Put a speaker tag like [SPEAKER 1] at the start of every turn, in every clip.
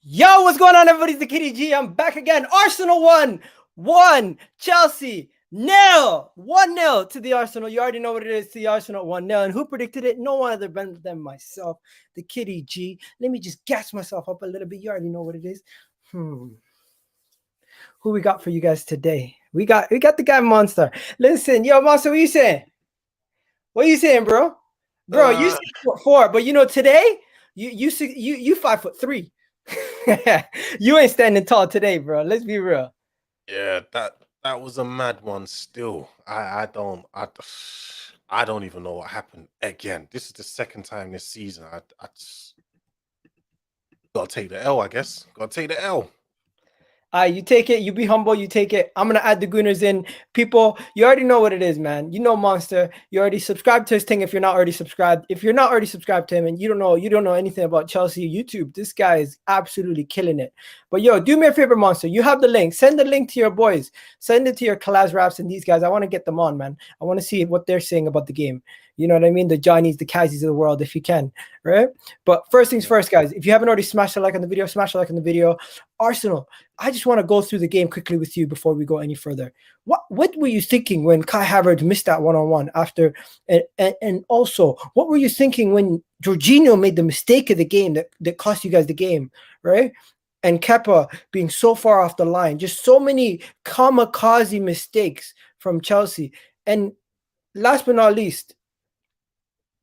[SPEAKER 1] Yo, what's going on, everybody? It's the Kitty G. I'm back again. Arsenal won. Chelsea, 0. 1-0 to the Arsenal. You already know what it is to the Arsenal, 1-0. And who predicted it? No one other than myself, the Kitty G. Let me just gas myself up a little bit. You already know what it is. Who we got for you guys today? We got the guy Monster. Listen, yo, Monster, what you saying? What you saying, bro? Bro, you 6'4", but you know today you 5'3". You ain't standing tall today, bro. Let's be real.
[SPEAKER 2] Yeah, that was a mad one. Still, I don't even know what happened again. This is the second time this season. I just gotta take the L, I guess. Gotta take the L.
[SPEAKER 1] You take it. You be humble. You take it. I'm gonna add the Gooners in. People, you already know what it is, man. You know Monster. You already subscribed to his thing. If you're not already subscribed, to him, and you don't know anything about Chelsea YouTube, this guy is absolutely killing it. But yo, do me a favor, Monster. You have the link. Send the link to your boys. Send it to your Kalaz Raps and these guys. I want to get them on, man. I want to see what they're saying about the game. You know what I mean? The Johnnies, the Kazies of the world, if you can, right? But first things first, guys. If you haven't already smashed a like on the video, smash a like on the video. Arsenal, I just want to go through the game quickly with you before we go any further. What were you thinking when Kai Havertz missed that one-on-one after? And also, what were you thinking when Jorginho made the mistake of the game that cost you guys the game, right? And Kepa being so far off the line. Just so many kamikaze mistakes from Chelsea. And last but not least,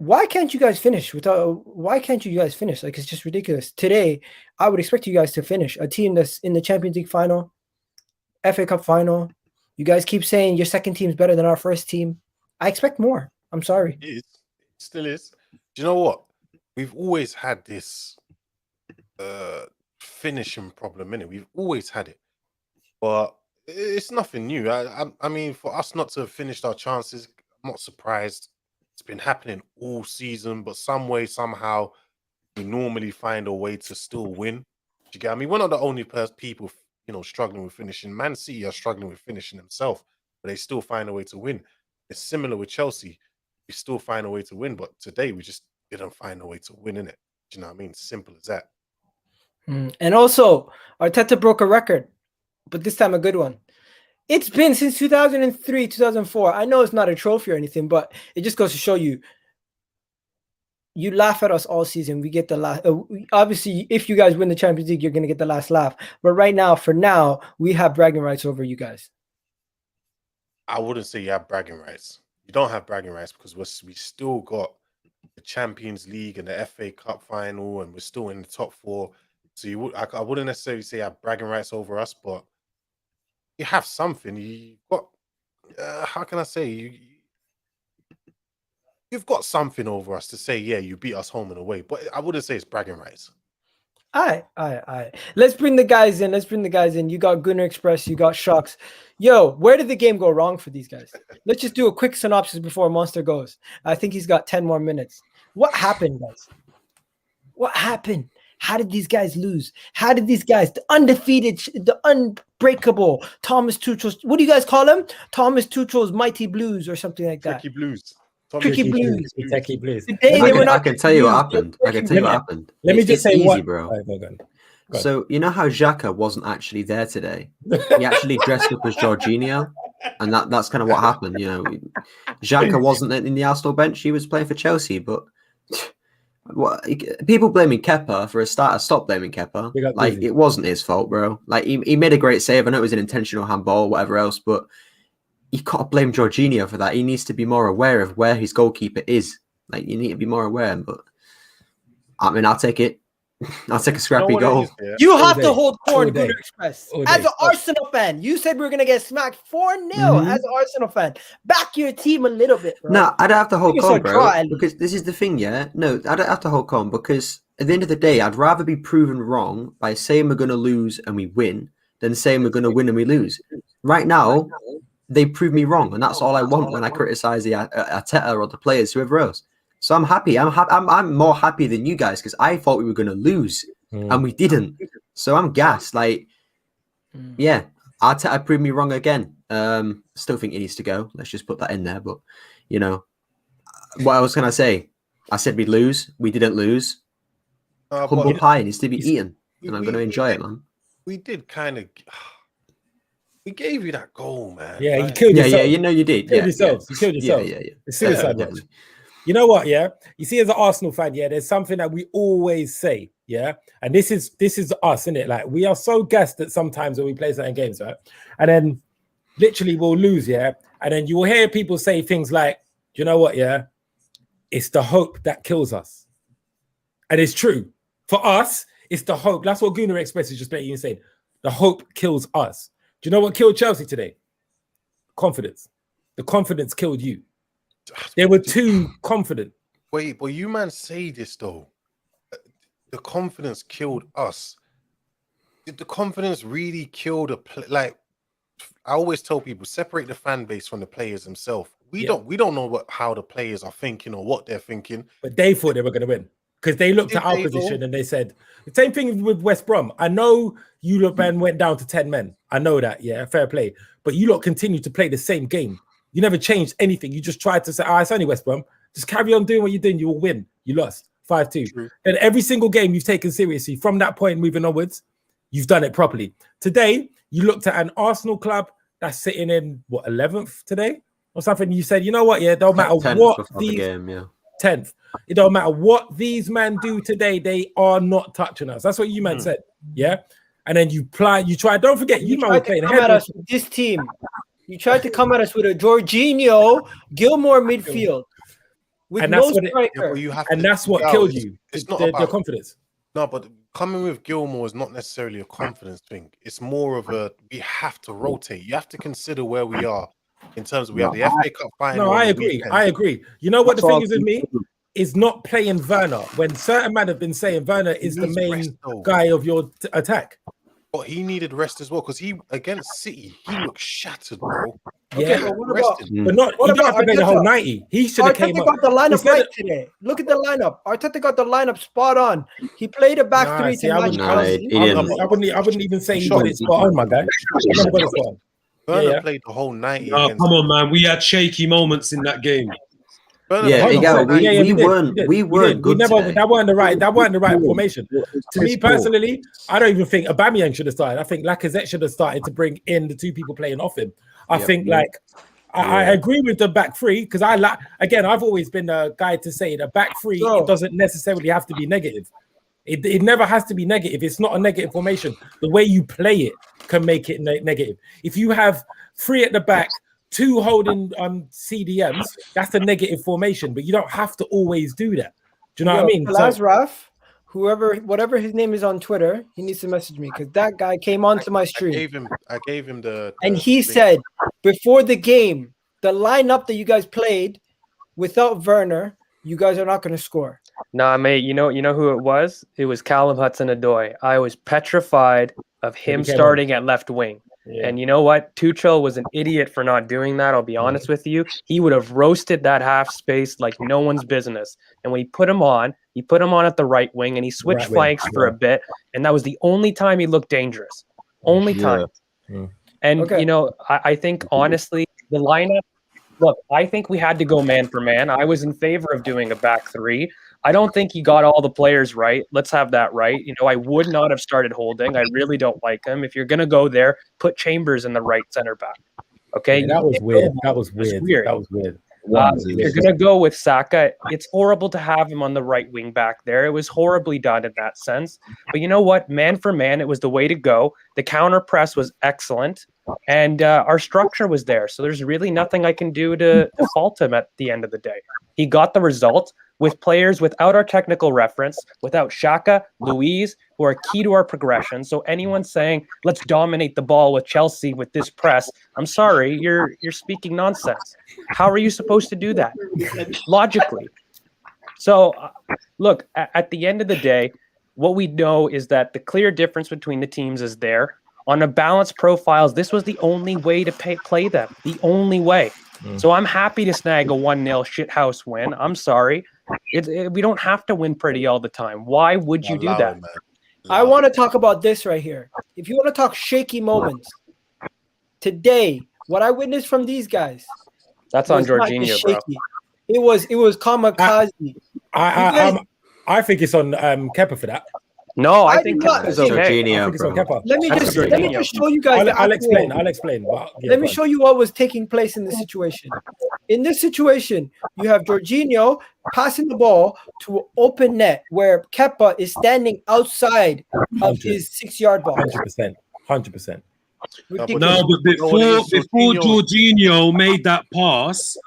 [SPEAKER 1] why can't you guys finish? Like, it's just ridiculous. Today, I would expect you guys to finish. A team that's in the Champions League final, FA Cup final. You guys keep saying your second team is better than our first team. I expect more. I'm sorry.
[SPEAKER 2] It still is. Do you know what? We've always had this finishing problem, innit? We've always had it. But it's nothing new. I mean, for us not to have finished our chances, I'm not surprised. It's been happening all season, but some way, somehow, we normally find a way to still win. Do you get me? We're not the only people, struggling with finishing. Man City are struggling with finishing themselves, but they still find a way to win. It's similar with Chelsea. We still find a way to win, but today we just didn't find a way to win, innit? Do you know what I mean? Simple as that.
[SPEAKER 1] And also, Arteta broke a record, but this time a good one. It's been since 2003, 2004. I know it's not a trophy or anything, but it just goes to show you, you laugh at us all season. We get the last. Obviously, if you guys win the Champions League, you're going to get the last laugh. But right now, for now, we have bragging rights over you guys.
[SPEAKER 2] I wouldn't say you have bragging rights. You don't have bragging rights because we still got the Champions League and the FA Cup final, and we're still in the top 4. So I wouldn't necessarily say you have bragging rights over us, but you have something. You got, how can I say, you've got something over us to say, yeah, you beat us home and away. But I wouldn't say it's bragging rights.
[SPEAKER 1] All right. Let's bring the guys in. You got Gunner Express. You got Shocks. Yo, where did the game go wrong for these guys? Let's just do a quick synopsis before Monster goes. I think he's got 10 more minutes. What happened, guys? What happened? How did these guys lose? How did these guys, the undefeated, the unbreakable Thomas Tuchel's, what do you guys call him? Thomas Tuchel's Mighty Blues or something like that.
[SPEAKER 2] Tricky Blues.
[SPEAKER 1] Tricky Blues.
[SPEAKER 3] Today, I can tell you what happened. Let me just say easy, bro. So, you know how Xhaka wasn't actually there today? He actually dressed up as Jorginho, and that's kind of what happened. You know, Xhaka wasn't in the Arsenal bench. He was playing for Chelsea, but people blaming Kepa for a starter. Stop blaming Kepa. Like, it wasn't his fault, bro. Like, he made a great save. I know it was an intentional handball, whatever else, but you can't blame Jorginho for that. He needs to be more aware of where his goalkeeper is. Like, you need to be more aware. But I mean, I'll take it. I'll take a scrappy goal.
[SPEAKER 1] You have to hold corn, Gunner Express. As an Arsenal fan, you said we were going to get smacked 4-0 as an Arsenal fan. Back your team a little bit, bro.
[SPEAKER 3] No, I don't have to hold corn, bro. Because this is the thing, yeah? No, I don't have to hold corn because at the end of the day, I'd rather be proven wrong by saying we're going to lose and we win than saying we're going to win and we lose. Right now, they prove me wrong, and that's all I want when I criticize the Arteta or the players, whoever else. So I'm happy. I'm more happy than you guys because I thought we were going to lose and we didn't. So I'm gassed. Like, yeah, Arteta proved me wrong again. Still think he needs to go. Let's just put that in there. But, you know, what else can I say? I said we'd lose. We didn't lose. Humble pie needs to be eaten. and I'm going to enjoy it, man.
[SPEAKER 2] We did kind of. We gave you that goal, man.
[SPEAKER 4] Yeah, you killed yourself.
[SPEAKER 3] Yeah, you know you did.
[SPEAKER 4] You killed yourself. You killed yourself.
[SPEAKER 3] Yeah.
[SPEAKER 4] It's suicide watch. You know what? Yeah, you see, as an Arsenal fan, yeah, there's something that we always say, yeah, and this is us, isn't it? Like we are so gassed that sometimes when we play certain games, right, and then literally we'll lose, yeah, and then you will hear people say things like, you know what, yeah, it's the hope that kills us, and it's true for us. It's the hope. That's what Gunnar Express is just letting you say. The hope kills us. Do you know what killed Chelsea today? Confidence. The confidence killed you. They were too confident.
[SPEAKER 2] Wait, but you man say this though. The confidence killed us. Did the confidence really kill the play? Like, I always tell people, separate the fan base from the players themselves. We don't know how the players are thinking or what they're thinking.
[SPEAKER 4] But they thought they were going to win because they looked at our position and they said the same thing with West Brom. I know you lot man went down to 10 men. I know that, yeah, fair play. But you lot continue to play the same game. You never changed anything. You just tried to say, it's only West Brom. Just carry on doing what you're doing. You will win. You lost 5-2. And every single game you've taken seriously from that point moving onwards, you've done it properly. Today, you looked at an Arsenal club that's sitting in, 11th today or something. You said, you know what, yeah, it don't matter what these... 10th. It don't matter what these men do today, they are not touching us. That's what you man said, yeah? And then you try, don't forget, you man were playing
[SPEAKER 1] come at us with this team. You tried to come at us with a Jorginho, Gilmour midfield. With no striker.
[SPEAKER 4] And that's what killed you. It's not about confidence.
[SPEAKER 2] No, but coming with Gilmour is not necessarily a confidence thing. It's more of a, we have to rotate. You have to consider where we are. In terms of we have the FA Cup final.
[SPEAKER 4] No, I agree. You know what the thing is with me? Is not playing Werner. When certain men have been saying Werner is the main guy of your attack.
[SPEAKER 2] But he needed rest as well because he against City, he looked shattered, bro.
[SPEAKER 4] Yeah, but not. He don't have to play the whole 90. He should have came up.
[SPEAKER 1] Arteta got the lineup right today. Look at the lineup. Arteta got the lineup spot on. He played a back three to match.
[SPEAKER 4] I wouldn't even say he got it spot on, my guy.
[SPEAKER 2] Werner played the whole 90.
[SPEAKER 5] Oh, come on, man. We had shaky moments in that game.
[SPEAKER 3] We weren't good.
[SPEAKER 4] That weren't the right formation. To me personally, I don't even think Aubameyang should have started. I think Lacazette should have started to bring in the two people playing off him. I agree with the back three because I've always been the guy to say the back three it doesn't necessarily have to be negative. It never has to be negative. It's not a negative formation. The way you play it can make it negative. If you have three at the back, two holding CDMs, that's a negative formation. But you don't have to always do that. Do you know what I mean?
[SPEAKER 1] Raf, whatever his name is on Twitter, he needs to message me because that guy came onto my stream.
[SPEAKER 2] I gave him the
[SPEAKER 1] and he said before the game, the lineup that you guys played without Werner, you guys are not going to score.
[SPEAKER 6] Nah, mate, you know who it was? It was Callum Hudson-Odoi. I was petrified of him starting at left wing. Yeah. And you know what? Tuchel was an idiot for not doing that. I'll be honest with you. He would have roasted that half space like no one's business. And when he put him on at the right wing and he switched flanks for a bit. And that was the only time he looked dangerous. Only time. Yeah. And, I think, honestly, the lineup, look, I think we had to go man for man. I was in favor of doing a back three. I don't think he got all the players right. Let's have that right. I would not have started Holding. I really don't like him. If you're going to go there, put Chambers in the right center back. Okay?
[SPEAKER 4] Yeah, that was weird. That was weird.
[SPEAKER 6] If you're going to go with Saka, it's horrible to have him on the right wing back there. It was horribly done in that sense. But you know what? Man for man, it was the way to go. The counter press was excellent. And our structure was there. So there's really nothing I can do to fault him at the end of the day. He got the result with players without our technical reference, without Xhaka, Luiz, who are key to our progression. So anyone saying, let's dominate the ball with Chelsea with this press, I'm sorry, you're speaking nonsense. How are you supposed to do that? Logically. So, look, at the end of the day, what we know is that the clear difference between the teams is there. On a balanced profiles, this was the only way to play them. The only way. So I'm happy to snag a 1-0 shithouse win. I'm sorry. We don't have to win pretty all the time. Why would you do that?
[SPEAKER 1] I want to talk about this right here. If you want to talk shaky moments, today, what I witnessed from these guys.
[SPEAKER 6] That's on Jorginho, bro.
[SPEAKER 1] It was kamikaze.
[SPEAKER 4] I think it's on Kepa for that.
[SPEAKER 6] No, I
[SPEAKER 1] I
[SPEAKER 6] think
[SPEAKER 1] do not
[SPEAKER 6] Kepa's
[SPEAKER 1] think-
[SPEAKER 6] okay.
[SPEAKER 3] Jorginho,
[SPEAKER 4] I think it's on
[SPEAKER 3] bro.
[SPEAKER 4] Kepa.
[SPEAKER 1] Let me
[SPEAKER 6] That's
[SPEAKER 1] just
[SPEAKER 6] Jorginho.
[SPEAKER 1] show you guys.
[SPEAKER 4] I'll
[SPEAKER 1] the
[SPEAKER 4] explain.
[SPEAKER 1] actual-
[SPEAKER 4] I'll explain. But, yeah,
[SPEAKER 1] Let me
[SPEAKER 4] go on.
[SPEAKER 1] show you what was taking place in this situation. In this situation, you have Jorginho passing the ball to open net where Kepa is standing outside of
[SPEAKER 4] 100.
[SPEAKER 1] his 6-yard box.
[SPEAKER 4] 100%. 100%.
[SPEAKER 1] Ridiculous.
[SPEAKER 5] No, but before Jorginho made that pass,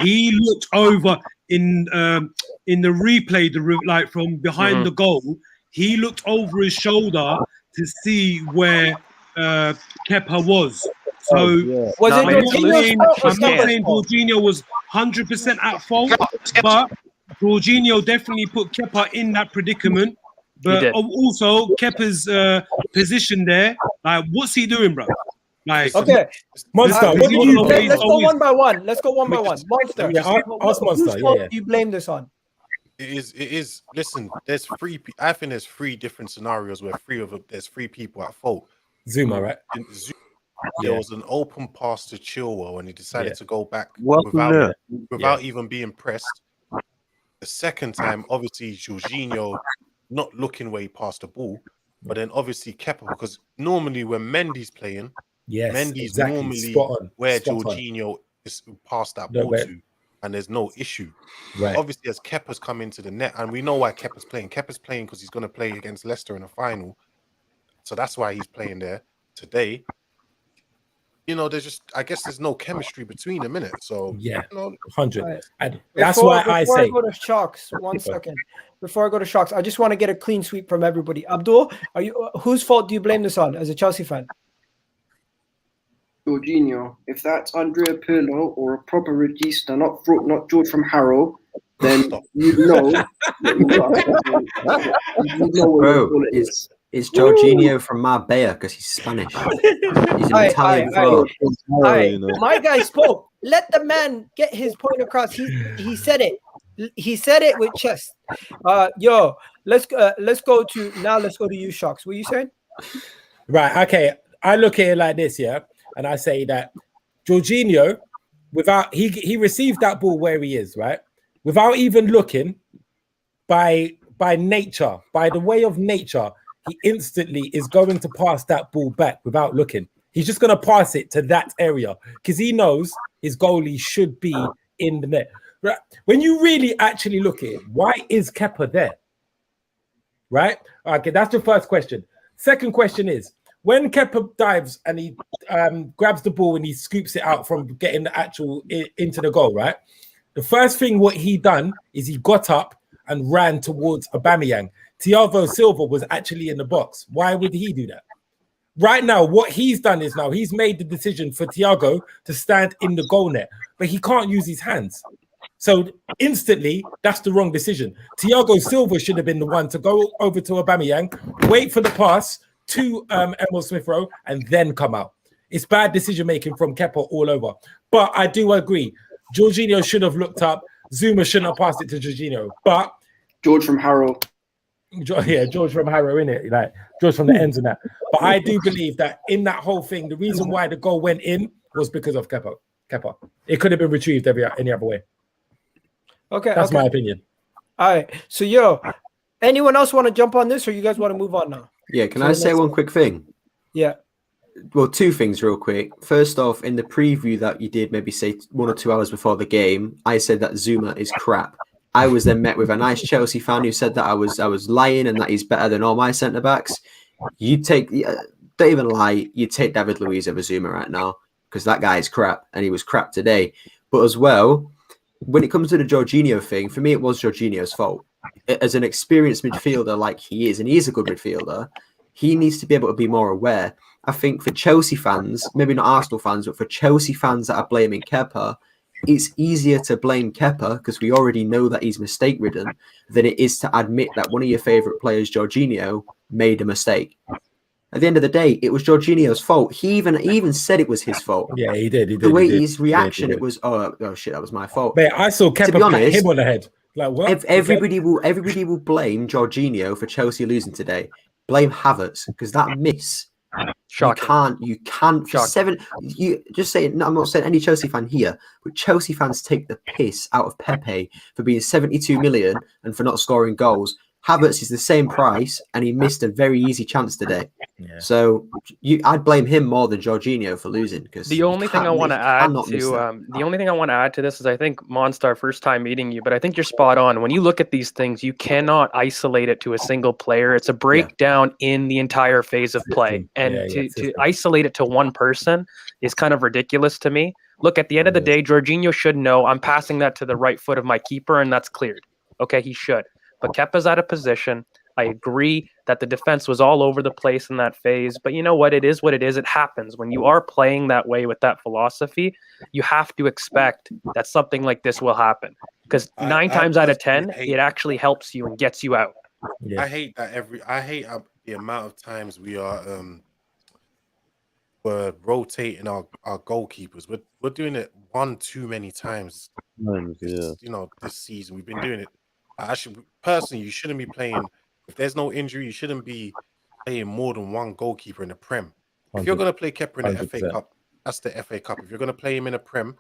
[SPEAKER 5] he looked over in the replay, like from behind the goal. He looked over his shoulder to see where Kepa was. So
[SPEAKER 1] Was
[SPEAKER 6] Not
[SPEAKER 1] it
[SPEAKER 6] many
[SPEAKER 1] Jorginho's
[SPEAKER 6] solutions.
[SPEAKER 1] fault or
[SPEAKER 5] I'm not
[SPEAKER 1] Kepa's
[SPEAKER 5] saying
[SPEAKER 1] fault?
[SPEAKER 5] Jorginho was 100% at fault, but Jorginho definitely put Kepa in that predicament. But
[SPEAKER 6] did.
[SPEAKER 5] also Kepa's position there, like what's he doing, bro? Like,
[SPEAKER 1] Okay.
[SPEAKER 4] Monster,
[SPEAKER 1] What
[SPEAKER 4] what
[SPEAKER 1] did
[SPEAKER 4] do
[SPEAKER 1] you
[SPEAKER 4] you
[SPEAKER 1] blame? Let's go
[SPEAKER 5] always-
[SPEAKER 1] one by one. Let's go one by
[SPEAKER 2] Let me
[SPEAKER 1] one.
[SPEAKER 2] just-
[SPEAKER 1] Monster.
[SPEAKER 4] Yeah, ask Monster.
[SPEAKER 1] Whose fault
[SPEAKER 4] Yeah.
[SPEAKER 1] do you blame this on?
[SPEAKER 2] It is. Listen, there's three. I think there's three different scenarios where there's three people at fault.
[SPEAKER 4] Zuma, right?
[SPEAKER 2] There
[SPEAKER 4] Yeah.
[SPEAKER 2] was an open pass to Chilwell, and he decided
[SPEAKER 4] Yeah.
[SPEAKER 2] to go back
[SPEAKER 7] Welcome
[SPEAKER 2] without
[SPEAKER 7] there.
[SPEAKER 2] even being pressed. The second time, obviously, Jorginho not looking where he passed the ball, but then obviously Kepa, because normally when Mendy's playing,
[SPEAKER 4] Yes.
[SPEAKER 2] Mendy's
[SPEAKER 4] exactly.
[SPEAKER 2] normally
[SPEAKER 4] Spot on.
[SPEAKER 2] where
[SPEAKER 4] Spot on.
[SPEAKER 2] Jorginho is passed that
[SPEAKER 4] No,
[SPEAKER 2] ball
[SPEAKER 4] but-
[SPEAKER 2] to, and there's no issue.
[SPEAKER 4] Right.
[SPEAKER 2] Obviously, as Kepa's come into the net, and we know why Kepa's playing. Kepa's playing because he's going to play against Leicester in a final, so that's why he's playing there today. You know, I guess there's no chemistry between them, innit? So
[SPEAKER 4] Yeah.
[SPEAKER 2] you know,
[SPEAKER 4] 100.
[SPEAKER 1] Right.
[SPEAKER 4] And that's
[SPEAKER 1] Before
[SPEAKER 4] why I
[SPEAKER 1] I
[SPEAKER 4] say
[SPEAKER 1] go to Shocks, one second. Before I go to Shocks, I just want to get a clean sweep from everybody. Abdul, whose fault do you blame this on as a Chelsea fan?
[SPEAKER 8] Jorginho. If that's Andrea Pirlo or a proper regista, not George from Harrow, then you know.
[SPEAKER 3] Bro, it's Jorginho from Marbella because he's Spanish. He's an Italian fraud.
[SPEAKER 1] All right, my guy spoke. Let the man get his point across. He said it. He said it with chest. Let's go to you, Shocks. What are you saying?
[SPEAKER 4] right. Okay. I look at it like this, yeah, and I say that Jorginho, without he received that ball where he is, right, without even looking, by nature, by the way of nature, he instantly is going to pass that ball back without looking. He's just going to pass it to that area because he knows his goalie should be in the net. Right? When you really actually look at it, why is Kepa there? Right? Okay, that's the first question. Second question is, when Kepa dives and he grabs the ball and he scoops it out from getting the actual into the goal, right? The first thing what he done is he got up and ran towards Aubameyang. Thiago Silva was actually in the box. Why would he do that? Right now, what he's done is now he's made the decision for Thiago to stand in the goal net, but he can't use his hands. So instantly, that's the wrong decision. Thiago Silva should have been the one to go over to Aubameyang, wait for the pass to Emil Smith-Rowe, and then come out. It's bad decision-making from Kepa all over. But I do agree. Jorginho should have looked up. Zouma shouldn't have passed it to Jorginho. But
[SPEAKER 8] George from Harrow.
[SPEAKER 4] yeah, George from Harrow, innit? Like George from the ends and that. But I do believe that in that whole thing, the reason why the goal went in was because of Kepa. It could have been retrieved any other way.
[SPEAKER 1] Okay,
[SPEAKER 4] That's my opinion.
[SPEAKER 1] All right. So, anyone else want to jump on this, or you guys want to move on now?
[SPEAKER 3] Yeah, can I say one quick thing?
[SPEAKER 1] Yeah.
[SPEAKER 3] Well, two things real quick. First off, in the preview that you did maybe say 1 or 2 hours before the game, I said that Zouma is crap. I was then met with a nice Chelsea fan who said that I was lying and that he's better than all my centre-backs. You take, don't even lie, you take David Luiz over Zouma right now because that guy is crap and he was crap today. But as well, when it comes to the Jorginho thing, for me, it was Jorginho's fault. As an experienced midfielder like he is, and he is a good midfielder, he needs to be able to be more aware. I think for Chelsea fans, maybe not Arsenal fans, but for Chelsea fans that are blaming Kepa, it's easier to blame Kepa because we already know that he's mistake-ridden than it is to admit that one of your favourite players, Jorginho, made a mistake. At the end of the day, it was Jorginho's fault. He even said it was his fault.
[SPEAKER 4] Yeah, he did.
[SPEAKER 3] The way his reaction, it was, oh shit, that was my fault.
[SPEAKER 4] Mate, I saw Kepa pat him on the head. Like what?
[SPEAKER 3] Everybody will blame Jorginho for Chelsea losing today. Blame Havertz because that miss.
[SPEAKER 6] Shocking.
[SPEAKER 3] You can't for seven. You just say no, I'm not saying any Chelsea fan here, but Chelsea fans take the piss out of Pepe for being 72 million and for not scoring goals. Havertz is the same price, and he missed a very easy chance today.
[SPEAKER 4] Yeah.
[SPEAKER 3] So I'd blame him more than Jorginho for losing. Because
[SPEAKER 6] the only thing I want to add to this is I think Monstar, first time meeting you, but I think you're spot on. When you look at these things, you cannot isolate it to a single player. It's a breakdown in the entire phase of play, and to isolate it to one person is kind of ridiculous to me. Look, at the end of the day, Jorginho should know I'm passing that to the right foot of my keeper, and that's cleared. Okay, he should. But Kepa's out of position. I agree that the defense was all over the place in that phase. But you know what? It is what it is. It happens. When you are playing that way with that philosophy, you have to expect that something like this will happen. Because 9 times out of 10, it actually helps you and gets you out.
[SPEAKER 2] Yeah. I hate the amount of times we're rotating our goalkeepers. We're doing it one too many times. This season we've been doing it. Personally, you shouldn't be playing. If there's no injury, you shouldn't be playing more than one goalkeeper in the Prem. If you're going to play Kepa in the 100%. FA Cup, that's the FA Cup. If you're going to play him in a Prem,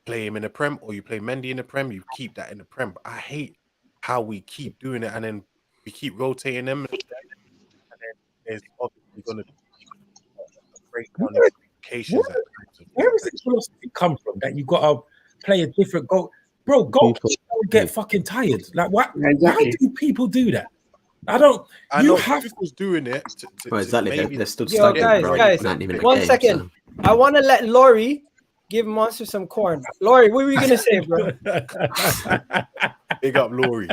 [SPEAKER 2] play him in the Prem, or you play Mendy in the Prem, you keep that in the Prem. But I hate how we keep doing it, and then we keep rotating them, and then there's obviously going to break down implications.
[SPEAKER 4] Where does this philosophy come from? That you got to play a different goal? Bro, goalkeepers don't get fucking tired. Like, what? Exactly. Why do people do that? I don't.
[SPEAKER 2] I know Tuchel's doing it.
[SPEAKER 3] Exactly. They're still
[SPEAKER 1] stuck. Guys, 1 second. So. I want to let Laurie give Monster some corn. Laurie, what were you gonna say, bro?
[SPEAKER 2] Big up, Laurie.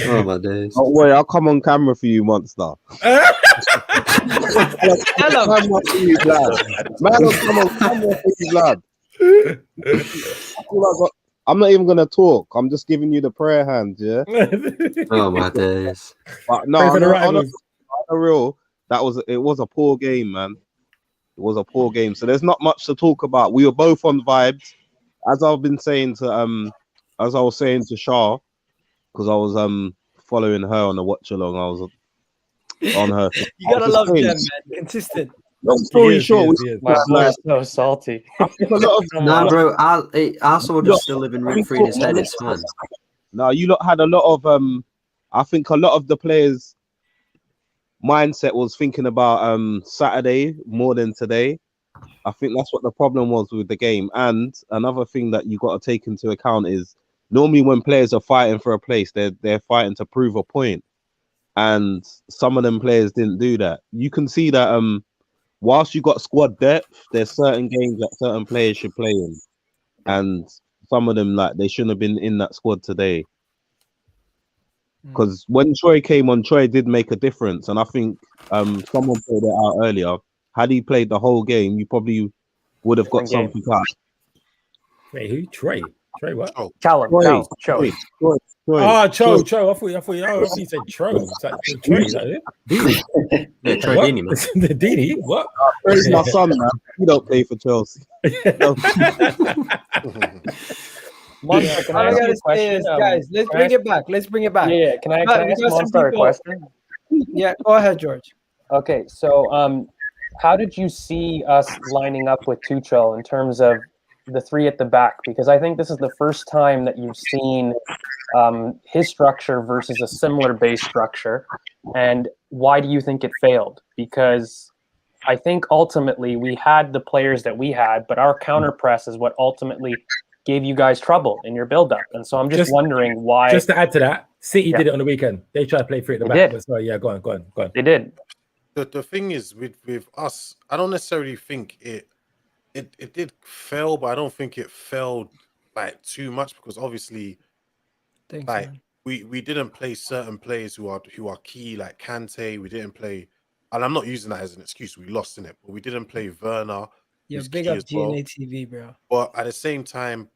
[SPEAKER 3] Oh my days.
[SPEAKER 7] Oh wait, I'll come on camera for you, Monster. I'm not even gonna talk. I'm just giving you the prayer hand, yeah.
[SPEAKER 3] Oh my days.
[SPEAKER 7] But no, on the real, it was a poor game, man. It was a poor game. So there's not much to talk about. We were both on vibes, as I've been saying to as I was saying to Shah, because I was following her on the watch along. I was on her.
[SPEAKER 1] You gotta love them, man. Consistent.
[SPEAKER 7] Long story short,
[SPEAKER 6] so salty.
[SPEAKER 3] Nah, bro, Arsenal just still living rent free in his head. It's fun.
[SPEAKER 7] No, you lot had a lot of I think a lot of the players' mindset was thinking about Saturday more than today. I think that's what the problem was with the game. And another thing that you got to take into account is normally when players are fighting for a place, they're fighting to prove a point. And some of them players didn't do that. You can see that whilst you got squad depth, there's certain games that certain players should play in. And some of them, like, they shouldn't have been in that squad today. Because when Troy came on, Troy did make a difference. And I think someone played it out earlier. Had he played the whole game, you probably would have got something out.
[SPEAKER 4] Wait, who? Troy? Troy what?
[SPEAKER 6] Oh, Callum. Troy.
[SPEAKER 4] Oh, Cho. I thought you said Troy. Is that it?
[SPEAKER 3] Yeah, Troy Deeney, man.
[SPEAKER 4] The Deeney? What?
[SPEAKER 7] Troy's my son, man. He don't play for Chelsea.
[SPEAKER 6] Monster, can I ask you a question?
[SPEAKER 1] Guys, let's bring it back.
[SPEAKER 6] Yeah, can I ask Monster a question?
[SPEAKER 1] Yeah, go ahead, George.
[SPEAKER 6] Okay, so how did you see us lining up with Tuchel in terms of the three at the back? Because I think this is the first time that you've seen his structure versus a similar base structure. And why do you think it failed? Because I think ultimately we had the players that we had, but our counter press is what ultimately gave you guys trouble in your build-up. And so I'm just wondering why.
[SPEAKER 4] Just to add to that, City did it on the weekend. They tried to play three at the back. Did. So yeah, go on.
[SPEAKER 6] They did.
[SPEAKER 2] The thing is with us, I don't necessarily think it did fail, but I don't think it failed like too much, because obviously we didn't play certain players who are key, like Kante. We didn't play, and I'm not using that as an excuse. We lost in it, but we didn't play Werner.
[SPEAKER 1] Yeah, big up GNATV, bro.
[SPEAKER 2] But at the same time,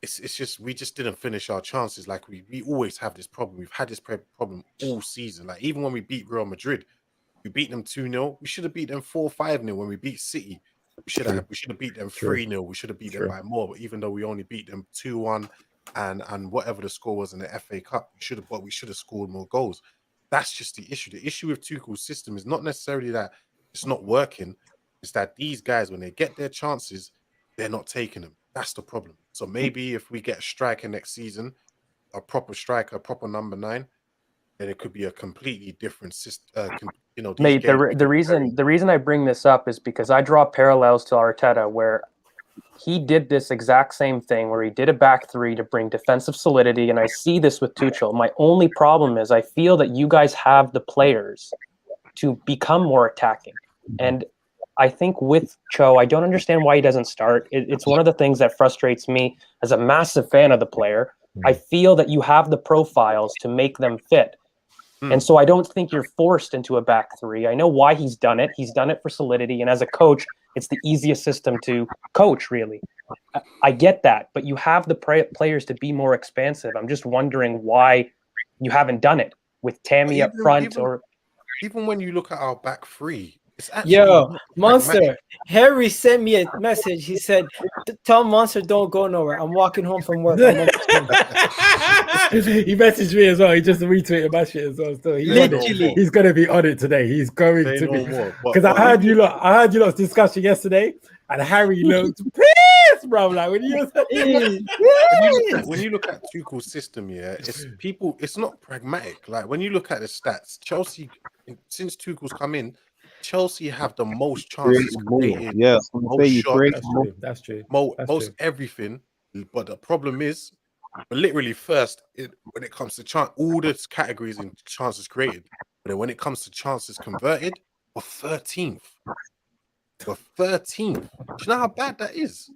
[SPEAKER 2] it's just we just didn't finish our chances. Like we always have this problem. We've had this problem all season. Like even when we beat Real Madrid, we beat them 2-0. We should have beat them 4-5-0 when we beat City. We should have beat them 3-0. We should have beat them by more. But even though we only beat them 2-1 and whatever the score was in the FA Cup, we should have scored more goals. That's just the issue. The issue with Tuchel's system is not necessarily that it's not working. It's that these guys, when they get their chances, they're not taking them. That's the problem. So maybe if we get a striker next season, a proper striker, a proper number 9, then it could be a completely different system.
[SPEAKER 6] Mate, the reason I bring this up is because I draw parallels to Arteta, where he did this exact same thing, where he did a back 3 to bring defensive solidity, and I see this with Tuchel. My only problem is I feel that you guys have the players to become more attacking, and I think with Cho, I don't understand why he doesn't start. It's one of the things that frustrates me as a massive fan of the player. I feel that you have the profiles to make them fit. And so I don't think you're forced into a back 3. I know why he's done it. He's done it for solidity. And as a coach, it's the easiest system to coach, really. I get that. But you have the players to be more expansive. I'm just wondering why you haven't done it with Tammy up front.
[SPEAKER 2] Even when you look at our back 3, it's actually
[SPEAKER 1] Monster. Harry sent me a message. He said, "Tell Monster don't go nowhere. I'm walking home from work."
[SPEAKER 4] He messaged me as well. He just retweeted my shit as well. So he's going to be on it today. He's going to be, because I heard you lot's discussion yesterday, and Harry looked pissed, bro. Like when you
[SPEAKER 2] look at Tuchel's system, it's not pragmatic. Like when you look at the stats, Chelsea, since Tuchel's come in, Chelsea have the most chances created.
[SPEAKER 7] Yeah,
[SPEAKER 4] that's true.
[SPEAKER 2] Most everything. But the problem is, we're literally first when it comes to all the categories in chances created. But then when it comes to chances converted, we're 13th. We're 13th. Do you know how bad that is?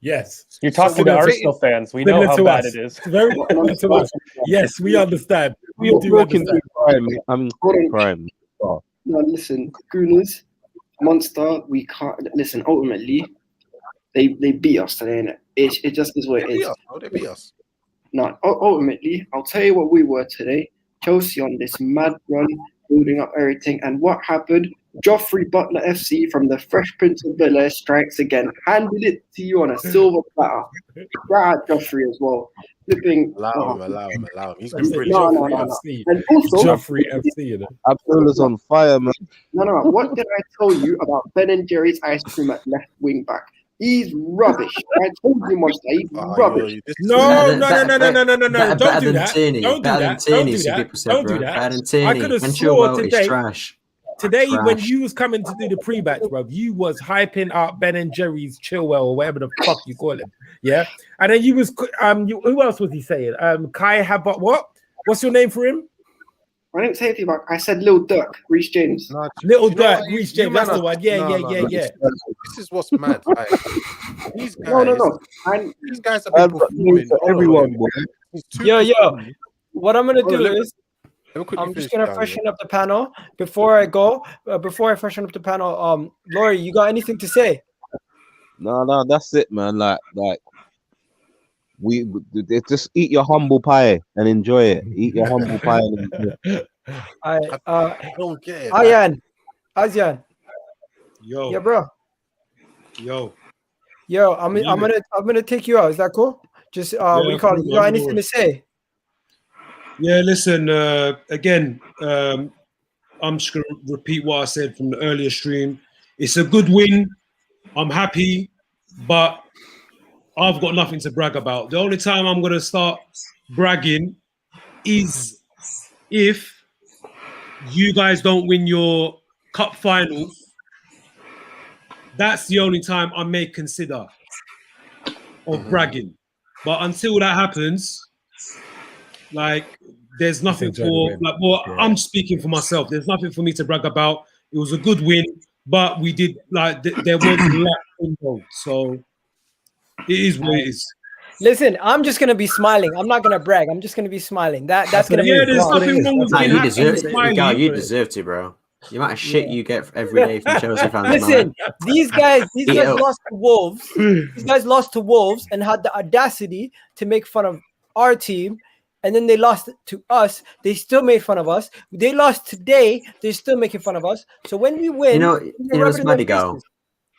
[SPEAKER 4] Yes.
[SPEAKER 6] You're talking to Arsenal fans. We know how bad it is.
[SPEAKER 4] Very similar to us. Yes, we understand. We do understand.
[SPEAKER 7] Prime.
[SPEAKER 8] No, listen, Gooners, Monster, we can't listen. Ultimately, they beat us today, innit? It just is what it is.
[SPEAKER 2] They beat us.
[SPEAKER 8] No, ultimately, I'll tell you what we were today. Chelsea on this mad run, building up everything, and what happened? Joffrey Butler FC from the Fresh Prince of Bel-Air strikes again, handed it to you on a silver platter. Right at Joffrey as well. Flipping.
[SPEAKER 2] Allow him. He's been brilliant.
[SPEAKER 8] No. And also,
[SPEAKER 4] Joffrey FC.
[SPEAKER 7] Abdullah's on fire, man.
[SPEAKER 8] No. What did I tell you about Ben and Jerry's ice cream at left wing back? He's rubbish. I told you, Monster. He's rubbish.
[SPEAKER 4] No. Don't do that. I could have swore today. Today, when you was coming to do the pre-match, bro, you was hyping up Ben and Jerry's Chillwell or whatever the fuck you call him, yeah. And then you was who else was he saying? Kai Havertz. What? What's your name for him?
[SPEAKER 8] I didn't say anything about. I said Lil Dirk, Reece James.
[SPEAKER 2] No,
[SPEAKER 4] Little Dirk, Reece James. That's the one. Yeah.
[SPEAKER 2] This is what's mad. Like, these guys.
[SPEAKER 8] No. And
[SPEAKER 2] these guys have been performing.
[SPEAKER 7] Everyone.
[SPEAKER 1] Yo. What I'm gonna do is, I'm just gonna freshen up the panel before I go. Before I freshen up the panel, Laurie, you got anything to say?
[SPEAKER 7] No, that's it, man. Like we just eat your humble pie and enjoy it. Eat your humble pie and enjoy it.
[SPEAKER 2] I don't get it.
[SPEAKER 1] Asian.
[SPEAKER 5] Yo.
[SPEAKER 1] Yeah, bro.
[SPEAKER 5] Yo.
[SPEAKER 1] I'm gonna take you out. Is that cool? Just what do you call it? You got anything to say?
[SPEAKER 5] Yeah, listen, again, I'm just going to repeat what I said from the earlier stream. It's a good win. I'm happy, but I've got nothing to brag about. The only time I'm going to start bragging is if you guys don't win your cup final. That's the only time I may consider of bragging. But until that happens, like, there's nothing I'm speaking for myself. There's nothing for me to brag about. It was a good win, but we did there was lack involved. So it is what it is.
[SPEAKER 1] Listen, I'm just gonna be smiling. I'm not gonna brag. I'm just gonna be smiling. That's gonna be.
[SPEAKER 5] There's nothing wrong with being happy.
[SPEAKER 3] You deserve to, bro. The amount of shit you get every day from Chelsea fans.
[SPEAKER 1] Listen, these guys lost to Wolves. These guys lost to Wolves and had the audacity to make fun of our team. And then they lost to us. They still made fun of us. They lost today. They're still making fun of us. So when we win,
[SPEAKER 3] you know what's mad, go.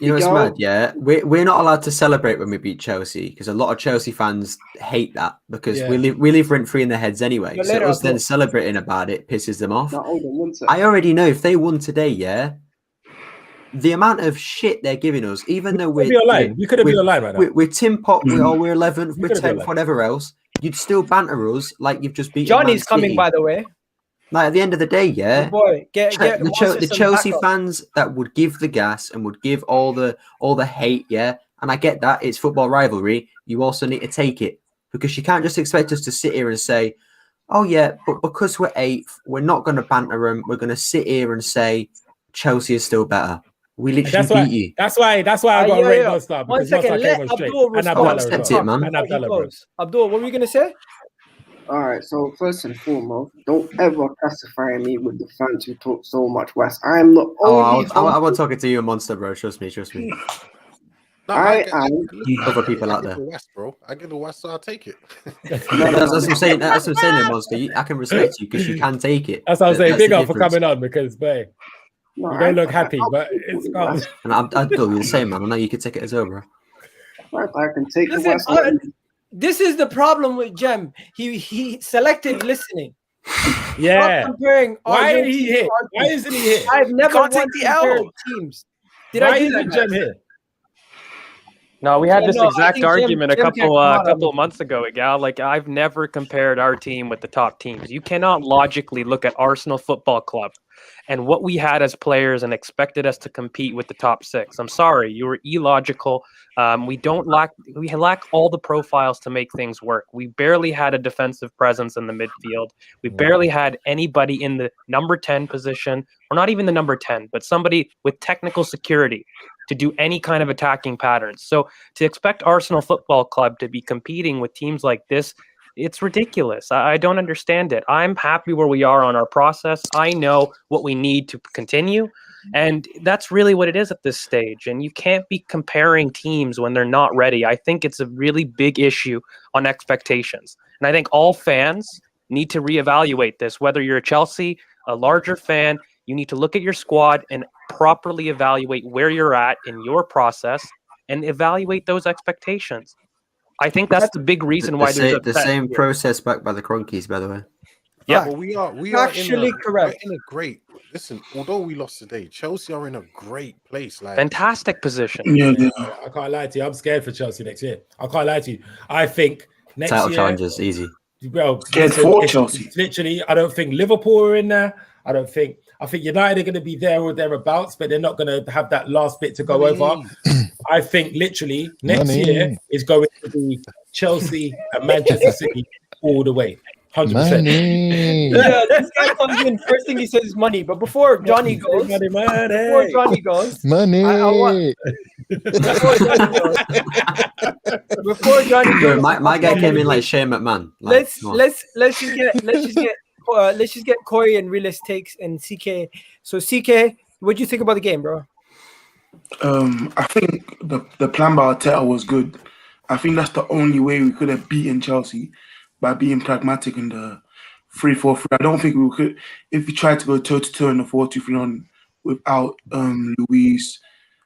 [SPEAKER 3] You know what's mad, yeah. We're not allowed to celebrate when we beat Chelsea because a lot of Chelsea fans hate that because we live rent free in their heads anyway. So us then celebrating about it pisses them off. I already know if they won today, the amount of shit they're giving us, even though
[SPEAKER 4] you could have been alive right now.
[SPEAKER 3] We're tin pot, we're 11th, we're 10th, whatever else. you'd still banter us like you've just beaten
[SPEAKER 1] Johnny's
[SPEAKER 3] Man
[SPEAKER 1] coming,
[SPEAKER 3] City.
[SPEAKER 1] by the way.
[SPEAKER 3] Like at the end of the day, yeah.
[SPEAKER 1] Oh boy, get
[SPEAKER 3] the Chelsea fans that would give the gas and would give all the hate, yeah. And I get that it's football rivalry. You also need to take it because you can't just expect us to sit here and say, "Oh yeah, but because we're 8th, we're not going to banter them. We're going to sit here and say Chelsea is still better." We literally beat you.
[SPEAKER 4] That's why I got to rate Monster.
[SPEAKER 1] 1 second, let Abdul respond. Abdul, what were you going to say?
[SPEAKER 8] All right, so first and foremost, don't ever classify me with the fans who talk so much West. I am not only.
[SPEAKER 3] I wasn't talking to you, Monster, bro. Trust me.
[SPEAKER 8] No, I am.
[SPEAKER 3] Other people out there,
[SPEAKER 2] West, bro. I get the West, so I'll take it.
[SPEAKER 3] That's what I'm saying. That's what I'm saying, there, Monster. I can respect you because you can take it.
[SPEAKER 4] That's what I'm saying. Big up for coming on because, babe, you don't look happy, but it's calm.
[SPEAKER 3] And I'd do the same, man. I know you could take it as well, bro.
[SPEAKER 8] I can take the West.
[SPEAKER 1] This is the problem with Jem. He selected listening.
[SPEAKER 4] Yeah.
[SPEAKER 1] Comparing.
[SPEAKER 4] Why is he here? Why isn't he here?
[SPEAKER 1] I've never won compared teams.
[SPEAKER 4] Why isn't Jem here?
[SPEAKER 6] No, we had this exact argument a couple months ago, Gal. Like, I've never compared our team with the top teams. You cannot logically look at Arsenal Football Club and what we had as players and expected us to compete with the top 6. I'm sorry, you were illogical. We lack all the profiles to make things work. We barely had a defensive presence in the midfield. We barely had anybody in the number 10 position, or not even the number 10, but somebody with technical security to do any kind of attacking patterns. So to expect Arsenal Football Club to be competing with teams like this, it's ridiculous. I don't understand it. I'm happy where we are on our process. I know what we need to continue. And that's really what it is at this stage. And you can't be comparing teams when they're not ready. I think it's a really big issue on expectations. And I think all fans need to reevaluate this. Whether you're a Chelsea, a larger fan, you need to look at your squad and properly evaluate where you're at in your process and evaluate those expectations. I think that's the big reason why there's
[SPEAKER 3] the same process backed by the Cronkies, by the way.
[SPEAKER 2] Yeah, but we are
[SPEAKER 1] actually correct.
[SPEAKER 2] We're in a great. Listen, although we lost today, Chelsea are in a great place. Like
[SPEAKER 6] fantastic position.
[SPEAKER 5] Yeah.
[SPEAKER 4] I can't lie to you. I'm scared for Chelsea next year. I can't lie to you. I think next
[SPEAKER 3] title
[SPEAKER 4] year,
[SPEAKER 3] challenges easy.
[SPEAKER 4] Well,
[SPEAKER 5] scared for Chelsea.
[SPEAKER 4] It's literally, I don't think Liverpool are in there. I think United are going to be there or thereabouts, but they're not going to have that last bit to go over. I think literally next year is going to be Chelsea and Manchester City all the way. 100%.
[SPEAKER 1] Yeah, this guy comes in. First thing he says is money. But before Johnny goes, before Johnny goes,
[SPEAKER 3] my guy came in like Shane McMahon.
[SPEAKER 1] Let's just get Corey and Realist takes and CK. So CK, what do you think about the game, bro?
[SPEAKER 9] I think the plan by Arteta was good. I think that's the only way we could have beaten Chelsea, by being pragmatic in the 3-4-3. I don't think we could, if we tried to go toe-to-toe in the 4-2-3-1 without Luis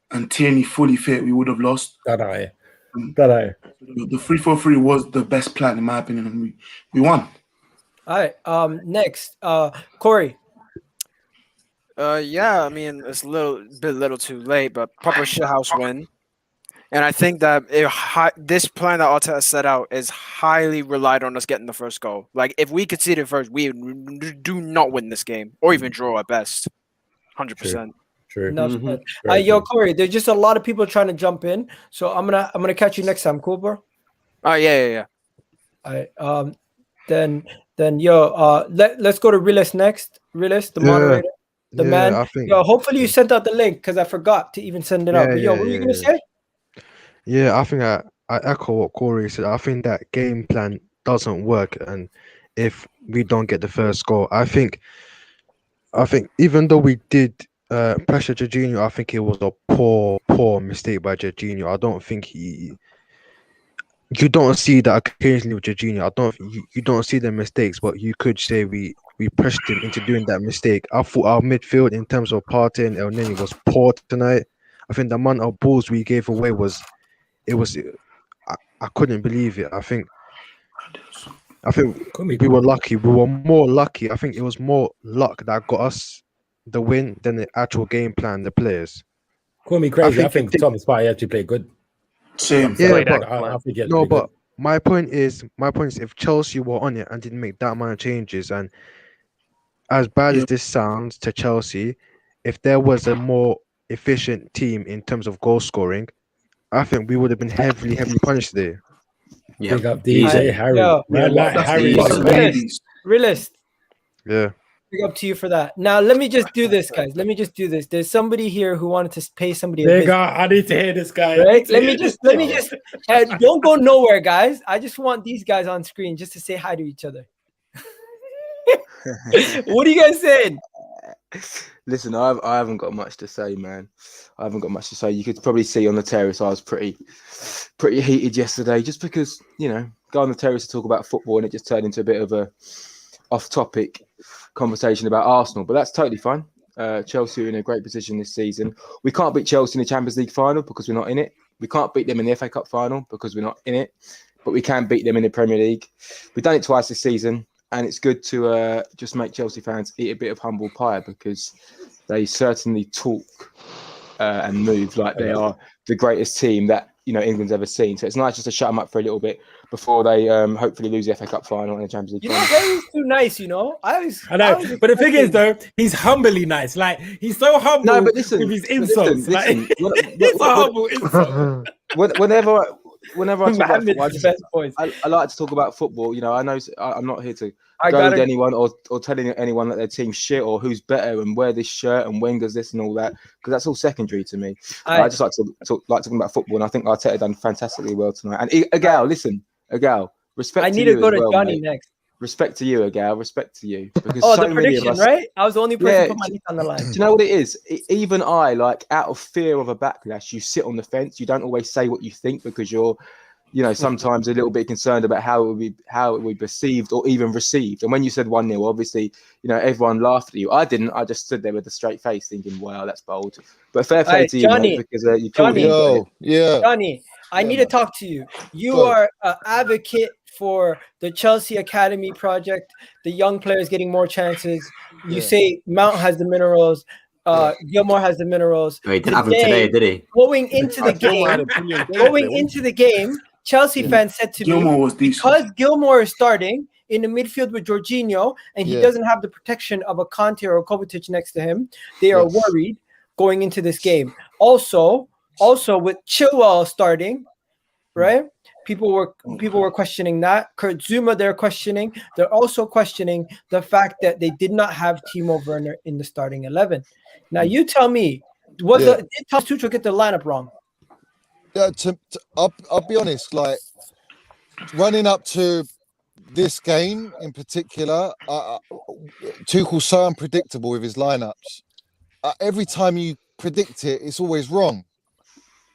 [SPEAKER 9] and Tierney fully fit, we would have lost.
[SPEAKER 4] The
[SPEAKER 9] 3-4-3 was the best plan, in my opinion, and we won.
[SPEAKER 1] All right, next, Corey.
[SPEAKER 10] Yeah, I mean, it's a little too late, but proper shithouse win. And I think that this plan that Arteta set out is highly relied on us getting the first goal. Like, if we conceded first, we do not win this game, or even draw at best. 100%.
[SPEAKER 4] True.
[SPEAKER 1] Yo, Corey, there's just a lot of people trying to jump in, so I'm gonna catch you next time. Cool, bro?
[SPEAKER 10] Oh yeah.
[SPEAKER 1] All right. Then let's go to Realist next. Realist, the moderator, the man. Hopefully you sent out the link because I forgot to even send it out. But what were you gonna say?
[SPEAKER 11] Yeah, I think I echo what Corey said. I think that game plan doesn't work, and if we don't get the first goal, I think even though we did pressure Jorginho, I think it was a poor mistake by Jorginho. I don't think you don't see that occasionally with Jorginho. You don't see the mistakes, but you could say we pressured him into doing that mistake. I thought our midfield in terms of Partey and El Neni was poor tonight. I think the amount of balls we gave away I couldn't believe it. I think we were lucky. We were more lucky. I think it was more luck that got us the win than the actual game plan, the players.
[SPEAKER 4] Call me crazy. I think Thomas Partey actually played good.
[SPEAKER 9] Same.
[SPEAKER 11] Yeah, my point is, if Chelsea were on it and didn't make that amount of changes, and as bad as this sounds to Chelsea, if there was a more efficient team in terms of goal scoring, I think we would have been heavily punished there.
[SPEAKER 3] Yeah.
[SPEAKER 4] Big up DJ Harry.
[SPEAKER 1] Realist.
[SPEAKER 11] Yeah.
[SPEAKER 1] Big up to you for that. Now let me just do this, guys. There's somebody here who wanted to pay somebody.
[SPEAKER 4] I need to hear this guy.
[SPEAKER 1] Right? Let me just don't go nowhere, guys. I just want these guys on screen just to say hi to each other. What are you guys saying?
[SPEAKER 12] Listen, I haven't got much to say, man. I haven't got much to say. You could probably see on the terrace I was pretty heated yesterday, just because, go on the terrace to talk about football and it just turned into a bit of a off-topic conversation about Arsenal. But that's totally fine. Chelsea are in a great position this season. We can't beat Chelsea in the Champions League final because we're not in it. We can't beat them in the FA Cup final because we're not in it. But we can beat them in the Premier League. We've done it twice this season. And it's good to just make Chelsea fans eat a bit of humble pie, because they certainly talk and move like they are the greatest team that England's ever seen. So it's nice just to shut them up for a little bit before they hopefully lose the FA Cup final and the Champions League final.
[SPEAKER 1] He's too nice,
[SPEAKER 4] I know, but the thing is, though, he's humbly nice. Like, he's so humble. No, but listen, with his insults. It's a humble insult.
[SPEAKER 12] Whenever I talk about football, I like to talk about football. I know I'm not here to go with anyone or telling anyone that their team's shit or who's better and wear this shirt and Wenger's this and all that, because that's all secondary to me. I just like talking about football, and I think Arteta done fantastically well tonight. And Agal, respect.
[SPEAKER 1] I need to go to Johnny next.
[SPEAKER 12] Respect to you, Agal. Respect to you. Because
[SPEAKER 1] the prediction, right? I was the only person put my list on the line.
[SPEAKER 12] Do you know what it is? Even I, out of fear of a backlash, you sit on the fence. You don't always say what you think because you're, sometimes a little bit concerned about how it would be perceived or even received. And when you said 1-0, obviously, everyone laughed at you. I didn't. I just stood there with a straight face thinking, wow, that's bold. But fair play to you,
[SPEAKER 1] Johnny,
[SPEAKER 12] mate, because you killed me.
[SPEAKER 1] Johnny, I need to talk to you. You are an advocate for the Chelsea Academy project, the young players getting more chances. You say Mount has the minerals, Gilmour has the minerals.
[SPEAKER 3] He didn't have them today, did he?
[SPEAKER 1] Going into the game, Chelsea fans said to me, because Gilmour is starting in the midfield with Jorginho and he doesn't have the protection of a Conte or a Kovacic next to him, they are worried going into this game. Also with Chillwell starting, right? People were questioning that. Kurt Zouma, they're questioning. They're also questioning the fact that they did not have Timo Werner in the starting 11. Now, you tell me, did Tuchel get the lineup wrong?
[SPEAKER 13] Yeah, I'll be honest. Running up to this game in particular, Tuchel's so unpredictable with his lineups. Every time you predict it, it's always wrong.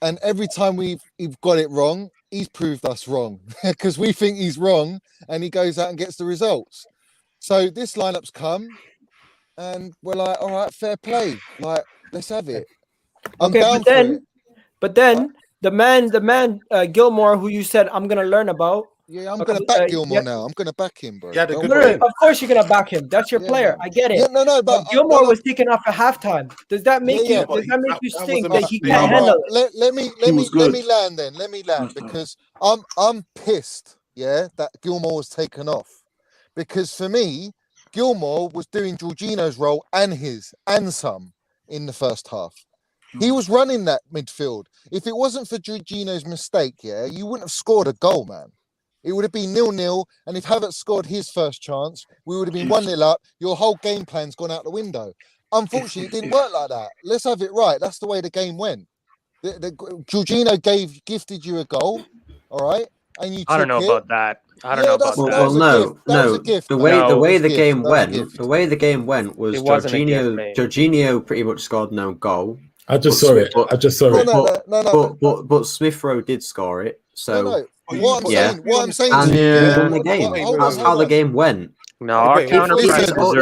[SPEAKER 13] And every time we've got it wrong, he's proved us wrong because we think he's wrong and he goes out and gets the results. So this lineup's come and we're like, all right, fair play. Let's have it.
[SPEAKER 1] But then the man, Gilmour, who you said I'm going to learn about.
[SPEAKER 13] Yeah, I'm going to back Gilmour now. I'm going to back him, bro.
[SPEAKER 1] Of course you're going to back him. That's your player. I get it.
[SPEAKER 13] Yeah, but
[SPEAKER 1] Gilmour was taken off at halftime. Does that make you think that he can't handle it?
[SPEAKER 13] Let me land then. Let me land because I'm pissed, that Gilmour was taken off. Because for me, Gilmour was doing Jorginho's role and some in the first half. He was running that midfield. If it wasn't for Jorginho's mistake, you wouldn't have scored a goal, man. It would have been 0-0, and if Havertz scored his first chance, we would have been 1-0 up. Your whole game plan's gone out the window. Unfortunately, it didn't work like that. Let's have it right. That's the way the game went. Jorginho gifted you a goal, all right, and you.
[SPEAKER 6] I don't know about that.
[SPEAKER 3] Well, no. The way the game went was Jorginho pretty much scored no goal.
[SPEAKER 4] I just saw it.
[SPEAKER 3] But Smith Rowe did score it. So.
[SPEAKER 13] What I'm saying
[SPEAKER 3] and won the game. That's how the game went.
[SPEAKER 6] No, our counter press
[SPEAKER 13] Before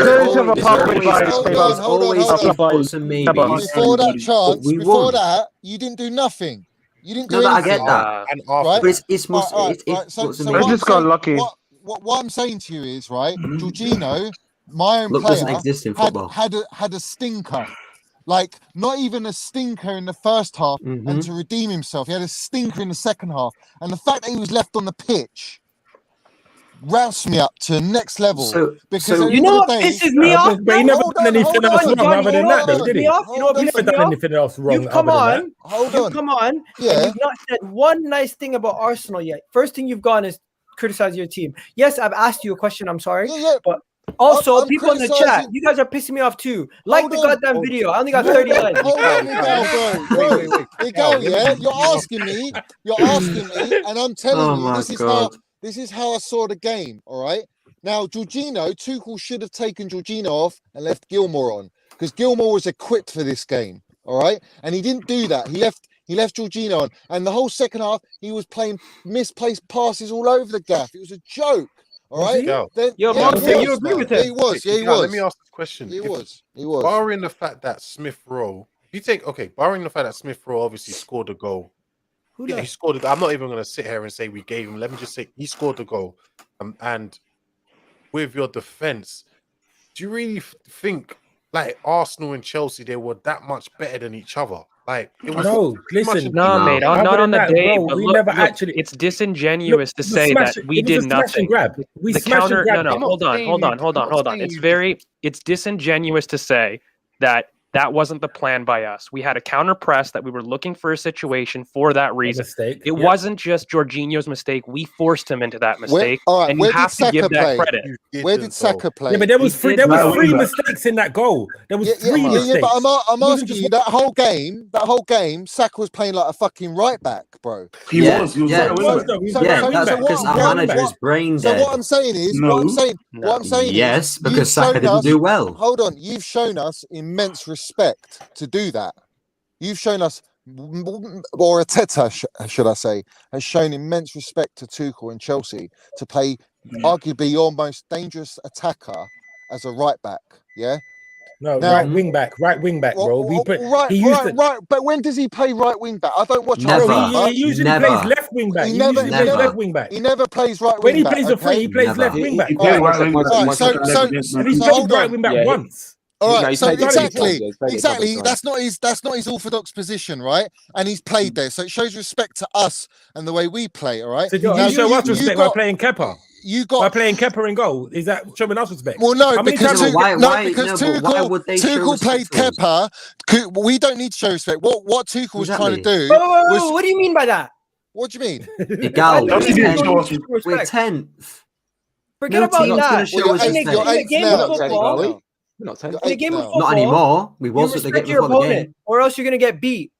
[SPEAKER 13] that, you didn't do nothing. You didn't do anything.
[SPEAKER 3] I get that.
[SPEAKER 13] Right?
[SPEAKER 3] But
[SPEAKER 13] I just got lucky. What I'm saying to you is, right, Jorginho, my own player,
[SPEAKER 3] doesn't exist in football.
[SPEAKER 13] had a stinker. Like, not even a stinker in the first half, and to redeem himself, he had a stinker in the second half. And the fact that he was left on the pitch roused me up to the next level. Because
[SPEAKER 1] you know what pisses me off?
[SPEAKER 4] But he never done anything else wrong other than that, though, did he?
[SPEAKER 1] You know what
[SPEAKER 4] He never
[SPEAKER 1] pisses me
[SPEAKER 4] done
[SPEAKER 1] off?
[SPEAKER 4] anything else wrong.
[SPEAKER 1] You've come
[SPEAKER 4] other than
[SPEAKER 1] on.
[SPEAKER 4] that.
[SPEAKER 13] Hold
[SPEAKER 1] You've
[SPEAKER 13] on.
[SPEAKER 1] come on.
[SPEAKER 13] Yeah.
[SPEAKER 1] And you've not said one nice thing about Arsenal yet. First thing you've gone is criticize your team. Yes, I've asked you a question. I'm sorry. But also,
[SPEAKER 13] I'm
[SPEAKER 1] people in the chat, you guys are pissing me off too. Like the goddamn video. I only got 30 likes.
[SPEAKER 13] Hold on, Miguel, yeah? You're asking me, and I'm telling you, this is how I saw the game, all right? Now, Jorginho, Tuchel should have taken Jorginho off and left Gilmour on, because Gilmour was equipped for this game, all right? And he didn't do that. He left Jorginho on, and the whole second half, he was playing misplaced passes all over the gaff. It was a joke. All right.
[SPEAKER 1] You agree with him?
[SPEAKER 13] He was.
[SPEAKER 2] Let me ask the question.
[SPEAKER 13] He was.
[SPEAKER 2] Barring the fact that Smith Rowe, barring the fact that Smith Rowe obviously scored a goal. He scored a goal. I'm not even going to sit here and say we gave him. Let me just say he scored a goal. And with your defense, do you really think like Arsenal and Chelsea, they were that much better than each other? Like, it was
[SPEAKER 6] mate, not on the day. But look, it's disingenuous to say that we did nothing. The counter. No. Hold on. It's disingenuous to say that that wasn't the plan by us. We had a counter press that we were looking for a situation for that reason. It wasn't just Jorginho's mistake. We forced him into that mistake, and you have to give that credit.
[SPEAKER 13] Where did Saka play?
[SPEAKER 4] Yeah, but there was three mistakes in that goal. There was three mistakes.
[SPEAKER 13] Yeah, but I'm asking you, that whole game, Saka was playing like a fucking right back, bro.
[SPEAKER 3] He was. That's because our manager is brain dead.
[SPEAKER 13] So what I'm saying is,
[SPEAKER 3] yes, because Saka didn't do well.
[SPEAKER 13] Hold on, you've shown us immense respect to do that. You've shown us, or Arteta, should I say, has shown immense respect to Tuchel and Chelsea to play arguably your most dangerous attacker as a right back. Yeah.
[SPEAKER 4] No, right wing back, bro.
[SPEAKER 13] Right. But when does he play right wing back? I don't watch.
[SPEAKER 4] He usually plays left wing back. He
[SPEAKER 13] never plays right wing back.
[SPEAKER 4] When he plays a free, he plays left wing back.
[SPEAKER 13] He played right wing back
[SPEAKER 4] once.
[SPEAKER 13] All right, so exactly. That's not his orthodox position, right? And he's played there, so it shows respect to us and the way we play. All right.
[SPEAKER 4] So you show us respect by playing Kepa. By playing Kepa in goal, is that showing us respect?
[SPEAKER 13] Well, no, because Tuchel played Kepa. We don't need to show respect. What Tuchel was trying to do was.
[SPEAKER 1] What do you mean by that?
[SPEAKER 13] What do you mean?
[SPEAKER 3] We're 10th.
[SPEAKER 1] Forget about that.
[SPEAKER 3] Not anymore. We wasn't the game before the game.
[SPEAKER 1] Or else you're going to get beat.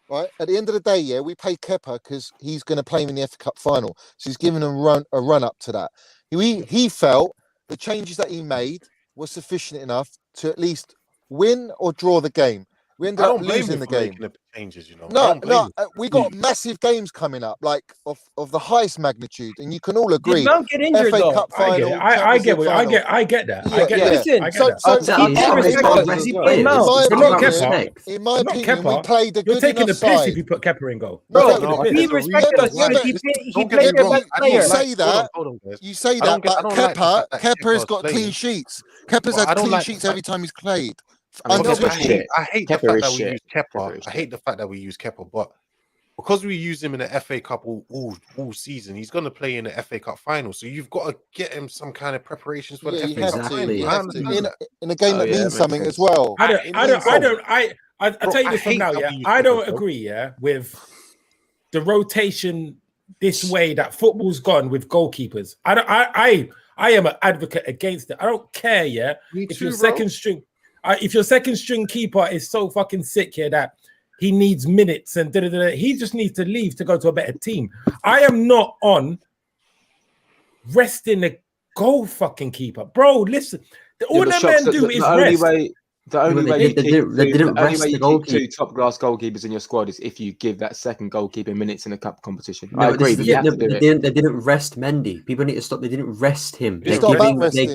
[SPEAKER 13] Right. At the end of the day, we played Kepa because he's going to play him in the FA Cup final. So he's giving him a run up to that. He felt the changes that he made were sufficient enough to at least win or draw the game. We ended up losing the game.
[SPEAKER 2] Changes,
[SPEAKER 13] we got massive games coming up, like of the highest magnitude, and you can all agree.
[SPEAKER 1] Don't get injured,
[SPEAKER 13] FA Cup final.
[SPEAKER 4] I get that.
[SPEAKER 13] In my opinion, we played a good enough side.
[SPEAKER 4] You're taking the piss if you put Kepa in goal.
[SPEAKER 1] We respect us. He played your best player.
[SPEAKER 13] You say that, but Kepa has got clean sheets. Kepa's had clean sheets every time he's played.
[SPEAKER 2] I hate the fact that we use Kepa. I hate the fact that we use Kepa, but because we use him in the FA Cup all season, he's going to play in the FA Cup final. So you've got to get him some kind of preparations for the FA Cup final.
[SPEAKER 13] In a game that means something as well.
[SPEAKER 4] I tell you this from now. Yeah, I don't agree. With the rotation this way that football's gone with goalkeepers. I am an advocate against it. I don't care. Yeah, if your second string. If your second string keeper is so fucking sick here that he needs minutes and he just needs to leave to go to a better team. I am not on resting the goal fucking keeper, bro. Listen, all that man do is rest.
[SPEAKER 12] The only way
[SPEAKER 3] they didn't rest the goalkeeper.
[SPEAKER 12] 2 top class goalkeepers in your squad is if you give that second goalkeeper minutes in a cup competition.
[SPEAKER 3] No,
[SPEAKER 12] I agree.
[SPEAKER 3] They didn't rest Mendy. People need to stop. They didn't rest him. They're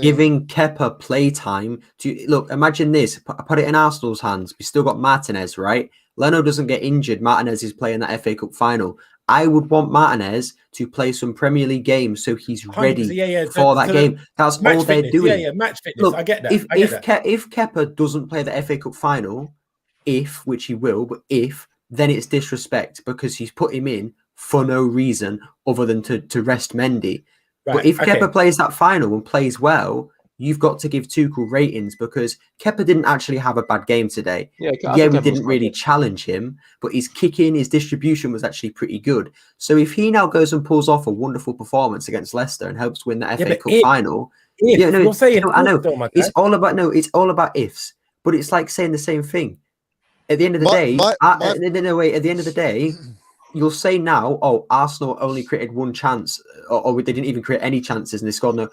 [SPEAKER 3] giving Kepa playtime to look. Imagine this. Put it in Arsenal's hands. We still got Martinez, right? Leno doesn't get injured. Martinez is playing that FA Cup final. I would want Martinez to play some Premier League games so he's ready for that game. That's all they're doing.
[SPEAKER 4] Match fitness.
[SPEAKER 3] Look,
[SPEAKER 4] I get that.
[SPEAKER 3] If Kepa doesn't play the FA Cup final, if, which he will, but if, then it's disrespect because he's put him in for no reason other than to rest Mendy.
[SPEAKER 4] Right,
[SPEAKER 3] But if
[SPEAKER 4] okay.
[SPEAKER 3] Kepa plays that final and plays well, you've got to give Tuchel ratings because Kepa didn't actually have a bad game today.
[SPEAKER 12] Yeah,
[SPEAKER 3] We didn't really challenge him, but his kicking, his distribution was actually pretty good. So if he now goes and pulls off a wonderful performance against Leicester and helps win the FA Cup final, I know it's all about ifs, but it's like saying the same thing. At the end of the day, at the end of the day, you'll say now, oh, Arsenal only created one chance, or they didn't even create any chances and they scored no.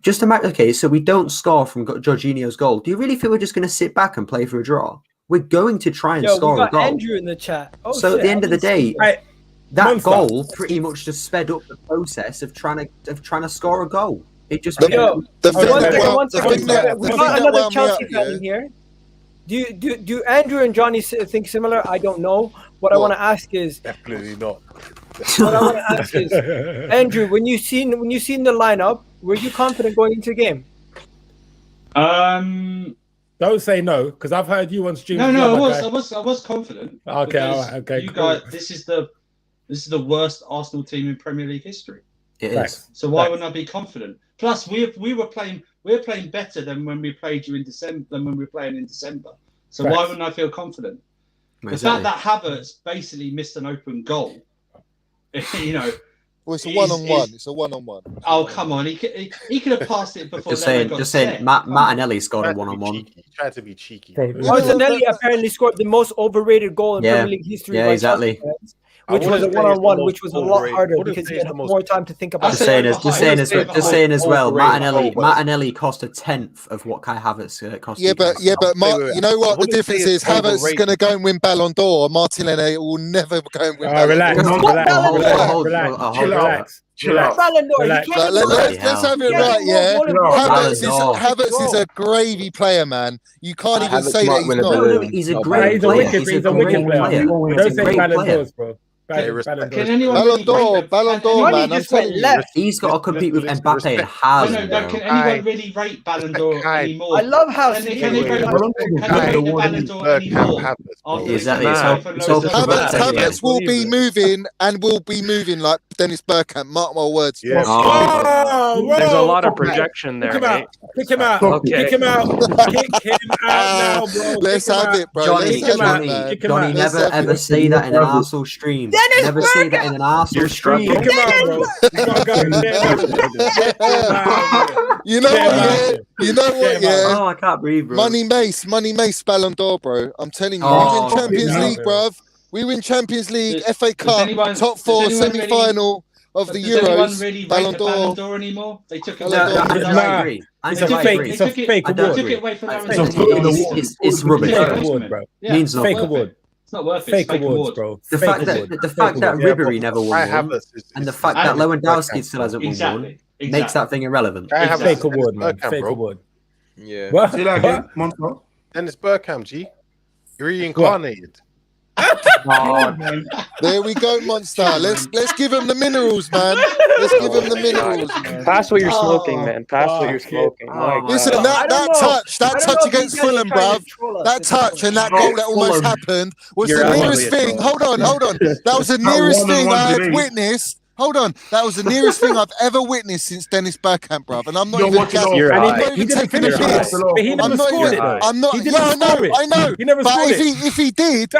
[SPEAKER 3] Just imagine, okay, so we don't score from Jorginho's goal. Do you really think we're just going to sit back and play for a draw? We're going to try and score a goal.
[SPEAKER 1] Andrew in the chat.
[SPEAKER 3] So at the end of the day, that goal pretty much just sped up the process of trying to score a goal. It just
[SPEAKER 1] we got another Chelsea fan in here. Do Andrew and Johnny think similar? I don't know. What I want to ask is
[SPEAKER 2] definitely not.
[SPEAKER 1] What I want to ask is, Andrew, when you seen the lineup, were you confident going into the game?
[SPEAKER 4] Don't say no, because I've heard you on stream.
[SPEAKER 14] No, I was confident.
[SPEAKER 4] Okay, all right, okay.
[SPEAKER 14] You guys, this is the worst Arsenal team in Premier League history.
[SPEAKER 3] It is.
[SPEAKER 14] So why wouldn't I be confident? Plus, we're playing better than when we played you in December. Than when we were playing in December. So why wouldn't I feel confident?
[SPEAKER 3] Exactly.
[SPEAKER 14] The fact that Havertz basically missed an open goal,
[SPEAKER 13] Well, it's a one-on-one. It's a one-on-one.
[SPEAKER 14] Oh, come on! He could have passed it before.
[SPEAKER 3] Just saying. Martinelli scored a one-on-one.
[SPEAKER 2] He tried to be cheeky.
[SPEAKER 1] Martinelli apparently scored the most overrated goal in Premier League history.
[SPEAKER 3] Yeah, exactly.
[SPEAKER 1] Which was a one-on-one, which was a lot harder because he had more time to think about.
[SPEAKER 3] Just saying as well. Martinelli cost a tenth of what Kai Havertz cost.
[SPEAKER 13] Yeah, but you know what the difference is? Havertz is going to go and win Ballon d'Or. Martinelli will never go and win Ballon d'Or.
[SPEAKER 4] Relax.
[SPEAKER 13] Let's have it right, yeah. Havertz is a gravy player, man. You can't even say that he's not.
[SPEAKER 3] He's a great player.
[SPEAKER 4] He's a wicked player. Don't say Ballon d'Ors, bro.
[SPEAKER 13] Ballon d'Or, man.
[SPEAKER 3] He's got to compete with Mbappe and Haaland.
[SPEAKER 14] Can anyone really rate Ballon d'Or anymore?
[SPEAKER 1] I love how
[SPEAKER 14] can they rate the Ballon d'Or anymore?
[SPEAKER 3] Exactly.
[SPEAKER 13] Havertz will be moving and will be moving like Dennis Burkhamp. Mark my words.
[SPEAKER 2] Yes.
[SPEAKER 6] There's a lot of projection there.
[SPEAKER 4] Kick him out. Kick him out now, bro.
[SPEAKER 13] Let's have it, bro.
[SPEAKER 3] Johnny, never ever say that in an Arsenal stream. Never say that in an Arsenal stream.
[SPEAKER 4] Kick him out, bro.
[SPEAKER 13] You know what? Yeah.
[SPEAKER 3] Oh, I can't breathe, bro.
[SPEAKER 13] Money Mace, Ballon d'Or, bro. I'm telling you, we win Champions League, bruv. We win Champions League, FA Cup, top 4, semi-final of the Euros.
[SPEAKER 14] Really
[SPEAKER 13] Ballon
[SPEAKER 14] d'Or anymore? They took it.
[SPEAKER 3] I agree.
[SPEAKER 4] It's a fake award.
[SPEAKER 14] Took it away from
[SPEAKER 3] It's rubbish.
[SPEAKER 4] Fake award, bro.
[SPEAKER 3] Means
[SPEAKER 4] fake award.
[SPEAKER 14] It's not worth it.
[SPEAKER 4] Fake awards, bro.
[SPEAKER 3] The fact that Rivalry never won one, and the fact that Lewandowski still hasn't won one, makes that thing irrelevant.
[SPEAKER 4] Fake award, man. Fake award.
[SPEAKER 12] Yeah.
[SPEAKER 4] What?
[SPEAKER 2] Dennis Burkhamp, G. You're reincarnated.
[SPEAKER 13] There we go, Monster. Let's give him the minerals, man. Let's give him the minerals.
[SPEAKER 6] Pass what you're smoking, man. Pass what you're smoking.
[SPEAKER 13] Listen, that touch against Fulham, bruv. That touch and that goal that almost happened was the nearest thing. Hold on. That was the nearest thing I have witnessed. Hold on, that was the nearest thing I've ever witnessed since Dennis Burkhamp, bruv. And I'm not even taking a piss.
[SPEAKER 4] He never scored it, though.
[SPEAKER 13] I'm not. Yeah, I know.
[SPEAKER 4] He never scored it.
[SPEAKER 13] If he did,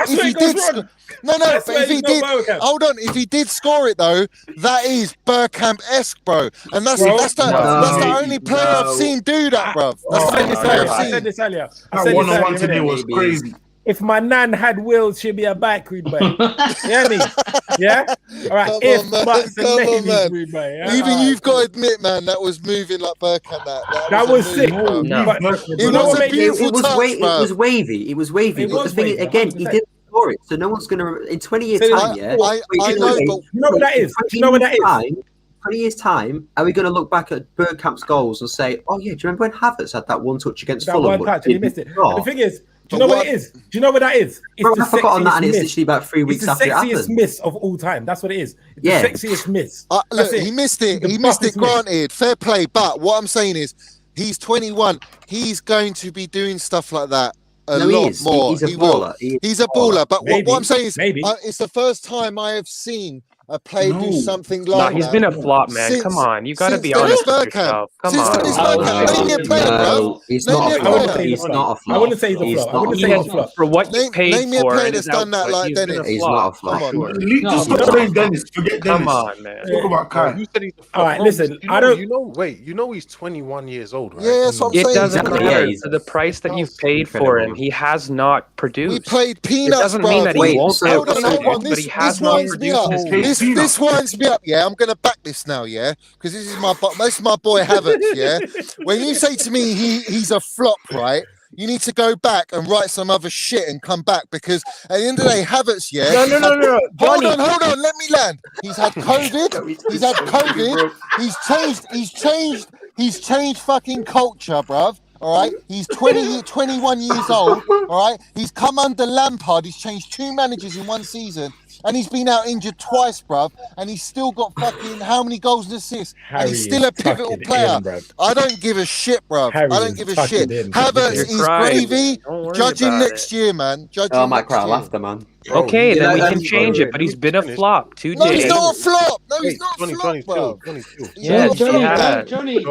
[SPEAKER 13] hold on. If he did score it though, that is Burkhamp-esque, bro. And that's the only player I've seen do that, bruv. That's the only player I've seen.
[SPEAKER 4] I said this earlier.
[SPEAKER 9] That one-on-one today was crazy.
[SPEAKER 4] If my nan had wheels, she'd be a bike read by. Yeah, me. Yeah. All right.
[SPEAKER 13] Even you've got to admit, man, that was moving like Burkhamp.
[SPEAKER 4] That was sick.
[SPEAKER 13] It was a beautiful touch,
[SPEAKER 3] It was wavy. But the thing is, again, he didn't score it, so no one's gonna. In 20 years' time,
[SPEAKER 13] I know, but
[SPEAKER 4] you know what that is.
[SPEAKER 3] 20 years' time, are we going to look back at Burkamp's goals and say, "Oh yeah, do you remember when Havertz had that one touch against Fulham?
[SPEAKER 4] One touch and he missed it." The thing is. Do you know what it is? Do you know what that is?
[SPEAKER 3] Bro, I've forgotten that, and it's literally about 3 weeks after it happened.
[SPEAKER 4] It's the sexiest miss of all time. That's what it is. It's the sexiest miss.
[SPEAKER 13] Look, he missed it. He missed it, granted. Fair play. But what I'm saying is, he's 21. He's going to be doing stuff like that a
[SPEAKER 3] No,
[SPEAKER 13] lot
[SPEAKER 3] he is.
[SPEAKER 13] more.
[SPEAKER 3] He's a
[SPEAKER 13] He will.
[SPEAKER 3] baller. He is
[SPEAKER 13] He's a baller. But what I'm saying is,
[SPEAKER 4] maybe.
[SPEAKER 13] it's the first time I have seen a player do
[SPEAKER 9] No.
[SPEAKER 13] something
[SPEAKER 6] No,
[SPEAKER 13] like
[SPEAKER 6] he's
[SPEAKER 13] that.
[SPEAKER 6] been a flop, man.
[SPEAKER 13] Since-
[SPEAKER 6] Come on, you got to
[SPEAKER 13] since
[SPEAKER 6] be
[SPEAKER 13] Dennis
[SPEAKER 6] honest with
[SPEAKER 13] Bergkamp.
[SPEAKER 6] yourself. Come
[SPEAKER 13] Since
[SPEAKER 6] on.
[SPEAKER 13] Dennis Bergkamp. Name me a player, bro.
[SPEAKER 3] He's
[SPEAKER 13] Name
[SPEAKER 3] not
[SPEAKER 13] me
[SPEAKER 3] a
[SPEAKER 13] a
[SPEAKER 3] flop.
[SPEAKER 13] player.
[SPEAKER 3] He's not a flop.
[SPEAKER 4] I wouldn't say he's a flop. I wouldn't say he's a flop.
[SPEAKER 6] For what you paid
[SPEAKER 13] Name me a
[SPEAKER 6] for
[SPEAKER 13] player
[SPEAKER 6] and
[SPEAKER 13] that's
[SPEAKER 6] his
[SPEAKER 13] done that
[SPEAKER 6] output,
[SPEAKER 13] like
[SPEAKER 6] he's been
[SPEAKER 13] Dennis.
[SPEAKER 6] a
[SPEAKER 3] He's
[SPEAKER 6] flop.
[SPEAKER 3] not a flop.
[SPEAKER 13] Come on.
[SPEAKER 9] Just stop saying Dennis. Forget Dennis.
[SPEAKER 6] Come on, man.
[SPEAKER 9] Talk about Kai.
[SPEAKER 2] You said he's a flop.
[SPEAKER 4] All right,
[SPEAKER 2] Bro,
[SPEAKER 4] listen,
[SPEAKER 2] you know,
[SPEAKER 4] I don't-
[SPEAKER 2] You know he's 21 years old, right?
[SPEAKER 13] Yeah, that's what I'm
[SPEAKER 6] It
[SPEAKER 13] saying.
[SPEAKER 6] doesn't
[SPEAKER 3] Exactly,
[SPEAKER 6] matter.
[SPEAKER 3] yeah,
[SPEAKER 6] For the price that you've paid for him, he has not produced.
[SPEAKER 13] We played
[SPEAKER 6] It
[SPEAKER 13] peanuts,
[SPEAKER 6] doesn't
[SPEAKER 13] bro.
[SPEAKER 6] mean that he
[SPEAKER 3] Wait,
[SPEAKER 6] won't
[SPEAKER 3] so-
[SPEAKER 13] Hold on,
[SPEAKER 6] produce,
[SPEAKER 13] hold on.
[SPEAKER 6] but
[SPEAKER 13] This
[SPEAKER 6] he has
[SPEAKER 13] this
[SPEAKER 6] not
[SPEAKER 13] winds me
[SPEAKER 6] produced
[SPEAKER 13] up.
[SPEAKER 6] his
[SPEAKER 9] Hey,
[SPEAKER 6] peak.
[SPEAKER 13] This winds me up. Yeah, I'm gonna back this now. Yeah, because this is my boy Havertz. Yeah, when you say to me he's a flop, right? You need to go back and write some other shit and come back, because at the end of the day, Havertz, yeah.
[SPEAKER 1] No.
[SPEAKER 13] Hold
[SPEAKER 1] Johnny.
[SPEAKER 13] on. Let me land. He's had COVID. He's had COVID. He's changed fucking culture, bruv. All right. He's 21 years old. All right. He's come under Lampard. He's changed 2 managers in 1 season. And he's been out injured twice, bruv. And he's still got fucking how many goals and assists? And he's still a pivotal player. I don't give a shit, bruv. I don't give a shit. Havertz is gravy. Judge him next year, man. Judge
[SPEAKER 3] Oh,
[SPEAKER 13] him
[SPEAKER 3] my
[SPEAKER 13] next
[SPEAKER 3] cry
[SPEAKER 13] year.
[SPEAKER 3] laughter, man.
[SPEAKER 6] Okay, then we
[SPEAKER 3] Yeah,
[SPEAKER 6] can change it, but he's been a flop 2
[SPEAKER 13] No,
[SPEAKER 6] days.
[SPEAKER 13] he's not a flop. No, he's
[SPEAKER 2] Wait,
[SPEAKER 13] not a
[SPEAKER 2] Johnny,
[SPEAKER 13] flop, bro.
[SPEAKER 2] Johnny,
[SPEAKER 6] Yes, he has.
[SPEAKER 14] Johnny.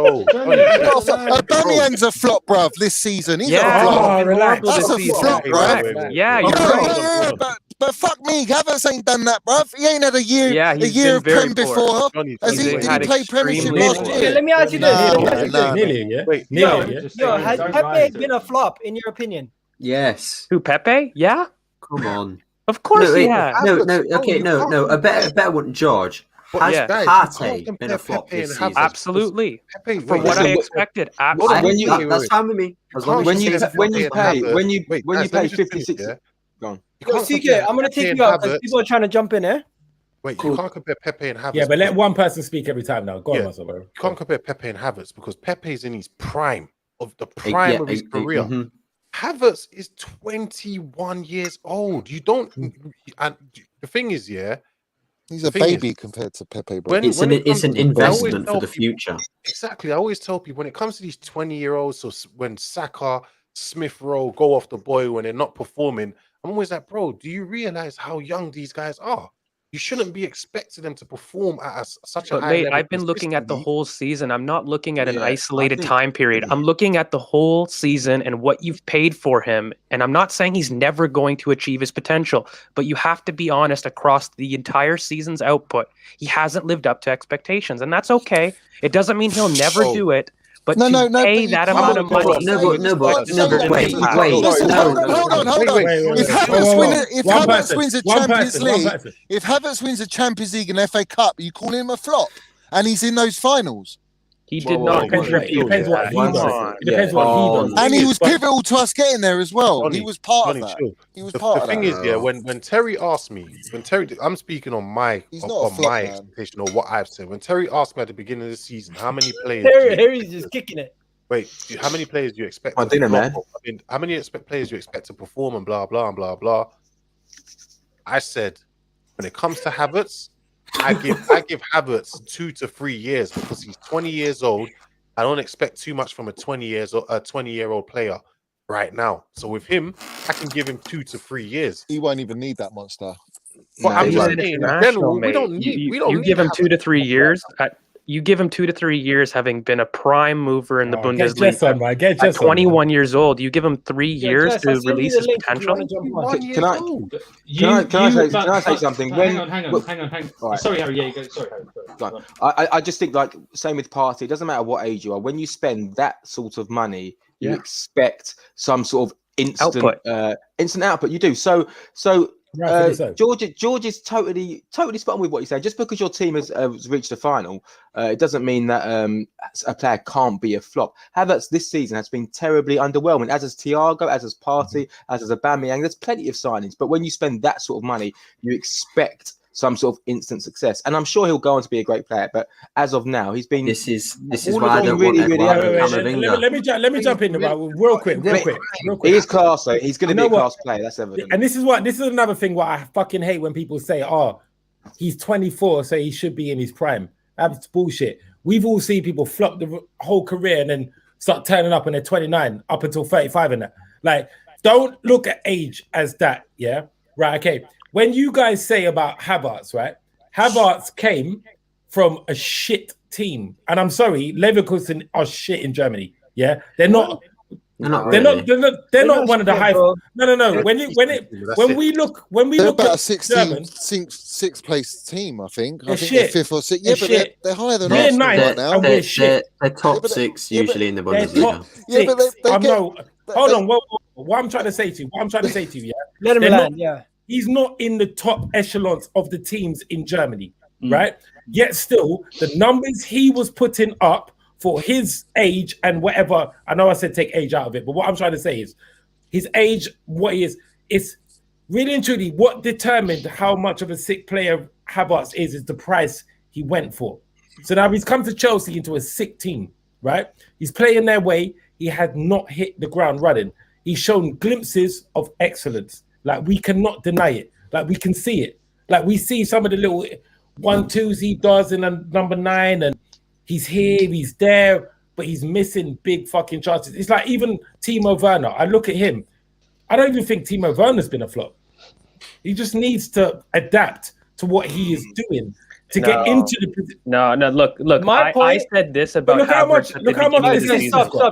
[SPEAKER 13] Aubameyang's a flop, bruv, this season. He's a
[SPEAKER 6] Yeah,
[SPEAKER 13] flop.
[SPEAKER 6] he's been horrible
[SPEAKER 13] That's
[SPEAKER 6] this
[SPEAKER 13] a
[SPEAKER 6] season.
[SPEAKER 13] flop,
[SPEAKER 6] Correct.
[SPEAKER 13] bruv.
[SPEAKER 6] Yeah, you're
[SPEAKER 13] Yeah,
[SPEAKER 6] right.
[SPEAKER 13] but fuck me, Havertz ain't done that, bruv. He ain't had a year,
[SPEAKER 6] Yeah,
[SPEAKER 13] a
[SPEAKER 6] he's
[SPEAKER 13] year
[SPEAKER 6] been
[SPEAKER 13] of
[SPEAKER 6] very
[SPEAKER 13] Prem
[SPEAKER 6] poor.
[SPEAKER 13] before.
[SPEAKER 6] He's
[SPEAKER 13] Did he
[SPEAKER 6] had
[SPEAKER 13] play Premiership
[SPEAKER 6] extremely
[SPEAKER 13] last
[SPEAKER 6] poor.
[SPEAKER 1] Okay,
[SPEAKER 13] year?
[SPEAKER 1] let me ask you this.
[SPEAKER 4] Nearly, yeah.
[SPEAKER 2] Wait,
[SPEAKER 1] Yo, has Pepe been a flop in your opinion?
[SPEAKER 3] Yes.
[SPEAKER 6] Who, Pepe? Yeah.
[SPEAKER 3] Come on.
[SPEAKER 6] Of course
[SPEAKER 3] No,
[SPEAKER 6] he
[SPEAKER 3] wait,
[SPEAKER 6] has.
[SPEAKER 3] no. A better one, George. Has
[SPEAKER 6] Yeah.
[SPEAKER 3] Partey been a flop this season?
[SPEAKER 6] Absolutely.
[SPEAKER 2] Pepe,
[SPEAKER 6] For
[SPEAKER 2] wait,
[SPEAKER 6] what I
[SPEAKER 2] listen,
[SPEAKER 6] expected. Absolutely.
[SPEAKER 3] That's fine with me. As long as
[SPEAKER 12] When
[SPEAKER 3] you
[SPEAKER 12] you
[SPEAKER 3] say
[SPEAKER 12] pay 50
[SPEAKER 2] yeah?
[SPEAKER 12] Go on.
[SPEAKER 1] Yo, CK, I'm gonna take you out because people are trying to jump in, eh?
[SPEAKER 2] Wait, you can't compare Pepe and Havertz.
[SPEAKER 4] Yeah, but let one person speak every time now. Go on, Muscle, bro.
[SPEAKER 2] You can't compare Pepe and Havertz because Pepe's in his prime of his career. Havertz is 21 years old. You don't, and the thing is,
[SPEAKER 13] he's a baby compared to Pepe, bro.
[SPEAKER 3] It's an investment for the future.
[SPEAKER 2] Exactly. I always tell people when it comes to these 20-year-olds, so when Saka, Smith Rowe go off the boil when they're not performing, I'm always like, bro, do you realize how young these guys are? You shouldn't be expecting them to perform at such a high
[SPEAKER 6] mate,
[SPEAKER 2] level.
[SPEAKER 6] I've been looking at the whole season. I'm not looking at an
[SPEAKER 2] Yeah,
[SPEAKER 6] isolated time period. I'm looking at the whole season and what you've paid for him. And I'm not saying he's never going to achieve his potential, but you have to be honest across the entire season's output. He hasn't lived up to expectations, and that's okay. It doesn't mean he'll never do it. But
[SPEAKER 13] No,
[SPEAKER 6] pay that amount of money.
[SPEAKER 13] Wait. Hold on. If Havertz wins a Champions League, if Havertz wins a Champions League and FA Cup, you call him a flop, and he's in those finals.
[SPEAKER 6] He did not contribute.
[SPEAKER 4] Depends what he does. It depends what he does.
[SPEAKER 13] And he was pivotal to us getting there as well. He was part of that. He was part of that.
[SPEAKER 2] The thing is, when Terry asked me, I'm speaking on my expectation or what I've said. When Terry asked me at the beginning of the season, how many players?
[SPEAKER 1] Harry's just kicking it.
[SPEAKER 2] Wait, how many players do you expect?
[SPEAKER 12] I don't know, man.
[SPEAKER 2] How many players do you expect to perform and blah blah and blah blah? I said, when it comes to Havertz, I give Havertz 2 to 3 years because he's 20 years old. I don't expect too much from a 20-year-old player right now. So with him, I can give him 2 to 3 years.
[SPEAKER 13] He won't even need that monster.
[SPEAKER 2] But I'm just saying, in general, we don't need.
[SPEAKER 6] You give him 2 to 3 years. You give him 2 to 3 years, having been a prime mover in the Bundesliga. At 21 years old, you give him 3 years to release his potential.
[SPEAKER 12] Can I say something?
[SPEAKER 14] Hang on.
[SPEAKER 12] Right.
[SPEAKER 14] Sorry, Harry. Yeah, you go. Sorry, Harry.
[SPEAKER 12] I just think, like, same with Partey. It doesn't matter what age you are. When you spend that sort of money, you expect some sort of instant output. You do. So George is totally spot on with what you say. Just because your team has reached the final, it doesn't mean that a player can't be a flop. Havertz this season has been terribly underwhelming, as has Thiago, as has Partey, as has Aubameyang. There's plenty of signings, but when you spend that sort of money, you expect some sort of instant success. And I'm sure he'll go on to be a great player, but as of now, he's been.
[SPEAKER 3] This is why I don't want
[SPEAKER 4] Let me jump in real quick.
[SPEAKER 12] He is class, though. He's going to be a class player. That's evident.
[SPEAKER 4] And this is another thing. What I fucking hate when people say, "Oh, he's 24, so he should be in his prime." That's bullshit. We've all seen people flop the whole career and then start turning up when they're 29, up until 35, and that. Like, don't look at age as that. Yeah, right. Okay. When you guys say about Havertz, right? Havertz came from a shit team, and I'm sorry, Leverkusen are shit in Germany. Yeah, they're not. They're not one of the high. No. When we look
[SPEAKER 13] about
[SPEAKER 4] at German,
[SPEAKER 13] sixth place team, I think.
[SPEAKER 4] They're
[SPEAKER 13] I think
[SPEAKER 4] shit.
[SPEAKER 13] they're 5th or 6th. Yeah, but they're higher than
[SPEAKER 4] We're
[SPEAKER 13] Arsenal
[SPEAKER 4] ninth,
[SPEAKER 13] right now.
[SPEAKER 4] and we're shit.
[SPEAKER 3] They're top 6 usually in the
[SPEAKER 4] They're
[SPEAKER 3] Bundesliga.
[SPEAKER 4] top 6. Hold on. What I'm trying to say to you. Yeah.
[SPEAKER 1] Let him land. Yeah.
[SPEAKER 4] He's not in the top echelons of the teams in Germany, right? Yet still, the numbers he was putting up for his age and whatever. I know I said take age out of it, but what I'm trying to say is his age, what he is, it's really and truly what determined how much of a sick player Havertz is the price he went for. So now he's come to Chelsea into a sick team, right? He's playing their way. He had not hit the ground running. He's shown glimpses of excellence. Like, we cannot deny it. Like, we can see it. Like, we see some of the little 1-2s he does in number 9, and he's here, he's there, but he's missing big fucking chances. It's like even Timo Werner. I look at him. I don't even think Timo Werner's been a flop. He just needs to adapt to what he is doing to get into the position.
[SPEAKER 6] No. Look. I said this about.
[SPEAKER 4] Look how much.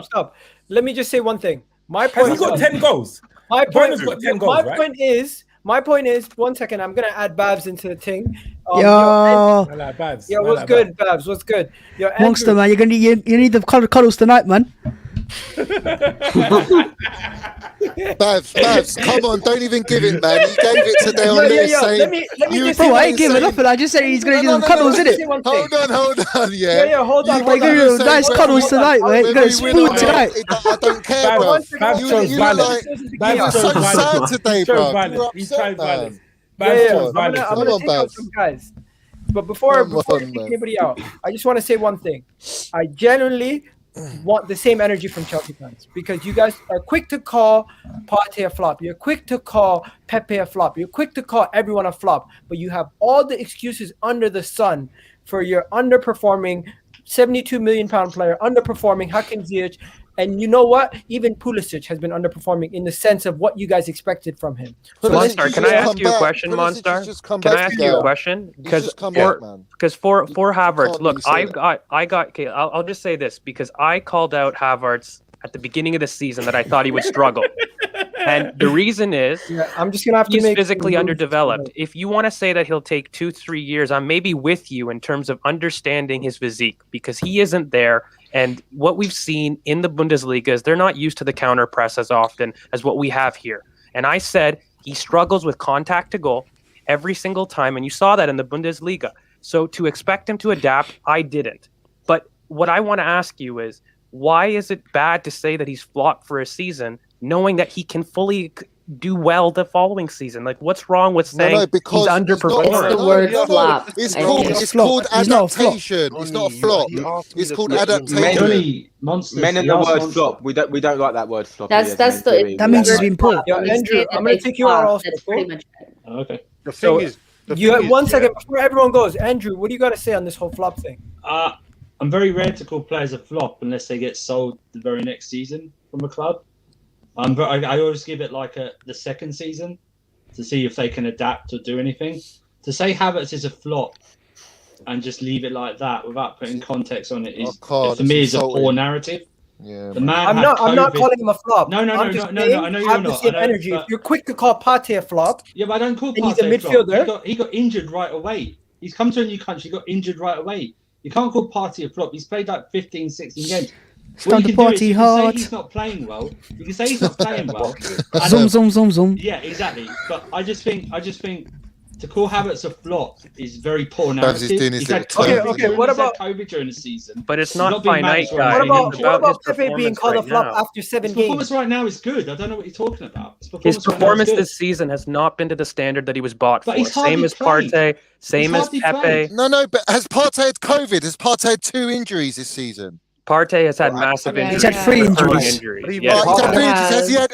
[SPEAKER 1] Stop. Let me just say one thing. My point.
[SPEAKER 4] Has he got 10 goals?
[SPEAKER 1] My point.
[SPEAKER 4] Werner's got 10 goals.
[SPEAKER 1] My point is. 1 second. I'm gonna add Bhavss into the thing.
[SPEAKER 15] Yo,
[SPEAKER 1] what's good, Bhavss? What's good? Yo,
[SPEAKER 15] Monster, man, you need the cuddles tonight, man.
[SPEAKER 13] Bhavss, come on, don't even give it, man. You gave it today on there saying...
[SPEAKER 15] Bro, I ain't giving up, and I just said he's going to give them cuddles, innit?
[SPEAKER 13] Hold on, yeah.
[SPEAKER 1] Hold on.
[SPEAKER 15] You're going to nice cuddles tonight, mate. You're going to spoon tonight.
[SPEAKER 13] I don't care, bro. You're so sad today, bro.
[SPEAKER 4] He's trying violence.
[SPEAKER 1] I'm gonna take out some guys. But before I kick anybody out, I just want to say one thing. I genuinely want the same energy from Chelsea fans, because you guys are quick to call Partey a flop. You're quick to call Pepe a flop. You're quick to call everyone a flop. But you have all the excuses under the sun for your underperforming £72 million player, underperforming Hakim Ziyech. And you know what? Even Pulisic has been underperforming in the sense of what you guys expected from him.
[SPEAKER 6] So Monstar, can I ask you a question, Monstar? Can I ask you a question? Because for Havertz, look, I got. Okay, I'll just say this, because I called out Havertz at the beginning of the season that I thought he would struggle. And the reason is,
[SPEAKER 1] I'm just gonna have to
[SPEAKER 6] he's physically underdeveloped. If you want to say that he'll take 2-3 years, I'm maybe with you in terms of understanding his physique, because he isn't there. And what we've seen in the Bundesliga is they're not used to the counter press as often as what we have here. And I said he struggles with contact to goal every single time, and you saw that in the Bundesliga. So to expect him to adapt, I didn't. But what I want to ask you is, why is it bad to say that he's flopped for a season, knowing that he can fully do well the following season? Like, what's wrong with saying he's underperformed?
[SPEAKER 13] The word flop. It's called adaptation. It's not a flop. It's called adaptation.
[SPEAKER 12] Men in the word flop. We don't like that word flop.
[SPEAKER 15] That means he's been poor.
[SPEAKER 1] Andrew, I'm going to take you out also.
[SPEAKER 14] Okay.
[SPEAKER 2] The thing is,
[SPEAKER 1] you have 1 second before everyone goes. Andrew, what do you got to say on this whole flop thing?
[SPEAKER 14] I'm very rare to call players a flop unless they get sold the very next season from a club. I always give it like the second season to see if they can adapt or do anything. To say Havertz is a flop and just leave it like that without putting context on it is, for me, is a poor narrative.
[SPEAKER 13] Yeah,
[SPEAKER 14] the man.
[SPEAKER 1] I'm not calling him a flop.
[SPEAKER 14] No. I know you're not.
[SPEAKER 1] The same energy. If you're quick to call Partey a flop,
[SPEAKER 14] yeah, but I don't call Partey
[SPEAKER 1] he's a midfielder.
[SPEAKER 14] Flop. He got injured right away. He's come to a new country. He got injured right away. You can't call Partey a flop. He's played like 15, 16 games.
[SPEAKER 15] Stand the party hard.
[SPEAKER 14] Say he's not playing well. You can say he's not playing well.
[SPEAKER 15] Zoom.
[SPEAKER 14] Yeah, exactly. But I just think to call Havertz a flop is very poor narrative.
[SPEAKER 1] Okay. What about
[SPEAKER 14] COVID during the season?
[SPEAKER 6] But it's not finite, guys.
[SPEAKER 1] What about Pepe being called a flop after 7 games?
[SPEAKER 14] His performance right now is good. I don't know what you're talking about.
[SPEAKER 6] His performance this season has not been to the standard that he was bought for. Same as Partey, same as Pepe.
[SPEAKER 13] No, but has Partey had COVID? Has Partey had 2 injuries this season?
[SPEAKER 6] Partey has had massive injuries.
[SPEAKER 15] He's had 3 injuries.
[SPEAKER 6] Yeah.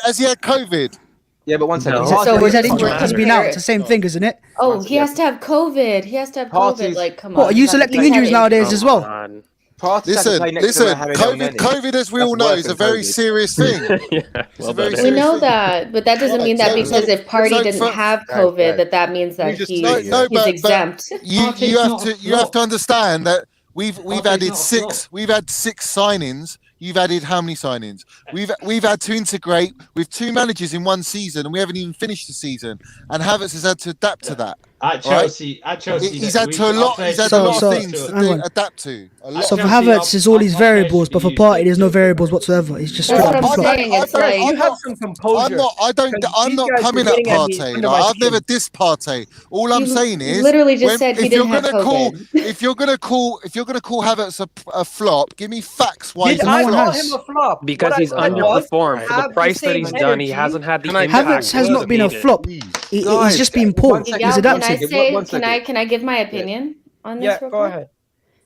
[SPEAKER 13] Has he had COVID?
[SPEAKER 12] Yeah, but 1 second.
[SPEAKER 15] So he's had injury. He's been out. It's the same thing, isn't it?
[SPEAKER 16] Oh, he has to have COVID. Like, come on.
[SPEAKER 15] What, are you selecting injuries nowadays as well?
[SPEAKER 13] Listen, COVID, as we all know, is a very serious thing.
[SPEAKER 16] We know that, but that doesn't mean that because if Partey didn't have COVID, that means that he's exempt.
[SPEAKER 13] You have to understand that we've added six signings. You've added how many signings? We've had to integrate with 2 managers in 1 season, and we haven't even finished the season. And Havertz has had to adapt to that.
[SPEAKER 14] At Chelsea,
[SPEAKER 13] he's had a lot of things to adapt to.
[SPEAKER 15] So for Havertz, is all these variables, but for Partey, there's no variables whatsoever. He's just straight up flop.
[SPEAKER 1] You have some composure.
[SPEAKER 13] I'm not coming at Partey. I've never dissed Partey. All I'm saying is,
[SPEAKER 16] literally just said he didn't have COVID.
[SPEAKER 13] If you're gonna call Havertz a flop, give me facts why
[SPEAKER 1] he's a flop.
[SPEAKER 6] Because he's underperformed for the price that he's done. He hasn't had the impact.
[SPEAKER 15] Havertz has not been a flop. He's just been poor. He's adapted.
[SPEAKER 16] Can I give my opinion on this?
[SPEAKER 1] Yeah, go ahead.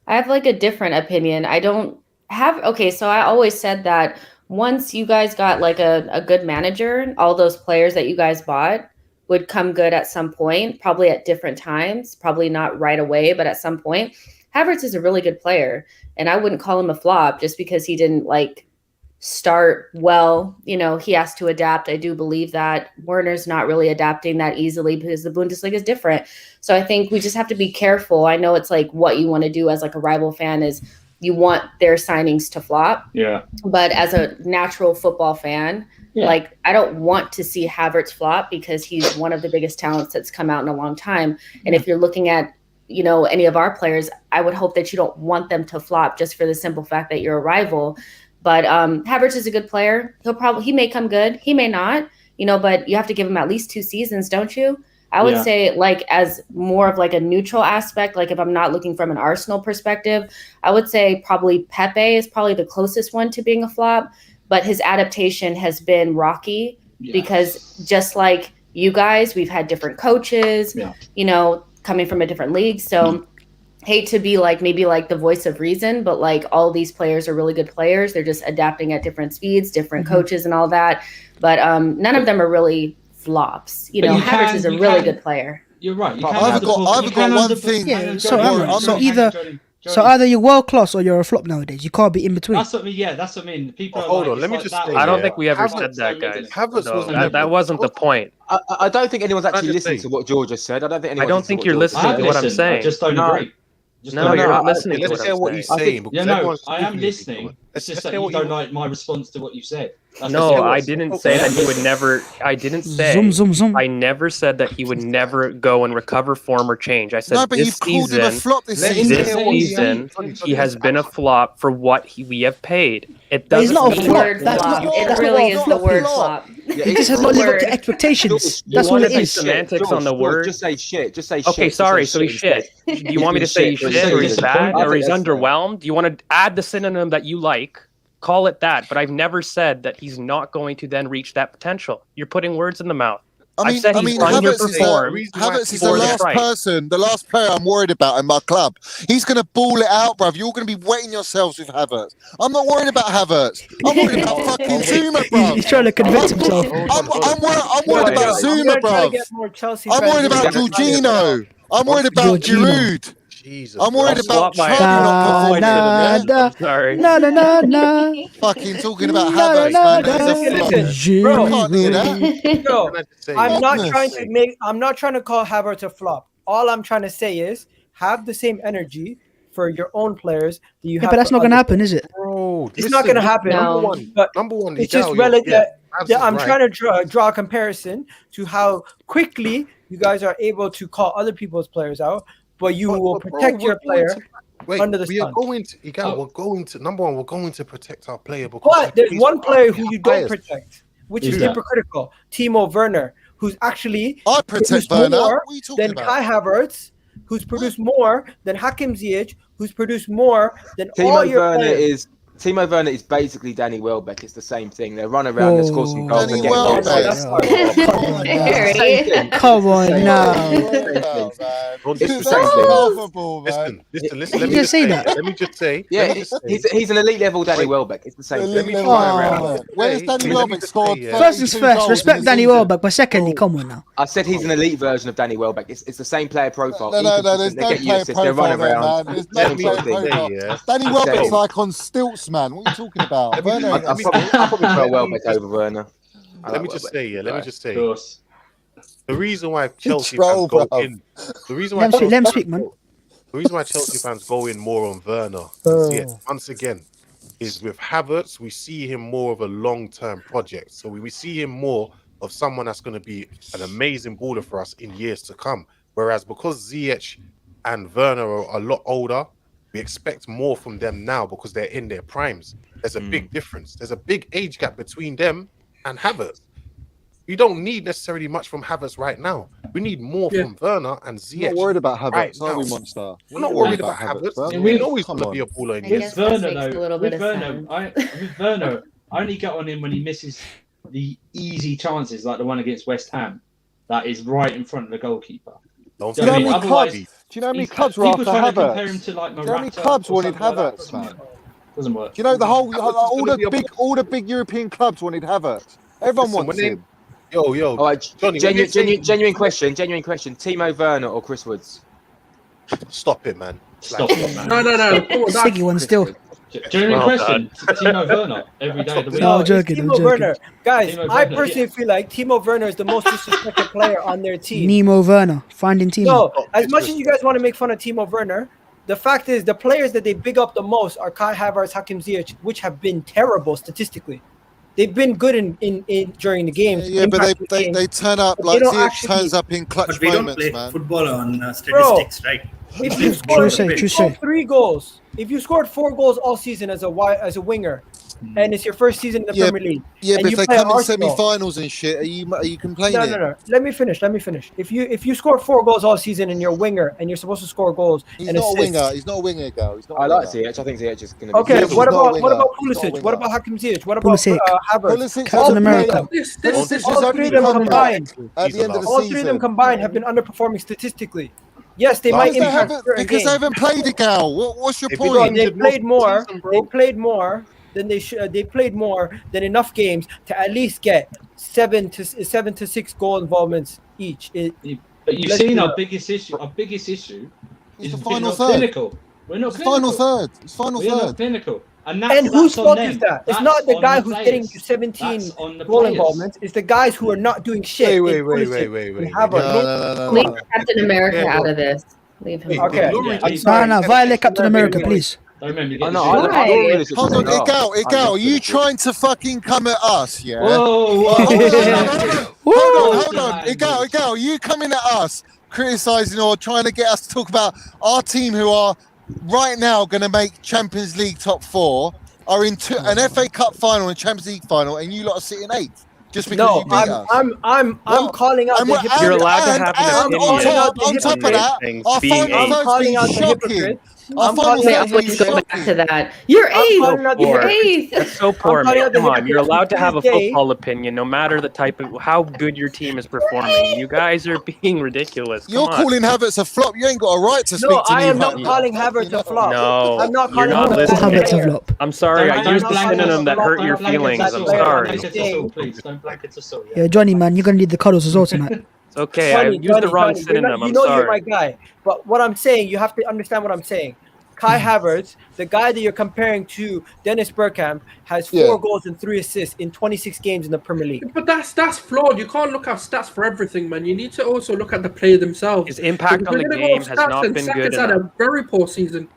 [SPEAKER 16] I have like a different opinion. I don't have so I always said that once you guys got like a good manager, all those players that you guys bought would come good at some point, probably at different times, probably not right away, but at some point. Havertz is a really good player, and I wouldn't call him a flop just because he didn't like start well. He has to adapt. I do believe that Werner's not really adapting that easily because the Bundesliga is different. So I think we just have to be careful. I know it's like what you want to do as like a rival fan is you want their signings to flop.
[SPEAKER 14] Yeah.
[SPEAKER 16] But as a natural football fan, like I don't want to see Havertz flop because he's one of the biggest talents that's come out in a long time. And if you're looking at any of our players, I would hope that you don't want them to flop just for the simple fact that you're a rival. But Havertz is a good player. He may come good. He may not, but you have to give him at least 2 seasons, don't you? I would say like as more of like a neutral aspect, like if I'm not looking from an Arsenal perspective, I would say probably Pepe is probably the closest one to being a flop, but his adaptation has been rocky because just like you guys, we've had different coaches, coming from a different league. So hate to be like maybe like the voice of reason, but like all these players are really good players. They're just adapting at different speeds, different coaches and all that. But none of them are really flops. Havertz is a really good player.
[SPEAKER 14] You're right.
[SPEAKER 13] I've got one thing.
[SPEAKER 15] Yeah, so either you're world class or you're a flop nowadays. You can't be in between.
[SPEAKER 14] That's what I mean. Yeah, that's what I mean. People.
[SPEAKER 2] Hold on, let me just say.
[SPEAKER 6] I don't think we ever said that, guys. That wasn't the point.
[SPEAKER 12] I don't think anyone's actually listening to what George just said. I don't think
[SPEAKER 6] you're listening to what I'm saying.
[SPEAKER 14] I just don't agree.
[SPEAKER 6] No, you're not listening to
[SPEAKER 2] what he's saying.
[SPEAKER 14] I am listening. It's just that you don't like my response to what you said.
[SPEAKER 6] No, I didn't say that he would never. I didn't say. I never said that he would never go and recover form or change. I said this season he has been a flop for what we have paid. It doesn't.
[SPEAKER 15] He's not a flop.
[SPEAKER 16] It really is the word flop.
[SPEAKER 15] He just has not lived up to expectations. That's what it is.
[SPEAKER 6] Semantics on the word.
[SPEAKER 12] Just say shit.
[SPEAKER 6] Okay, sorry. So he's shit. Do you want me to say he's shit or he's bad or he's underwhelmed? Do you want to add the synonym that you like? Call it that, but I've never said that he's not going to then reach that potential. You're putting words in the mouth. Havertz is
[SPEAKER 13] the last player I'm worried about in my club. He's going to ball it out, bruv. You're going to be wetting yourselves with Havertz. I'm not worried about Havertz. I'm worried about fucking Zouma, bruv.
[SPEAKER 15] He's trying to convince himself.
[SPEAKER 13] I'm worried about Zouma, bruv. I'm worried about Jorginho. I'm worried about Giroud. I'm worried about
[SPEAKER 6] Sorry.
[SPEAKER 13] Fucking talking about Havertz, man.
[SPEAKER 1] I'm not trying to call Havertz a flop. All I'm trying to say is have the same energy for your own players that you have.
[SPEAKER 15] But that's not going to happen, is it?
[SPEAKER 2] Bro,
[SPEAKER 1] it's not going to happen.
[SPEAKER 2] Number one.
[SPEAKER 1] It's just relative. I'm trying to draw a comparison to how quickly you guys are able to call other people's players out. But you will protect your player under the sun.
[SPEAKER 2] We're going to protect our player. But
[SPEAKER 1] there's one player who you don't protect, which is hypocritical. Timo Werner, who's actually produced more than Kai Havertz, who's produced more than Hakim Ziyech, who's produced more than all your players.
[SPEAKER 12] Timo Werner is basically Danny Welbeck. It's the same thing. They run around, they score some goals, and get
[SPEAKER 15] Come on now.
[SPEAKER 2] Don't
[SPEAKER 12] It's the
[SPEAKER 2] disrespect
[SPEAKER 12] same
[SPEAKER 2] him.
[SPEAKER 12] thing.
[SPEAKER 13] Laughable, man.
[SPEAKER 2] Listen.
[SPEAKER 15] Did
[SPEAKER 2] Let
[SPEAKER 15] you
[SPEAKER 2] me
[SPEAKER 15] just say that?
[SPEAKER 2] Let me just say.
[SPEAKER 12] Yeah,
[SPEAKER 2] let me just say-
[SPEAKER 12] he's an elite level Danny Welbeck. It's the same
[SPEAKER 13] Elite
[SPEAKER 12] thing.
[SPEAKER 13] level
[SPEAKER 15] Oh.
[SPEAKER 13] man. Where's Danny
[SPEAKER 2] Let me
[SPEAKER 13] Welbeck
[SPEAKER 2] just
[SPEAKER 13] scored?
[SPEAKER 2] say, yeah.
[SPEAKER 15] First things
[SPEAKER 13] 32
[SPEAKER 15] first,
[SPEAKER 13] goals
[SPEAKER 15] respect
[SPEAKER 13] in the
[SPEAKER 15] Danny
[SPEAKER 13] season.
[SPEAKER 15] Welbeck, but secondly, come on now.
[SPEAKER 12] I said he's an elite version of Danny Welbeck. It's the same player profile.
[SPEAKER 13] No, there's
[SPEAKER 12] Inconsistent.
[SPEAKER 13] no
[SPEAKER 12] They get you
[SPEAKER 13] player
[SPEAKER 12] assists. They're
[SPEAKER 13] profile
[SPEAKER 12] running
[SPEAKER 13] there,
[SPEAKER 12] around.
[SPEAKER 13] man. There's no
[SPEAKER 12] Same
[SPEAKER 13] player
[SPEAKER 12] sort of thing.
[SPEAKER 13] profile.
[SPEAKER 2] Yeah.
[SPEAKER 13] Danny
[SPEAKER 12] I'm
[SPEAKER 13] Welbeck's
[SPEAKER 12] saying.
[SPEAKER 13] like on stilts, man. What are you talking about? Werner ain't
[SPEAKER 12] I'll
[SPEAKER 13] on
[SPEAKER 12] probably
[SPEAKER 13] stilts.
[SPEAKER 12] prefer Welbeck over Werner.
[SPEAKER 2] Let me just say, Let me just say.
[SPEAKER 14] Of course.
[SPEAKER 2] The reason why Chelsea
[SPEAKER 13] Troll,
[SPEAKER 2] fans go
[SPEAKER 13] bruv.
[SPEAKER 2] in. The reason why
[SPEAKER 15] Let him
[SPEAKER 2] Chelsea
[SPEAKER 15] speak, man.
[SPEAKER 2] The reason why Chelsea fans go in more on Werner, once again, is with Havertz, we see him more of a long-term project. So we see him more of someone that's going to be an amazing baller for us in years to come. Whereas because Ziyech and Werner are a lot older, we expect more from them now because they're in their primes. There's a big difference. There's a big age gap between them and Havertz. You don't need necessarily much from Havertz right now. We need more from Werner and Ziyech.
[SPEAKER 13] Not worried about Havertz,
[SPEAKER 2] right
[SPEAKER 13] are we,
[SPEAKER 2] now.
[SPEAKER 13] Monster?
[SPEAKER 2] We're not worried about Havertz.
[SPEAKER 13] bro.
[SPEAKER 2] We know he's
[SPEAKER 13] Come
[SPEAKER 2] going to
[SPEAKER 13] on.
[SPEAKER 2] be a baller in
[SPEAKER 16] I
[SPEAKER 2] years.
[SPEAKER 16] guess that
[SPEAKER 14] Werner,
[SPEAKER 16] makes a little
[SPEAKER 14] with
[SPEAKER 16] bit of sense.
[SPEAKER 14] with Werner, I only get on him when he misses the easy chances, like the one against West Ham, that is right in front of the goalkeeper.
[SPEAKER 2] Don't
[SPEAKER 13] Do you know how
[SPEAKER 2] forget
[SPEAKER 13] many
[SPEAKER 2] about
[SPEAKER 13] clubs? Do you know how many clubs were
[SPEAKER 14] People
[SPEAKER 13] after
[SPEAKER 14] trying to compare him
[SPEAKER 13] Havertz?
[SPEAKER 14] to like
[SPEAKER 13] Do you know how many
[SPEAKER 14] Morata
[SPEAKER 13] clubs
[SPEAKER 14] or
[SPEAKER 13] wanted
[SPEAKER 14] something like that.
[SPEAKER 13] Havertz, man?
[SPEAKER 14] Doesn't work.
[SPEAKER 13] Do you know the whole,
[SPEAKER 2] Havertz is
[SPEAKER 13] all
[SPEAKER 2] gonna
[SPEAKER 13] the
[SPEAKER 2] be a
[SPEAKER 13] big European clubs wanted Havertz. Everyone
[SPEAKER 2] Listen,
[SPEAKER 13] wants
[SPEAKER 2] when
[SPEAKER 13] him.
[SPEAKER 2] Yo,
[SPEAKER 12] All right,
[SPEAKER 2] Johnny, when you say-
[SPEAKER 12] genuine question. Timo Werner or Chris Woods?
[SPEAKER 2] Stop it, man.
[SPEAKER 14] Stop it, man.
[SPEAKER 5] No. Come on,
[SPEAKER 15] Siggy one still.
[SPEAKER 14] Genuine question. Timo Werner every day of the week.
[SPEAKER 15] No, I'm
[SPEAKER 1] it's
[SPEAKER 15] joking. I'm
[SPEAKER 1] Timo
[SPEAKER 15] joking.
[SPEAKER 1] Werner. Guys,
[SPEAKER 14] Timo
[SPEAKER 1] I
[SPEAKER 14] Werner,
[SPEAKER 1] personally feel like Timo Werner is the most disrespected player on their team.
[SPEAKER 15] Nemo Werner, finding Timo.
[SPEAKER 1] No,
[SPEAKER 2] Oh,
[SPEAKER 1] as much as you guys want to make fun of Timo Werner, the fact is the players that they big up the most are Kai Havertz, Hakim Ziyech, which have been terrible statistically. They've been good in during the games.
[SPEAKER 13] Yeah, but
[SPEAKER 1] impact the
[SPEAKER 13] they
[SPEAKER 1] games,
[SPEAKER 13] turn up
[SPEAKER 1] but
[SPEAKER 13] like
[SPEAKER 1] they don't
[SPEAKER 13] Ziyech
[SPEAKER 1] actually-
[SPEAKER 13] turns up in clutch
[SPEAKER 17] But we don't
[SPEAKER 13] moments,
[SPEAKER 17] play
[SPEAKER 13] man.
[SPEAKER 17] football on statistics, right?
[SPEAKER 1] If you
[SPEAKER 15] True
[SPEAKER 1] scored
[SPEAKER 15] say.
[SPEAKER 1] 3 goals, if you scored 4 goals all season as a winger, and it's your first season in the
[SPEAKER 13] Yeah,
[SPEAKER 1] Premier League,
[SPEAKER 13] Yeah,
[SPEAKER 1] and
[SPEAKER 13] but
[SPEAKER 1] you
[SPEAKER 13] if they
[SPEAKER 1] play
[SPEAKER 13] come in
[SPEAKER 1] Arsenal-
[SPEAKER 13] semi-finals and shit, are you complaining?
[SPEAKER 1] No. Let me finish. If you score 4 goals all season and you're a winger and you're supposed to score goals
[SPEAKER 13] He's
[SPEAKER 1] and
[SPEAKER 13] not a
[SPEAKER 1] assists,
[SPEAKER 13] winger. He's not a winger, girl. He's not.
[SPEAKER 12] I
[SPEAKER 13] a
[SPEAKER 12] like
[SPEAKER 13] winger.
[SPEAKER 12] Ziyech. I think Ziyech is going to be.
[SPEAKER 1] okay.
[SPEAKER 13] Yeah,
[SPEAKER 1] What
[SPEAKER 13] he's not a
[SPEAKER 1] about
[SPEAKER 13] winger. He's not a
[SPEAKER 1] Pulisic? What
[SPEAKER 13] winger.
[SPEAKER 1] about Hakim Ziyech? What about
[SPEAKER 15] Pulisic.
[SPEAKER 1] Havertz?
[SPEAKER 13] Pulisic
[SPEAKER 15] Captain
[SPEAKER 13] hasn't
[SPEAKER 15] America.
[SPEAKER 13] played.
[SPEAKER 5] This
[SPEAKER 13] Pulisic
[SPEAKER 5] is
[SPEAKER 13] has
[SPEAKER 1] all
[SPEAKER 13] only
[SPEAKER 1] 3 of them
[SPEAKER 13] come back
[SPEAKER 1] combined.
[SPEAKER 13] at the end of the
[SPEAKER 1] All
[SPEAKER 13] season.
[SPEAKER 1] 3 of them combined have been underperforming statistically. Yes, they might
[SPEAKER 13] Because they
[SPEAKER 1] impact
[SPEAKER 13] haven't,
[SPEAKER 1] certain
[SPEAKER 13] because they
[SPEAKER 1] games.
[SPEAKER 13] haven't played a gal. What's your
[SPEAKER 2] They've been
[SPEAKER 13] point?
[SPEAKER 1] They
[SPEAKER 2] injured
[SPEAKER 1] played
[SPEAKER 2] most of the
[SPEAKER 1] more.
[SPEAKER 2] season, bro.
[SPEAKER 1] They played more than they should. They played more than enough games to at least get 7 to 6 goal involvements each.
[SPEAKER 14] But you've
[SPEAKER 1] Let's
[SPEAKER 14] seen
[SPEAKER 1] do
[SPEAKER 14] our
[SPEAKER 1] that.
[SPEAKER 14] biggest issue. Our biggest issue
[SPEAKER 13] It's
[SPEAKER 14] is
[SPEAKER 13] the
[SPEAKER 14] we're
[SPEAKER 13] final
[SPEAKER 14] not
[SPEAKER 13] third.
[SPEAKER 14] clinical. We're not
[SPEAKER 13] It's final
[SPEAKER 14] clinical.
[SPEAKER 13] third. It's final
[SPEAKER 14] We're not
[SPEAKER 13] third.
[SPEAKER 14] clinical. And
[SPEAKER 1] And whose fault is that? It's
[SPEAKER 14] That's
[SPEAKER 1] not the
[SPEAKER 14] on
[SPEAKER 1] guy
[SPEAKER 14] the
[SPEAKER 1] who's
[SPEAKER 14] players.
[SPEAKER 1] getting 17
[SPEAKER 14] That's on the
[SPEAKER 1] goal
[SPEAKER 14] players.
[SPEAKER 1] involvements. It's the guys who are not doing shit.
[SPEAKER 2] Wait.
[SPEAKER 1] in Pulisic and Havertz.
[SPEAKER 13] No.
[SPEAKER 16] Leave Captain America out of this. Leave him.
[SPEAKER 1] Okay.
[SPEAKER 15] No, violate Captain America, please.
[SPEAKER 14] Don't make me
[SPEAKER 12] I
[SPEAKER 14] get
[SPEAKER 12] know.
[SPEAKER 14] the
[SPEAKER 12] I
[SPEAKER 14] shit.
[SPEAKER 12] don't really
[SPEAKER 13] Hold on, Igal, are you trying to fucking come at us? Yeah.
[SPEAKER 14] Whoa.
[SPEAKER 13] Hold on. Igal, are you coming at us, criticizing or trying to get us to talk about our team who are right now going to make Champions League top 4, are in an FA Cup final and Champions League final, and you lot are sitting 8th just because
[SPEAKER 1] No,
[SPEAKER 13] you beat us?
[SPEAKER 1] I'm calling out
[SPEAKER 13] And
[SPEAKER 1] the
[SPEAKER 13] we're-
[SPEAKER 1] hypocrites.
[SPEAKER 6] You're allowed to have an
[SPEAKER 13] and
[SPEAKER 6] opinion
[SPEAKER 13] on top of that,
[SPEAKER 6] things
[SPEAKER 13] our
[SPEAKER 6] being
[SPEAKER 13] final
[SPEAKER 6] eight.
[SPEAKER 1] I'm
[SPEAKER 13] third's
[SPEAKER 1] calling
[SPEAKER 13] been
[SPEAKER 1] out the
[SPEAKER 13] shocking.
[SPEAKER 1] hypocrites.
[SPEAKER 13] Our
[SPEAKER 1] I'm
[SPEAKER 13] final
[SPEAKER 1] calling
[SPEAKER 16] Wait,
[SPEAKER 1] out
[SPEAKER 16] I
[SPEAKER 13] third's
[SPEAKER 16] was
[SPEAKER 13] been
[SPEAKER 16] going back
[SPEAKER 13] shocking.
[SPEAKER 16] to that. You're
[SPEAKER 1] I'm
[SPEAKER 16] eighth.
[SPEAKER 1] calling out the
[SPEAKER 6] Poor.
[SPEAKER 1] hypocrites.
[SPEAKER 6] That's so poor,
[SPEAKER 1] calling
[SPEAKER 6] man.
[SPEAKER 1] out the
[SPEAKER 6] Come on, you're
[SPEAKER 1] hypocrites
[SPEAKER 6] allowed to have a
[SPEAKER 1] Tuesday.
[SPEAKER 6] football opinion, no matter the type of how good your team is performing. You guys are being ridiculous. Come
[SPEAKER 13] You're
[SPEAKER 6] on.
[SPEAKER 13] calling Havertz a flop. You ain't got a right to speak
[SPEAKER 1] No,
[SPEAKER 13] to
[SPEAKER 1] I
[SPEAKER 13] me
[SPEAKER 1] am
[SPEAKER 13] right
[SPEAKER 1] not
[SPEAKER 13] now.
[SPEAKER 1] calling Havertz a flop.
[SPEAKER 6] No,
[SPEAKER 1] I'm not
[SPEAKER 6] you're
[SPEAKER 1] calling
[SPEAKER 6] not
[SPEAKER 1] him a bad
[SPEAKER 6] listening.
[SPEAKER 15] Havertz a
[SPEAKER 1] player.
[SPEAKER 15] flop.
[SPEAKER 6] I'm sorry, I
[SPEAKER 14] Don't
[SPEAKER 6] used a
[SPEAKER 14] blanket
[SPEAKER 6] synonym
[SPEAKER 14] us
[SPEAKER 6] that
[SPEAKER 14] all.
[SPEAKER 6] hurt
[SPEAKER 14] Don't
[SPEAKER 6] your
[SPEAKER 14] blanket
[SPEAKER 6] feelings.
[SPEAKER 14] us
[SPEAKER 6] I'm
[SPEAKER 14] all.
[SPEAKER 1] sorry.
[SPEAKER 14] Don't
[SPEAKER 6] sorry.
[SPEAKER 14] blanket us all, please. Don't blanket us all.
[SPEAKER 15] Yeah, Johnny, man, you're gonna need the cuddles as well tonight.
[SPEAKER 6] It's okay. I used the wrong synonym.
[SPEAKER 1] You
[SPEAKER 6] I'm
[SPEAKER 1] know you're my
[SPEAKER 6] sorry.
[SPEAKER 1] guy. But what I'm saying, you have to understand what I'm saying. Kai Havertz, the guy that you're comparing to Dennis Burkhamp, has 4 goals and 3 assists in 26 games in the Premier League.
[SPEAKER 5] But that's flawed. You can't look at stats for everything, man. You need to also look at the player themselves.
[SPEAKER 6] His impact
[SPEAKER 5] If
[SPEAKER 6] on
[SPEAKER 5] we're
[SPEAKER 6] the
[SPEAKER 5] gonna go
[SPEAKER 6] game
[SPEAKER 5] off
[SPEAKER 6] has
[SPEAKER 5] stats,
[SPEAKER 6] not
[SPEAKER 5] then
[SPEAKER 6] been
[SPEAKER 5] Saka's
[SPEAKER 6] good
[SPEAKER 5] had
[SPEAKER 6] enough.
[SPEAKER 5] a very poor season.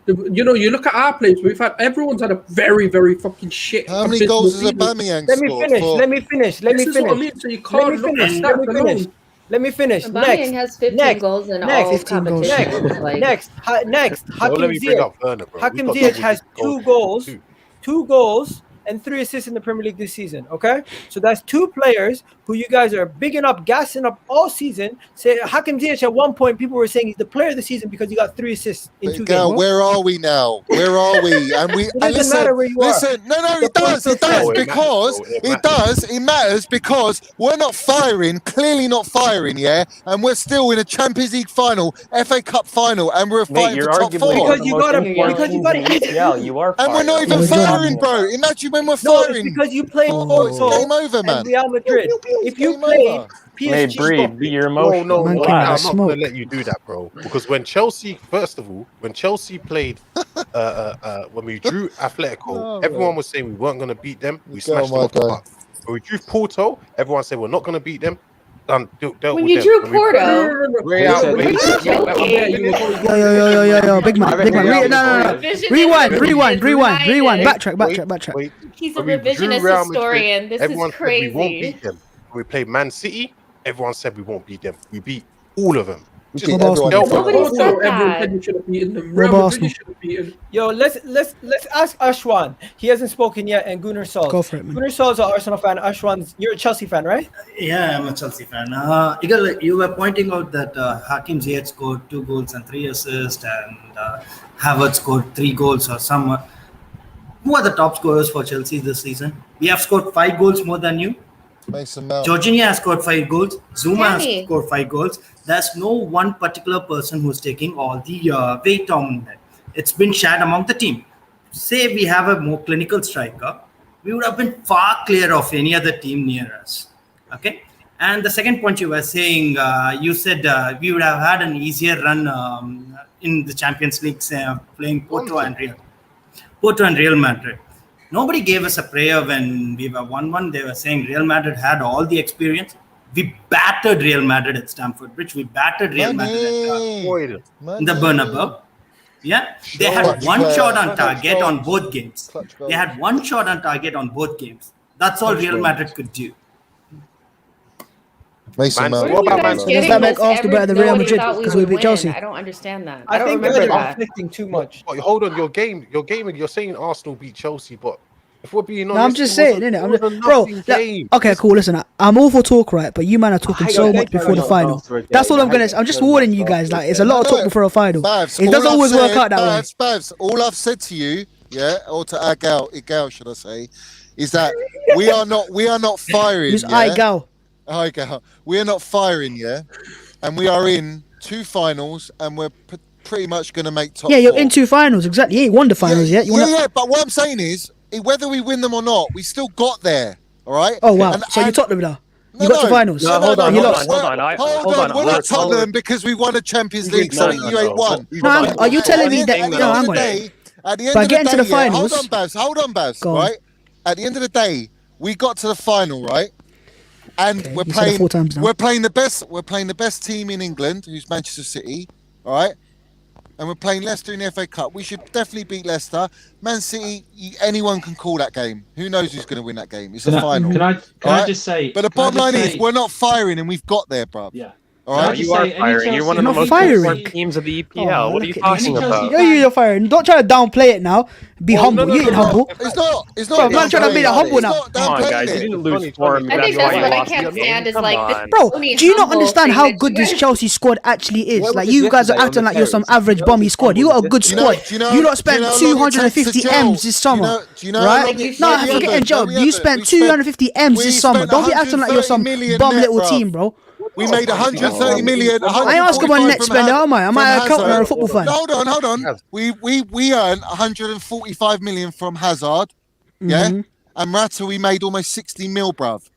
[SPEAKER 5] You know, you look at our players. Everyone's had a very, very fucking shit.
[SPEAKER 13] How many
[SPEAKER 5] abysmal
[SPEAKER 13] goals has
[SPEAKER 5] season.
[SPEAKER 13] Aubameyang
[SPEAKER 1] Let me
[SPEAKER 13] scored?
[SPEAKER 1] finish. Let me finish. Let me
[SPEAKER 5] This is what I
[SPEAKER 1] finish.
[SPEAKER 5] mean. So you
[SPEAKER 1] Let
[SPEAKER 5] can't
[SPEAKER 1] me
[SPEAKER 5] look at
[SPEAKER 1] finish. Let me
[SPEAKER 5] stats
[SPEAKER 1] finish.
[SPEAKER 5] alone.
[SPEAKER 1] Let me finish.
[SPEAKER 16] Aubameyang has 15 goals in all
[SPEAKER 15] 15 goals.
[SPEAKER 16] competitions. Like,
[SPEAKER 1] Next,
[SPEAKER 2] Don't let me bring up Werner, bro.
[SPEAKER 1] Hakim
[SPEAKER 2] We've got
[SPEAKER 1] Ziyech
[SPEAKER 2] double
[SPEAKER 1] has
[SPEAKER 2] digit
[SPEAKER 1] 2
[SPEAKER 2] goals.
[SPEAKER 1] goals, 2 goals and 3 assists in the Premier League this season. Okay, so that's 2 players who you guys are bigging up, gassing up all season. Say Hakim Ziyech at one point, people were saying he's the player of the season because he got 3 assists in 2 games.
[SPEAKER 13] Where are we now? Where are we? And we
[SPEAKER 1] It doesn't matter where you are.
[SPEAKER 13] No, it does. It does because it matters because we're not firing, clearly not firing, yeah, and we're still in a Champions League final, FA Cup final, and we're fighting for top 4.
[SPEAKER 1] Because you got to
[SPEAKER 6] you are.
[SPEAKER 13] And we're not even firing, bro. Imagine when we're firing.
[SPEAKER 1] It's because you played
[SPEAKER 13] it's game over, man.
[SPEAKER 1] Real Madrid. If you played PSG,
[SPEAKER 6] breathe, be your emotion.
[SPEAKER 2] No, I'm not going to let you do that, bro. Because when Chelsea, first of all, when Chelsea played, when we drew Atletico, everyone was saying we weren't going to beat them. We smashed them off the park. When we drew Porto, everyone said we're not going to beat them.
[SPEAKER 16] When you drew Porto,
[SPEAKER 15] yo, big man. No. Rewind. Backtrack.
[SPEAKER 16] He's a revisionist historian. This is crazy.
[SPEAKER 2] We won't beat them. We played Man City. Everyone said we won't beat them. We beat all of them.
[SPEAKER 16] Nobody said
[SPEAKER 1] that. Yo, let's ask Ashwan. He hasn't spoken yet, and Gunnar Sol.
[SPEAKER 15] Go for it, man.
[SPEAKER 1] Gunnar Sol's an Arsenal fan. Ashwan, you're a Chelsea fan, right?
[SPEAKER 17] Yeah, I'm a Chelsea fan. Igal, you were pointing out that Hakim Ziyech scored 2 goals and 3 assists, and Havertz scored 3 goals or some. Who are the top scorers for Chelsea this season? We have scored 5 goals more than you.
[SPEAKER 13] Mason Mount.
[SPEAKER 17] Jorginho has scored 5 goals. Zouma has scored 5 goals. There's no one particular person who's taking all the weight on that. It's been shared among the team. Say we have a more clinical striker, we would have been far clear of any other team near us. Okay. And the second point you were saying, you said we would have had an easier run in the Champions League playing Porto and Real Madrid. Nobody gave us a prayer when we were 1-1. They were saying Real Madrid had all the experience. We battered Real Madrid at Stamford Bridge. We battered Real Madrid in the Bernabeu. Yeah, they had one shot on target on both games. That's all Real Madrid could do.
[SPEAKER 13] Mason Mount.
[SPEAKER 15] What about Man City? Does that make Arsenal better than Real Madrid because we beat Chelsea?
[SPEAKER 16] I don't understand that.
[SPEAKER 1] I think
[SPEAKER 16] remember
[SPEAKER 1] they're
[SPEAKER 16] that.
[SPEAKER 1] conflicting too much.
[SPEAKER 2] Hold on, your game. You're saying Arsenal beat Chelsea, but if we're being honest,
[SPEAKER 15] No, I'm just saying, innit? Bro, okay, cool. Listen, I'm all for talk, right? But you man are talking so much before the final. That's all I'm gonna say. I'm just warning you guys. Like, it's a lot of talk before a final.
[SPEAKER 13] Bhavs,
[SPEAKER 15] It doesn't always work out that way.
[SPEAKER 13] Bhavs, all I've said to you, yeah, or to Igal, should I say, is that we are not firing.
[SPEAKER 15] Who's
[SPEAKER 13] yeah?
[SPEAKER 15] Igal?
[SPEAKER 13] We are not firing, yeah, and we are in 2 finals, and we're pretty much going to make top.
[SPEAKER 15] Yeah, you're
[SPEAKER 13] 4.
[SPEAKER 15] in 2 finals, exactly. You ain't won the finals yet.
[SPEAKER 13] Yeah, but what I'm saying is, whether we win them or not, we still got there. All right.
[SPEAKER 15] Oh wow! So you Tottenham now. You got to finals.
[SPEAKER 6] Hold on.
[SPEAKER 13] We're not Tottenham because we won a Champions League. Something you ain't won.
[SPEAKER 15] No, are you telling me that? No, hang on.
[SPEAKER 13] At the end
[SPEAKER 15] By
[SPEAKER 13] of
[SPEAKER 15] getting
[SPEAKER 13] the
[SPEAKER 15] to
[SPEAKER 13] day,
[SPEAKER 15] the finals.
[SPEAKER 13] Hold on, Bhavs. Right. At the end of the day, we got to the final, right? And we're playing the best team in England, who's Manchester City. All right. And we're playing Leicester in the FA Cup. We should definitely beat Leicester. Man City, anyone can call that game. Who knows who's going to win that game? It's a final.
[SPEAKER 14] Can I just say?
[SPEAKER 13] But the bottom line is, we're not firing, and we've got there, bruv.
[SPEAKER 14] Yeah.
[SPEAKER 13] All right.
[SPEAKER 6] You are firing. You're one of the most important teams of the EPL. What are you talking about?
[SPEAKER 15] You're firing. Don't try to downplay it now. Be humble. You ain't humble.
[SPEAKER 13] It's not.
[SPEAKER 15] I'm not trying to be that humble now.
[SPEAKER 6] Come on, guys. You didn't lose form.
[SPEAKER 16] I think that's what I can't stand is like,
[SPEAKER 15] bro, do you not understand how good this Chelsea squad actually is? Like, you guys are acting like you're some average bummy squad. You got a good squad. You lot spent 250 M's this summer, right? No, forget a job. You spent 250 M's this summer. Don't be acting like you're some bum little team, bro.
[SPEAKER 13] We made 130 million.
[SPEAKER 15] I ask about net spender, am I? Am I a accountant or a football fan?
[SPEAKER 13] Hold on. We earned 145 million from Hazard, yeah? And Rata, we made almost 60 mil, bruv.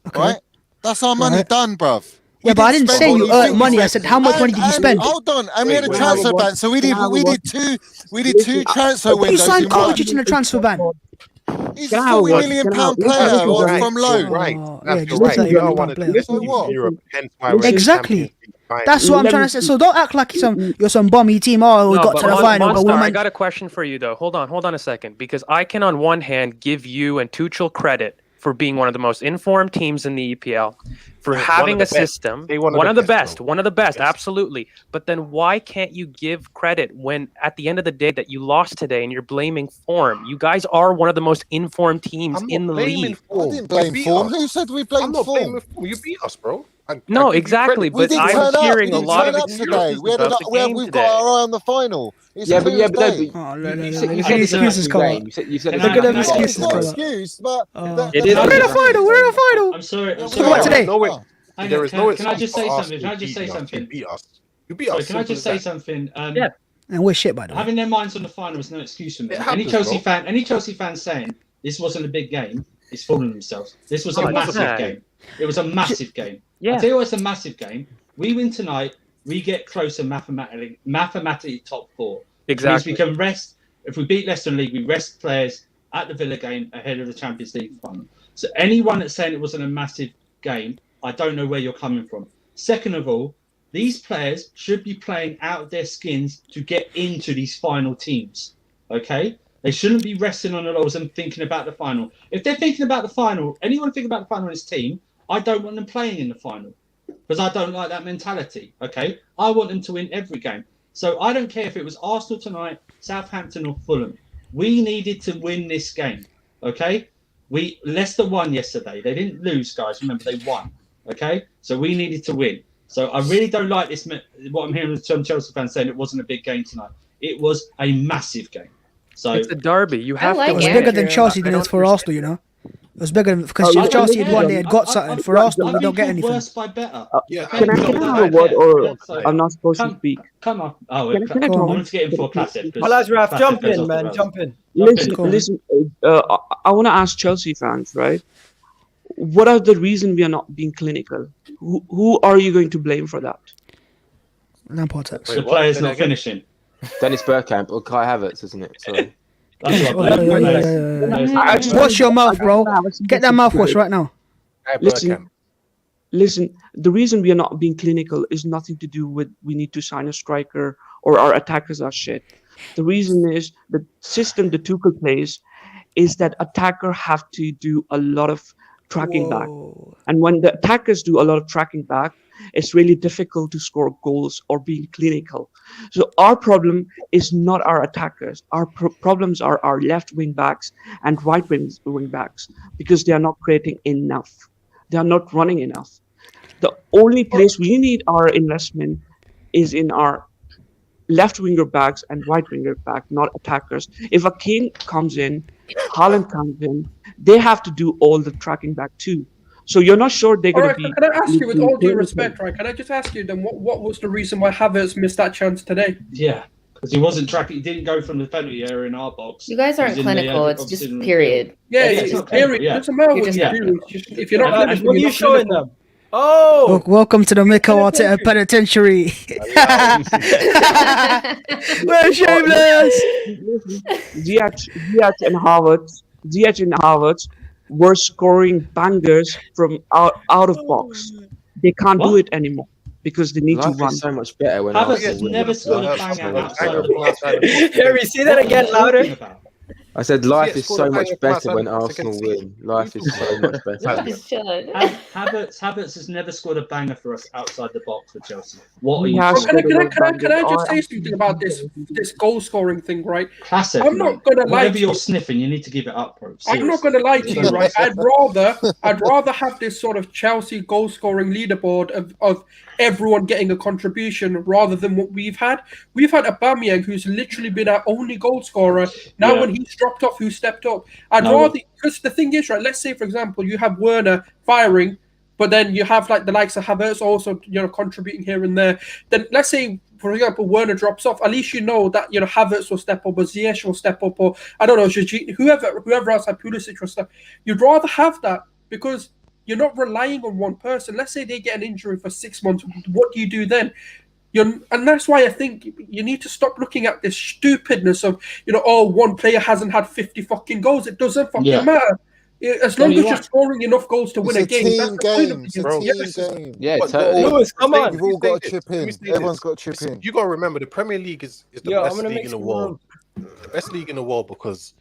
[SPEAKER 13] Okay. Right? That's our money done, bruv.
[SPEAKER 15] Yeah, but I didn't say you earned money. I said, how much money did you spend?
[SPEAKER 13] Hold on, and we had a transfer ban, so we did two transfer windows.
[SPEAKER 15] You signed Kovacic in a transfer ban.
[SPEAKER 13] He's a £40 million player from loan.
[SPEAKER 2] Right.
[SPEAKER 15] Exactly. That's what I'm trying to say. So don't act like you're some bummy team. Oh, we got to the final.
[SPEAKER 6] Monstar, I got a question for you, though. Hold on a second. Because I can, on one hand, give you and Tuchel credit for being one of the most informed teams in the EPL, for having a system, one of the best, absolutely. But then why can't you give credit when at the end of the day that you lost today and you're blaming form? You guys are one of the most informed teams in the league.
[SPEAKER 13] I didn't blame form. Who said we blamed form?
[SPEAKER 2] You beat us, bro.
[SPEAKER 6] No, exactly. But I'm hearing a lot of excuses
[SPEAKER 13] we've got our eye on the final. It's
[SPEAKER 12] but
[SPEAKER 15] excuses come up. They're gonna have excuses come up. We're in a final. We're in a final.
[SPEAKER 14] I'm sorry.
[SPEAKER 15] Talk about today.
[SPEAKER 2] There is no.
[SPEAKER 14] Can I just say something? Can I just say something?
[SPEAKER 2] You beat us. You beat us.
[SPEAKER 14] Can I just say something?
[SPEAKER 15] Yeah. And we're shit, by the way.
[SPEAKER 14] Having their minds on the final is no excuse for me.
[SPEAKER 2] Happens,
[SPEAKER 14] any Chelsea fan saying this wasn't a big game is fooling themselves. This was a massive game. It was a massive game.
[SPEAKER 6] Yeah.
[SPEAKER 14] I tell you what, it's a massive game. We win tonight. We get closer mathematically top 4.
[SPEAKER 6] Exactly.
[SPEAKER 14] We can rest. If we beat Leicester in League, we rest players at the Villa game ahead of the Champions League final. So anyone that's saying it wasn't a massive game, I don't know where you're coming from. Second of all, these players should be playing out of their skins to get into these final teams. Okay? They shouldn't be resting on the laurels and thinking about the final. If they're thinking about the final, anyone thinking about the final in his team, I don't want them playing in the final because I don't like that mentality. Okay? I want them to win every game. So I don't care if it was Arsenal tonight, Southampton or Fulham. We needed to win this game. Okay? Leicester won yesterday. They didn't lose, guys. Remember, they won. Okay? So we needed to win. So I really don't like this. What I'm hearing from Chelsea fans saying it wasn't a big game tonight. It was a massive game. So
[SPEAKER 6] it's a derby. You have to.
[SPEAKER 15] It was bigger than Chelsea than it's for Arsenal, you know. It was bigger because if Chelsea had won, they had got something. For Arsenal, we don't get anything.
[SPEAKER 14] Worse by better.
[SPEAKER 18] Can I have a word, or I'm not supposed to speak?
[SPEAKER 14] Come on. Oh,
[SPEAKER 18] Can I
[SPEAKER 14] I want to get in for classic.
[SPEAKER 1] Well, Raf, jump in, man. Jump in.
[SPEAKER 18] Listen. I want to ask Chelsea fans, right? What are the reasons we are not being clinical? Who are you going to blame for that?
[SPEAKER 15] Lampard.
[SPEAKER 14] The players not finishing.
[SPEAKER 12] Dennis Burkhamp or Kai Havertz, isn't it? Sorry.
[SPEAKER 15] Wash your mouth, bro. Get that mouthwash right now.
[SPEAKER 18] Listen. The reason we are not being clinical is nothing to do with we need to sign a striker or our attackers are shit. The reason is the system the Tuchel plays is that attacker have to do a lot of tracking back, and when the attackers do a lot of tracking back, it's really difficult to score goals or being clinical. So our problem is not our attackers. Our problems are our left wing backs and right wing backs because they are not creating enough. They are not running enough. The only place we need our investment is in our left winger backs and right winger back, not attackers. If a Kane comes in, Haaland comes in, they have to do all the tracking back too. So you're not sure they're going to be.
[SPEAKER 19] Can I ask you, with all due respect, right? Can I just ask you then, what was the reason why Havertz missed that chance today?
[SPEAKER 14] Yeah, because he wasn't tracking. He didn't go from the penalty area in our box.
[SPEAKER 16] You guys aren't clinical. It's just period.
[SPEAKER 19] Yeah, it's period. It doesn't matter what you do. If you're not clinical,
[SPEAKER 1] what are you showing them? Oh,
[SPEAKER 15] welcome to the Mikel Arteta Penitentiary. We're shameless.
[SPEAKER 18] Ziyech and Havertz were scoring bangers from out of box. They can't do it anymore because they need to run.
[SPEAKER 12] So much better when
[SPEAKER 14] Havertz never scored a banger outside the box.
[SPEAKER 1] Harry, say that again louder.
[SPEAKER 12] I said life is so much better when Arsenal win. Life is so much better.
[SPEAKER 14] Havertz has never scored a banger for us outside the box for Chelsea. What are you?
[SPEAKER 19] Can I just say something about this goal scoring thing, right?
[SPEAKER 14] Classic.
[SPEAKER 19] I'm not gonna lie.
[SPEAKER 14] Whatever you're sniffing, you need to give it up, bro. Seriously.
[SPEAKER 19] I'm not gonna lie to you, right? I'd rather have this sort of Chelsea goal scoring leaderboard of everyone getting a contribution rather than what we've had. We've had Aubameyang, who's literally been our only goal scorer. Now when he's dropped off, who stepped up? Rather, because the thing is, right, let's say for example you have Werner firing, but then you have like the likes of Havertz also, contributing here and there. Then let's say for example Werner drops off, at least you know that Havertz will step up, or Ziyech will step up, or I don't know, Jorginho, whoever else, like Pulisic or stuff. You'd rather have that because you're not relying on one person. Let's say they get an injury for 6 months. What do you do then? And that's why I think you need to stop looking at this stupidness of, one player hasn't had 50 fucking goals. It doesn't fucking matter. As long as you're scoring enough goals to win a game, that's the point of the game.
[SPEAKER 12] Yeah, totally.
[SPEAKER 1] Lewis, come on.
[SPEAKER 13] You've all got to chip in. Everyone's got to chip in.
[SPEAKER 2] You got to remember, the Premier League is the best league in the world. The best league in the world because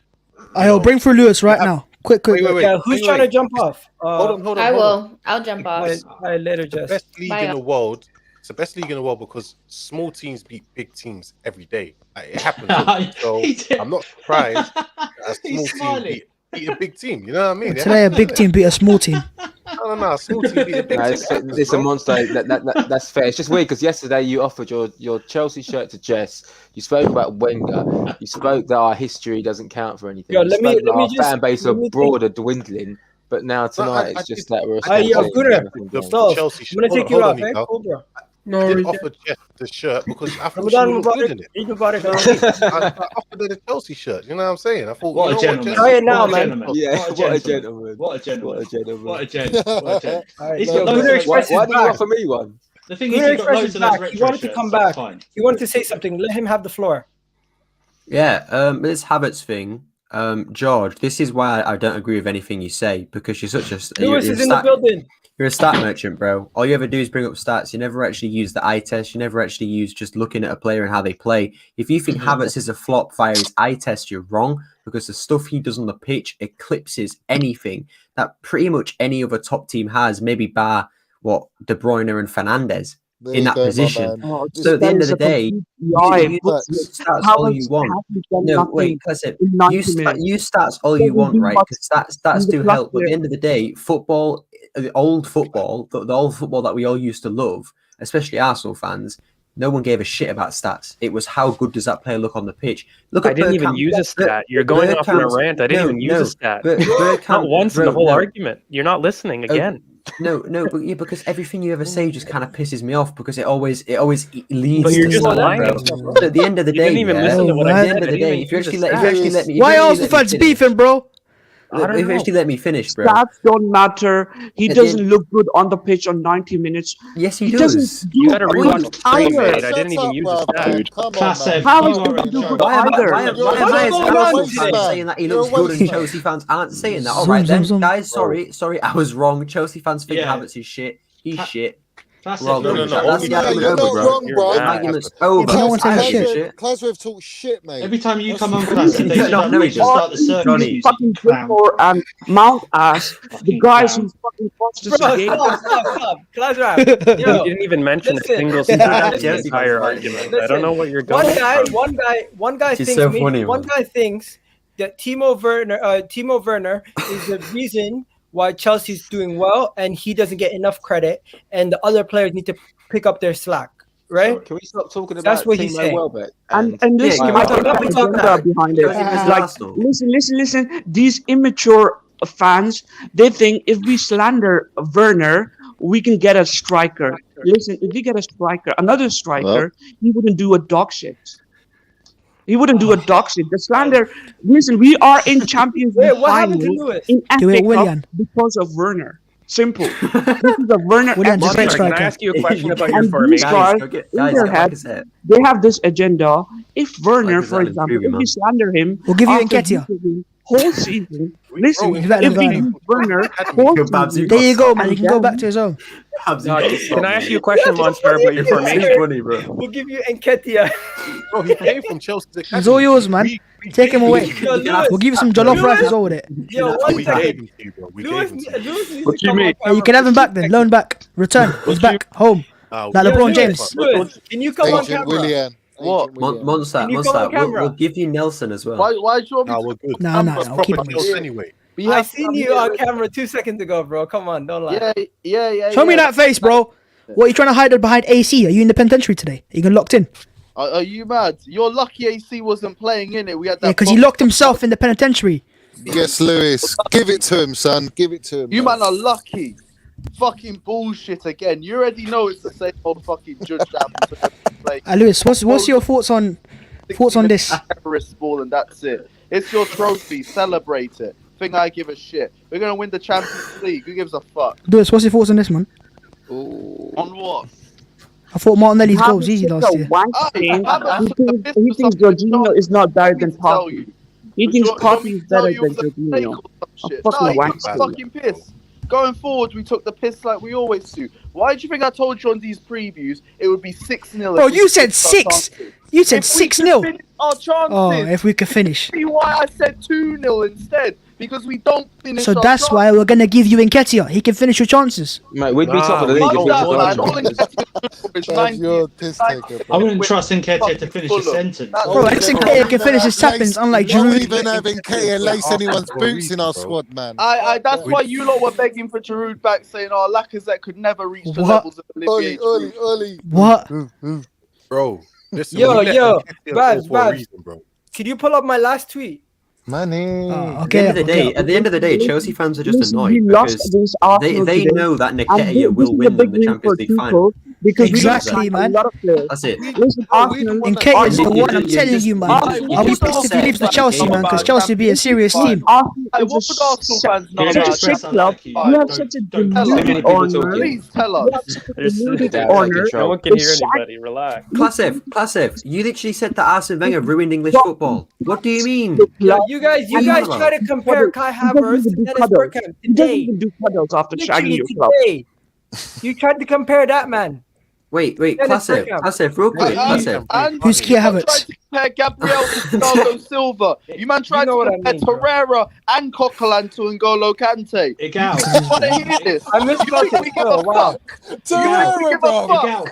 [SPEAKER 15] I'll bring through Lewis right now. Quick.
[SPEAKER 2] Wait.
[SPEAKER 1] Yeah, who's trying to jump off?
[SPEAKER 2] Hold on.
[SPEAKER 16] I will. I'll jump off.
[SPEAKER 1] Later, Jess.
[SPEAKER 2] The best league in the world. It's the best league in the world because small teams beat big teams every day. It happens. So I'm not surprised that a small team beat a big team. You know what I mean?
[SPEAKER 15] Today, a big team beat a small team.
[SPEAKER 2] No, a small team beat a big team.
[SPEAKER 12] It's a monster. That's fair. It's just weird because yesterday you offered your Chelsea shirt to Jess. You spoke about Wenger. You spoke that our history doesn't count for anything. Our fan base are broader dwindling. But now tonight it's just that we're.
[SPEAKER 1] I'm gonna take you off, Cobra.
[SPEAKER 2] I did offer Jeff the shirt because I thought she would look good in it. I offered her the Chelsea shirt. You know what I'm saying? I thought,
[SPEAKER 14] what a gentleman.
[SPEAKER 1] Try it now, man.
[SPEAKER 12] Yeah, what a gentleman.
[SPEAKER 14] What a gentleman.
[SPEAKER 12] What a gentleman.
[SPEAKER 14] He's got loads
[SPEAKER 12] Why do you offer me one?
[SPEAKER 14] The thing is, he's got loads of those retro
[SPEAKER 1] He wanted to come back. He wanted to say something. Let him have the floor.
[SPEAKER 3] Yeah, this Havertz thing. George, this is why I don't agree with anything you say because you're such a.
[SPEAKER 1] Lewis is in the building.
[SPEAKER 3] You're a stat merchant, bro. All you ever do is bring up stats. You never actually use the eye test. You never actually use just looking at a player and how they play. If you think Havertz is a flop via his eye test, you're wrong because the stuff he does on the pitch eclipses anything that pretty much any other top team has, maybe bar De Bruyne and Fernandes in that position. So at the end of the day, you stats all you want. No, wait, listen. You stats all you want, right? Because stats do help. But at the end of the day, football, the old football that we all used to love, especially Arsenal fans, no one gave a shit about stats. It was how good does that player look on the pitch. Look,
[SPEAKER 6] I didn't even use a stat. You're going off on a rant. I didn't even use a stat. Not once in the whole argument. You're not listening again.
[SPEAKER 3] No, but yeah, because everything you ever say just kind of pisses me off because it always leads.
[SPEAKER 6] But you're
[SPEAKER 3] to
[SPEAKER 6] just
[SPEAKER 3] stuff,
[SPEAKER 6] lying.
[SPEAKER 3] bro. So at the end of the day,
[SPEAKER 6] didn't even listen to what I
[SPEAKER 3] at the
[SPEAKER 6] said.
[SPEAKER 3] end of the day, if you actually let me,
[SPEAKER 15] Why Arsenal fans beefing, bro?
[SPEAKER 3] If you actually let me finish, bro.
[SPEAKER 18] Stats don't matter. He doesn't look good on the pitch on 90 minutes.
[SPEAKER 3] Yes, he does.
[SPEAKER 6] You gotta rewatch the stream, mate. I didn't even use a stat.
[SPEAKER 18] How is he do good either?
[SPEAKER 3] Why is Arsenal fans saying that he looks good and Chelsea fans aren't saying that? All right then, guys. Sorry, I was wrong. Chelsea fans think Havertz is shit. He's shit.
[SPEAKER 13] That's the argument over, bro.
[SPEAKER 3] The argument's over.
[SPEAKER 13] No one says shit. Claswell talks shit, mate.
[SPEAKER 14] Every time you come on class, they start the circus.
[SPEAKER 18] Fucking Gilmour and Mount ass, the guys who fucking watched this game.
[SPEAKER 1] Stop. Claswell.
[SPEAKER 6] You didn't even mention a single stat in the entire argument. I don't know what you're going
[SPEAKER 1] One guy thinks that Timo Werner is the reason why Chelsea's doing well and he doesn't get enough credit and the other players need to pick up their slack, right?
[SPEAKER 12] Can we stop talking about
[SPEAKER 1] that's what he's saying.
[SPEAKER 12] Welbeck?
[SPEAKER 18] And listen, behind it. Like, listen. These immature fans, they think if we slander Werner, we can get a striker. Listen, if we get another striker, he wouldn't do a dog shit. He wouldn't do a dog shit. The slander. Listen, we are in Champions League final in FA Cup because of Werner. Simple. This is a Werner.
[SPEAKER 6] Can I ask you a question about your formation?
[SPEAKER 18] Guys, in their head, they have this agenda. If Werner, for example, if we slander him,
[SPEAKER 15] we'll give you Nketiah.
[SPEAKER 18] Whole season. Listen, if we use Werner,
[SPEAKER 15] there you go, man. You can go back to his own.
[SPEAKER 6] Can I ask you a question, Monster, about your formation?
[SPEAKER 1] We'll give you Nketiah.
[SPEAKER 2] Bro, he came from Chelsea.
[SPEAKER 15] It's all yours, man. Take him away. We'll give you some jollof rice as well with it.
[SPEAKER 1] Yo, one second.
[SPEAKER 15] What you mean? You can have him back then. Loan back. Return. He's back. Home. Like LeBron James.
[SPEAKER 1] Can you come on camera?
[SPEAKER 3] What? Monster, we'll give you Nelson as well.
[SPEAKER 20] Why do you want me to?
[SPEAKER 2] We're good.
[SPEAKER 15] No, keep him.
[SPEAKER 2] Anyway.
[SPEAKER 1] I seen you on camera 2 seconds ago, bro. Come on, don't lie.
[SPEAKER 20] Yeah.
[SPEAKER 15] Show me that face, bro. What are you trying to hide behind AC? Are you in the penitentiary today? Are you gonna locked in?
[SPEAKER 20] Are you mad? You're lucky AC wasn't playing in it. We had that.
[SPEAKER 15] Yeah, because he locked himself in the penitentiary.
[SPEAKER 13] Yes, Lewis. Give it to him, son. Give it to him.
[SPEAKER 20] You man are lucky. Fucking bullshit again. You already know it's the same old fucking judge that.
[SPEAKER 15] Lewis, what's your thoughts on this?
[SPEAKER 20] Terrorist ball and that's it. It's your trophy. Celebrate it. Think I give a shit. We're gonna win the Champions League. Who gives a fuck?
[SPEAKER 15] Lewis, what's your thoughts on this, man?
[SPEAKER 20] On what?
[SPEAKER 15] I thought Martinelli's goal was easy last year.
[SPEAKER 18] He thinks Jorginho is not better than Partney. He thinks Partney is better than Jorginho.
[SPEAKER 20] Fucking piss. Going forward, we took the piss like we always do. Why do you think I told you on these previews it would be 6-0?
[SPEAKER 15] Bro, you said 6. You said 6-0.
[SPEAKER 20] Our chances.
[SPEAKER 15] Oh, if we could finish.
[SPEAKER 20] See why I said 2-0 instead? Because we don't finish.
[SPEAKER 15] So that's why we're gonna give you Nketiah. He can finish your chances.
[SPEAKER 12] Mate, we'd be top of the league.
[SPEAKER 14] I wouldn't trust Nketiah to finish a sentence.
[SPEAKER 15] Bro, Nketiah can finish his tappings, unlike
[SPEAKER 13] Not
[SPEAKER 15] Giroud.
[SPEAKER 13] even having Nketiah lace anyone's boots in our squad, man.
[SPEAKER 20] That's why you lot were begging for Giroud back, saying, "Oh, Lacazette could never reach the levels of Olivier."
[SPEAKER 13] Oli.
[SPEAKER 15] What?
[SPEAKER 2] Bro, listen,
[SPEAKER 1] Yo,
[SPEAKER 2] Babs,
[SPEAKER 1] Babs. Could you pull up my last tweet?
[SPEAKER 13] Money.
[SPEAKER 3] At the end of the day, Chelsea fans are just annoyed because they know that Nketiah will win them the Champions League final.
[SPEAKER 15] Exactly, man.
[SPEAKER 3] That's it.
[SPEAKER 15] Nketiah is the one, I'm telling you, man. I'll be pissed if he leaves the Chelsea, man, because Chelsea be a serious team.
[SPEAKER 20] What would Arsenal fans know?
[SPEAKER 18] Such a shit club. You have such a deluded honor.
[SPEAKER 20] Please tell us.
[SPEAKER 6] No one can hear anybody. Relax.
[SPEAKER 3] Class F. You literally said that Arsene Wenger ruined English football. What do you mean?
[SPEAKER 1] You guys try to compare Kai Havertz to Dennis Burkhamp today.
[SPEAKER 18] He doesn't even do cuddles after shagging your club.
[SPEAKER 1] Today. You tried to compare that, man.
[SPEAKER 3] Wait, Class F, real quick. Class F.
[SPEAKER 15] Who's Kai Havertz?
[SPEAKER 20] Compare Gabriel to Thiago Silva. You man tried to compare Torreira and Coquelin to N'Golo Kante. You want to hear this?
[SPEAKER 1] I misspelled it. Wow.
[SPEAKER 13] Torreira, bro.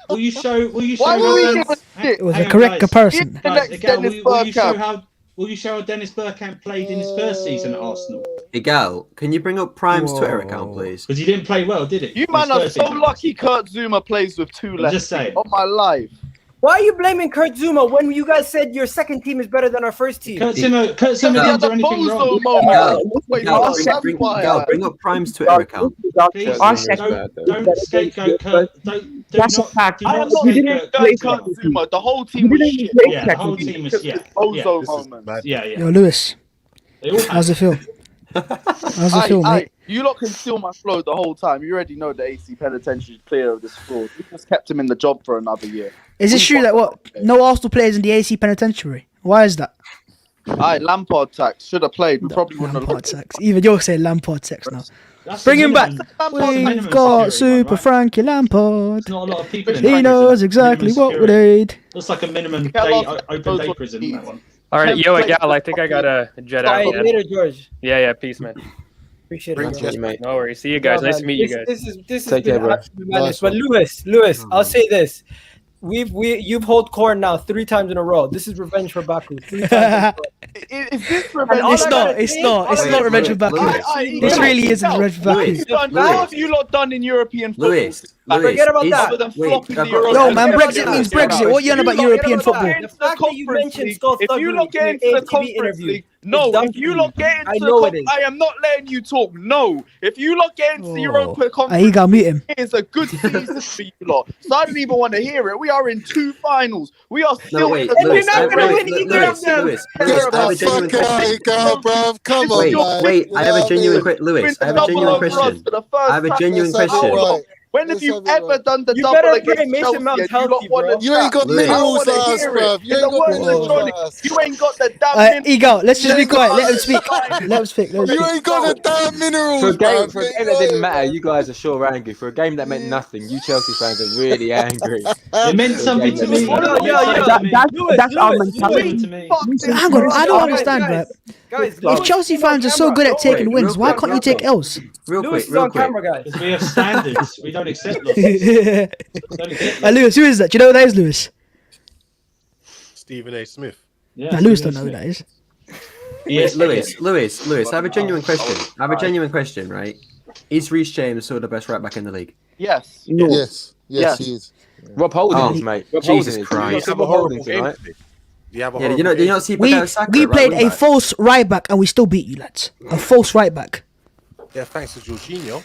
[SPEAKER 14] Will you show?
[SPEAKER 20] Why will we give a shit?
[SPEAKER 15] It was a correct comparison.
[SPEAKER 14] Will you show how Dennis Burkhamp played in his first season at Arsenal?
[SPEAKER 3] Igal, can you bring up Prime's Twitter account, please?
[SPEAKER 14] Because he didn't play well, did he?
[SPEAKER 20] You man are so lucky Kurt Zouma plays with 2 left.
[SPEAKER 14] Just saying.
[SPEAKER 20] On my life.
[SPEAKER 1] Why are you blaming Kurt Zouma when you guys said your second team is better than our first team?
[SPEAKER 14] Kurt Zouma didn't do anything wrong.
[SPEAKER 3] Bring up Prime's Twitter account.
[SPEAKER 14] Please, don't scapegoat Kurt.
[SPEAKER 18] That's a fact.
[SPEAKER 20] He didn't play Kurt Zouma. The whole team was shit.
[SPEAKER 14] Yeah, the whole team was yeah.
[SPEAKER 15] Yo, Lewis. How's it feel? How's it feel, mate?
[SPEAKER 20] You lot can steal my flow the whole time. You already know the AC Penitentiary is clear of this fraud. We just kept him in the job for another year.
[SPEAKER 15] Is it true that no Arsenal players in the AC Penitentiary? Why is that?
[SPEAKER 20] Lampard tax should have played. We probably wouldn't have.
[SPEAKER 15] Lampard tax. Even you're saying Lampard tax now. Bring him back. We've got Super Frankie Lampard.
[SPEAKER 14] Not a lot of people.
[SPEAKER 15] He knows exactly what we need.
[SPEAKER 14] Looks like a minimum open day prison. That one.
[SPEAKER 6] All right, yo, Gal, I think I got a jet out.
[SPEAKER 1] Later, George.
[SPEAKER 6] Yeah, peace, man.
[SPEAKER 1] Appreciate it,
[SPEAKER 6] mate. No worries. See you guys. Nice to meet you guys.
[SPEAKER 1] This has been absolute madness. But Lewis, I'll say this. You've held corn now 3 times in a row. This is revenge for Baku. 3 times in a row.
[SPEAKER 20] Is this revenge?
[SPEAKER 15] It's not revenge for Baku. This really isn't revenge for Baku.
[SPEAKER 20] What have you lot done in European football?
[SPEAKER 1] Forget about that.
[SPEAKER 15] No, man, Brexit means Brexit. What are you on about European football?
[SPEAKER 1] The fact that you mentioned
[SPEAKER 20] if you lot get into the conference league, if you lot get into the I am not letting you talk. No. If you lot get into the Europa Conference,
[SPEAKER 15] he got mute him.
[SPEAKER 20] It's a good season for you lot. So I don't even want to hear it. We are in 2 finals. We are still in the
[SPEAKER 3] Lewis,
[SPEAKER 20] you're not going to win either of them.
[SPEAKER 3] Wait, I have a genuine question. Lewis, I have a genuine question. I have a genuine question.
[SPEAKER 20] When have you ever done the double against Chelsea?
[SPEAKER 13] You ain't got minerals, bruv. You
[SPEAKER 20] ain't got the damn minerals.
[SPEAKER 15] Ego, let's just be quiet. Let him speak.
[SPEAKER 13] You ain't got the damn minerals.
[SPEAKER 12] For a game that didn't matter, you guys are sure angry. For a game that meant nothing, you Chelsea fans are really angry.
[SPEAKER 14] It meant something to me.
[SPEAKER 18] That's our mentality.
[SPEAKER 15] Hang on, I don't understand, bro.
[SPEAKER 1] Guys,
[SPEAKER 15] if Chelsea fans are so good at taking wins, why can't you take L's?
[SPEAKER 3] Real quick.
[SPEAKER 14] Because we have standards. We don't accept losses.
[SPEAKER 15] Lewis, who is that? Do you know who that is, Lewis?
[SPEAKER 2] Stephen A. Smith.
[SPEAKER 15] Yeah, Lewis don't know who that is.
[SPEAKER 3] Yes, Lewis, I have a genuine question. Right? Is Reece James still the best right back in the league?
[SPEAKER 20] Yes.
[SPEAKER 13] Yes, he is.
[SPEAKER 12] Rob Holding is, mate.
[SPEAKER 3] Jesus Christ.
[SPEAKER 12] Rob Holding tonight.
[SPEAKER 3] Do you not see
[SPEAKER 15] we played a false right back and we still beat you, lads. A false right back.
[SPEAKER 2] Yeah, thanks to Jorginho.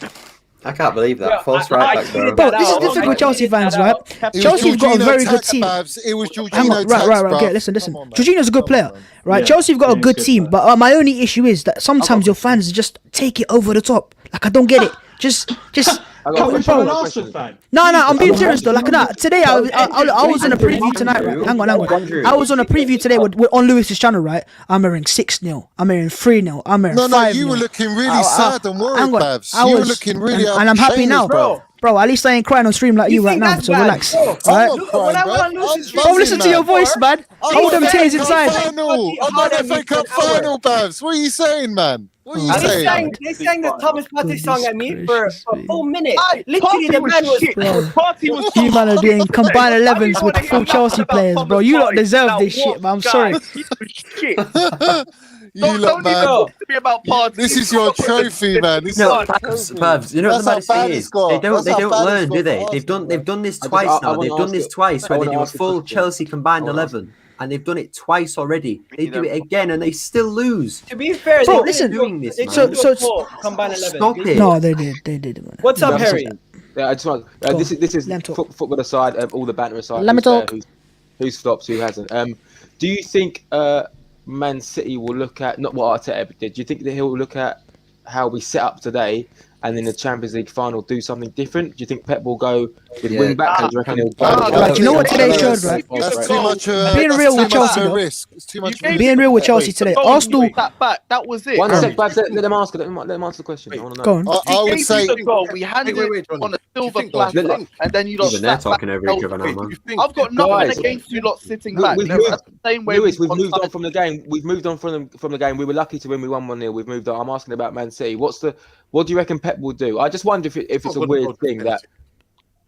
[SPEAKER 3] I can't believe that. False right back, bro.
[SPEAKER 15] Bro, this is different with Chelsea fans, right? Chelsea's got a very good team.
[SPEAKER 13] It was Jorginho.
[SPEAKER 15] Right. Okay, listen. Jorginho's a good player, right? Chelsea's got a good team, but my only issue is that sometimes your fans just take it over the top. Like, I don't get it. Just
[SPEAKER 14] an Arsenal fan.
[SPEAKER 15] No, I'm being serious though. Like that today, I was on a preview tonight. Right? Hang on. I was on a preview today on Lewis's channel. Right, I'm hearing 6-0. I'm hearing 3-0. I'm hearing 5-0.
[SPEAKER 13] No, you were looking really sad and worried, Babs. You were looking really
[SPEAKER 15] and I'm happy now, bro. Bro, at least I ain't crying on stream like you right now, so relax. Alright? Bro, listen to your voice, man. Hold them tears inside.
[SPEAKER 13] I'm on FA Cup final, Babs. What are you saying, man? What are you saying?
[SPEAKER 1] They sang the Thomas Partey song at me for a full minute. Literally, the man was.
[SPEAKER 15] You man are doing combined 11s with full Chelsea players, bro. You don't deserve this shit, man. I'm sorry.
[SPEAKER 13] You look, man. This is your trophy, man.
[SPEAKER 3] Babs, you know what the maddest thing is? They don't learn, do they? They've done this twice now. They've done this twice where they do a full Chelsea combined 11. And they've done it twice already. They do it again, and they still lose.
[SPEAKER 1] To be fair,
[SPEAKER 15] bro, listen.
[SPEAKER 3] Doing this,
[SPEAKER 1] so combined 11.
[SPEAKER 3] Stop it.
[SPEAKER 15] No, they did. Man.
[SPEAKER 1] What's up, Harry?
[SPEAKER 12] Yeah, I just want. This is football aside, all the banter aside.
[SPEAKER 15] Let me talk.
[SPEAKER 12] Who's flops? Who hasn't? Do you think Man City will look at not what Arteta did? Do you think that he'll look at how we set up today? And in the Champions League final, do something different? Do you think Pep will go with wing back? And do you reckon he'll
[SPEAKER 15] do you know what today showed, right?
[SPEAKER 13] That's too much.
[SPEAKER 15] Being real with Chelsea,
[SPEAKER 13] it's too much.
[SPEAKER 15] Being real with Chelsea today, Arsenal.
[SPEAKER 20] That was it.
[SPEAKER 12] One sec, Babs, let them answer the question. I want to know.
[SPEAKER 15] Go on.
[SPEAKER 13] I would say
[SPEAKER 20] we handed it on a silver platter, and then you lot.
[SPEAKER 3] Even they're talking over each other now, man.
[SPEAKER 20] I've got nothing against you lot sitting back. Same way.
[SPEAKER 12] Lewis, we've moved on from the game. We've moved on from the game. We were lucky to win. We won 1-0. We've moved on. I'm asking about Man City. What do you reckon Pep will do? I just wonder if it's a weird thing that.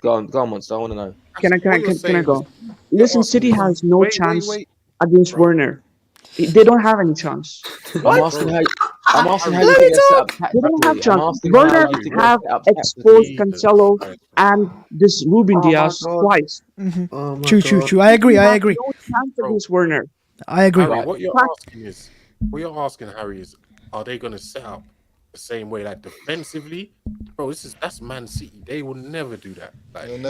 [SPEAKER 12] Go on, Monster. I want to know.
[SPEAKER 18] Can I go? Listen, City has no chance against Werner. They don't have any chance.
[SPEAKER 12] I'm asking how
[SPEAKER 18] you think set up. They don't have chance. Werner have exposed Cancelo and this Ruben Diaz twice.
[SPEAKER 15] True. I agree.
[SPEAKER 18] No chance against Werner.
[SPEAKER 15] I agree.
[SPEAKER 2] Harry, what you're asking, Harry, is are they going to set up the same way, like defensively? Bro, that's Man City. They will never do that.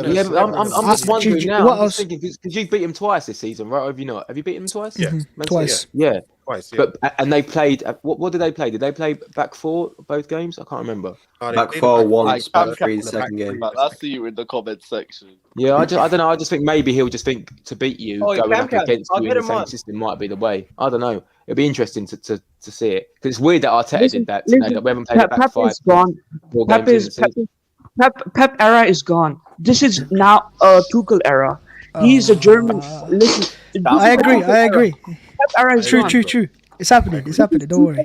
[SPEAKER 12] Yeah, but I'm just wondering now. I'm just thinking, because you beat him twice this season, right? Or have you not? Have you beat him twice?
[SPEAKER 2] Yeah,
[SPEAKER 15] twice.
[SPEAKER 12] Yeah.
[SPEAKER 2] Twice, yeah.
[SPEAKER 12] But and they played. What did they play? Did they play back four both games? I can't remember.
[SPEAKER 3] Back four once, back three the second game.
[SPEAKER 20] I'll see you in the comment section.
[SPEAKER 12] Yeah, I don't know. I just think maybe he'll just think to beat you, going up against you in the same system might be the way. I don't know. It'd be interesting to see it, because it's weird that Arteta did that today. That we haven't played a back five.
[SPEAKER 18] Pep era is gone. This is now a Tuchel era. He's a German. Listen,
[SPEAKER 15] I agree.
[SPEAKER 18] Pep era is
[SPEAKER 15] true. It's happening. Don't worry.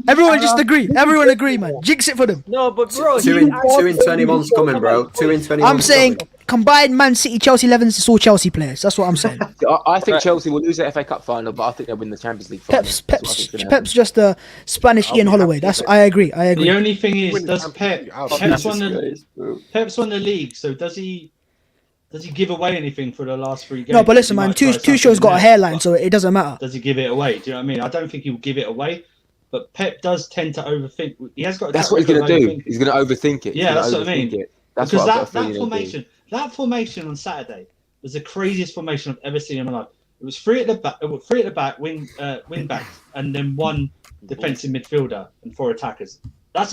[SPEAKER 15] Everyone just agree. Everyone agree, man. Jinx it for them.
[SPEAKER 1] No, but bro,
[SPEAKER 3] 2 in 21's coming, bro. 2 in 21.
[SPEAKER 15] I'm saying combined Man City, Chelsea 11s. It's all Chelsea players. That's what I'm saying.
[SPEAKER 12] I think Chelsea will lose the FA Cup final, but I think they'll win the Champions League final.
[SPEAKER 15] Pep's just a Spanish Ian Holloway. I agree.
[SPEAKER 14] The only thing is, does Pep's won the league? So does he give away anything for the last 3 games?
[SPEAKER 15] No, but listen, man. Tuchel's got a hairline, so it doesn't matter.
[SPEAKER 14] Does he give it away? Do you know what I mean? I don't think he will give it away, but Pep does tend to overthink. He has got.
[SPEAKER 12] That's what he's going to do. He's going to overthink it.
[SPEAKER 14] Yeah, that's what I mean. Because that formation on Saturday was the craziest formation I've ever seen in my life. It was 3 at the back, wing backs, and then 1 defensive midfielder and 4 attackers. That is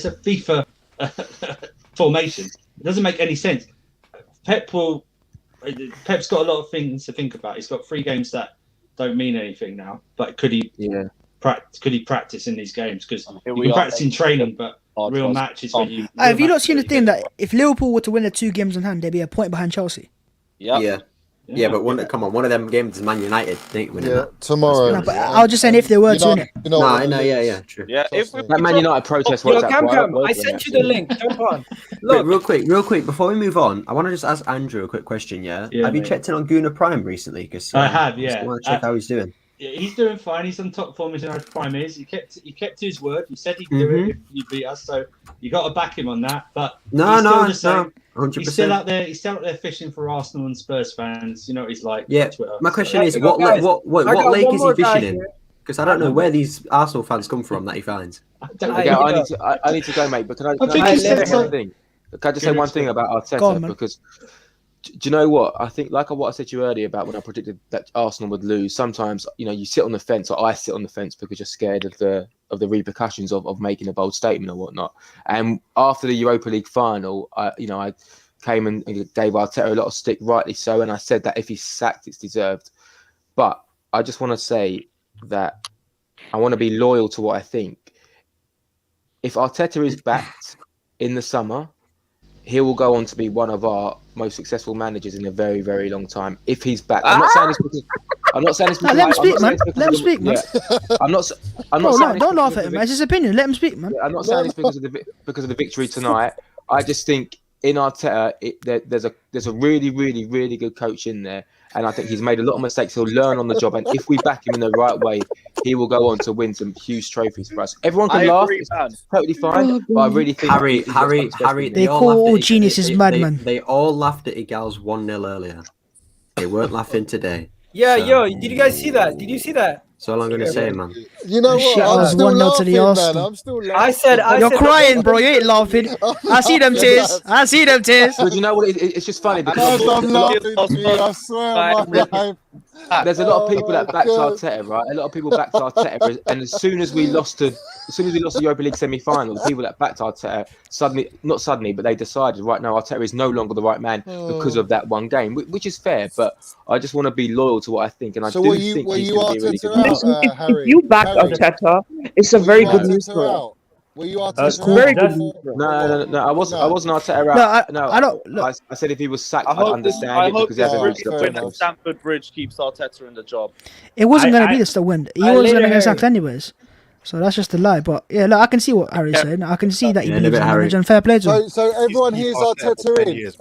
[SPEAKER 14] a FIFA formation. It doesn't make any sense. Pep's got a lot of things to think about. He's got 3 games that don't mean anything now. But could he practice in these games? Because you can practice in training, but real matches when you.
[SPEAKER 15] Have you not seen the thing that if Liverpool were to win the 2 games in hand, they'd be a point behind Chelsea?
[SPEAKER 3] Yeah, but one of them games is Man United.
[SPEAKER 13] Tomorrow.
[SPEAKER 15] No, but I was just saying if they were to win it.
[SPEAKER 3] True.
[SPEAKER 20] Yeah,
[SPEAKER 12] that Man United protest was
[SPEAKER 1] Cam, I sent you the link. Jump on.
[SPEAKER 3] Look, real quick, before we move on, I want to just ask Andrew a quick question. Yeah, have you checked in on Gunnar Prime recently? Because
[SPEAKER 14] I have. Yeah,
[SPEAKER 3] I want to check how he's doing.
[SPEAKER 14] Yeah, he's doing fine. He's on top form as Prime is. He kept his word. He said he'd do it if you beat us. So you got to back him on that. But
[SPEAKER 3] no. 100%.
[SPEAKER 14] He's still out there. He's still out there fishing for Arsenal and Spurs fans. You know what he's like.
[SPEAKER 3] Yeah.
[SPEAKER 14] Twitter.
[SPEAKER 3] My question is, what lake is he fishing in? Because I don't know where these Arsenal fans come from that he finds.
[SPEAKER 12] I need to go, mate. But can I just say one thing? Can I just say one thing about Arteta? Because do you know what? I think, like what I said to you earlier about when I predicted that Arsenal would lose, sometimes, you sit on the fence, or I sit on the fence because you're scared of the repercussions of making a bold statement or whatnot. And after the Europa League final, I came and gave Arteta a lot of stick, rightly so, and I said that if he's sacked, it's deserved. But I just want to say that I want to be loyal to what I think. If Arteta is backed in the summer, he will go on to be one of our most successful managers in a very, very long time. If he's back, I'm not saying this because
[SPEAKER 15] let him speak, man. Let him speak, man.
[SPEAKER 12] I'm not.
[SPEAKER 15] Don't laugh at him. That's his opinion. Let him speak, man.
[SPEAKER 12] I'm not saying this because of the victory tonight. I just think in Arteta, there's a really, really, really good coach in there, and I think he's made a lot of mistakes. He'll learn on the job, and if we back him in the right way, he will go on to win some huge trophies for us. Everyone can laugh; it's totally fine. But I really think
[SPEAKER 3] Harry,
[SPEAKER 15] they call all geniuses madmen.
[SPEAKER 3] They all laughed at Igal's 1-0 earlier. They weren't laughing today.
[SPEAKER 1] Yeah, yo, did you guys see that? Did you see that?
[SPEAKER 3] That's all I'm gonna say, man.
[SPEAKER 13] You know what? I'm still laughing, man. I'm still laughing.
[SPEAKER 1] I said
[SPEAKER 15] you're crying, bro. You ain't laughing. I see them tears. I see them tears.
[SPEAKER 12] But you know what? It's just funny because
[SPEAKER 13] I'm laughing. I swear,
[SPEAKER 12] there's a lot of people that backed Arteta, right? A lot of people backed Arteta, and as soon as we lost the Europa League semi-final, the people that backed Arteta not suddenly, but they decided right now Arteta is no longer the right man because of that one game, which is fair. But I just want to be loyal to what I think, and I do think he's going to be really good.
[SPEAKER 18] Listen, if you back Arteta, it's a very good news for
[SPEAKER 13] Were you
[SPEAKER 18] very good.
[SPEAKER 12] No. I wasn't Arteta out. No, I don't. I said if he was sacked, I'd understand it because he hasn't reached the playoffs.
[SPEAKER 20] Stamford Bridge keeps Arteta in the job.
[SPEAKER 15] It wasn't going to be the win. He wasn't going to get sacked anyways. So that's just a lie. But yeah, look, I can see what Harry's saying. I can see that he believes in manager and fair play to him.
[SPEAKER 13] So everyone hears Arteta in.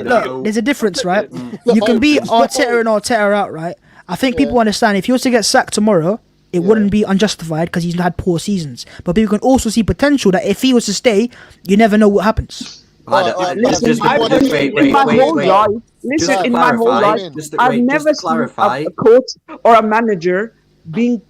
[SPEAKER 15] Look, there's a difference, right? You can be Arteta and Arteta out, right? I think people understand if he was to get sacked tomorrow, it wouldn't be unjustified because he's had poor seasons. But people can also see potential that if he was to stay, you never know what happens.
[SPEAKER 18] Listen, in my whole life, I've never seen a coach or a manager being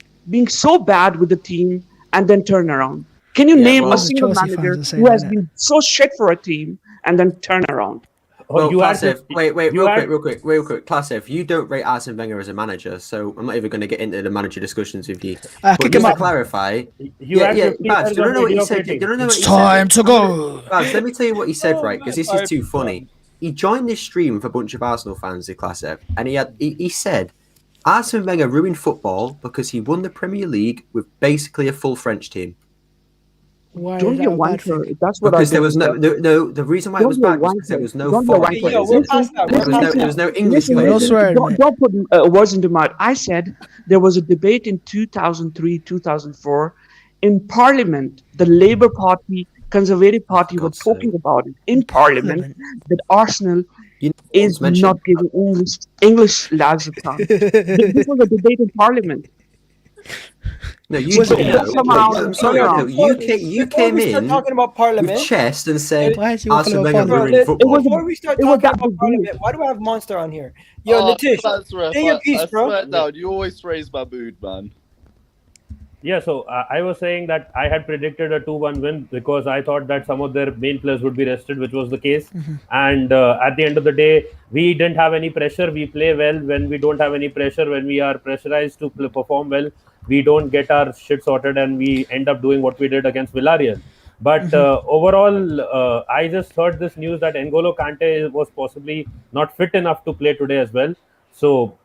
[SPEAKER 18] so bad with the team and then turn around. Can you name a single manager who has been so shit for a team and then turn around?
[SPEAKER 3] Well, real quick. Classic, you don't rate Arsene Wenger as a manager, so I'm not even going to get into the manager discussions with you. But just to clarify, Bhavs, you don't know what he said.
[SPEAKER 15] It's time to go.
[SPEAKER 3] Bhavs, let me tell you what he said, right? Because this is too funny. He joined this stream with a bunch of Arsenal fans, the Classic, and he said Arsene Wenger ruined football because he won the Premier League with basically a full French team.
[SPEAKER 18] Why don't get wanker. That's what
[SPEAKER 3] because there was no. The reason why it was bad was because there was no foreign players. There was no English players.
[SPEAKER 18] Don't put words into my mouth. I said there was a debate in 2003, 2004 in Parliament. The Labour Party, Conservative Party were talking about it in Parliament that Arsenal is not giving English lads a chance. This was a debate in Parliament.
[SPEAKER 3] No, you came in
[SPEAKER 1] talking about Parliament
[SPEAKER 3] with chest and said Arsene Wenger ruined football.
[SPEAKER 1] Before we start talking about Parliament, why do I have Monster on here? Yo, Nitish, say your piece, bro.
[SPEAKER 20] You always raise my mood, man.
[SPEAKER 21] Yeah, so I was saying that I had predicted a 2-1 win because I thought that some of their main players would be rested, which was the case. And at the end of the day, we didn't have any pressure. We play well when we don't have any pressure. When we are pressurized to perform well, we don't get our shit sorted and we end up doing what we did against Villarreal. But overall, I just heard this news that N'Golo Kante was possibly not fit enough to play today as well. So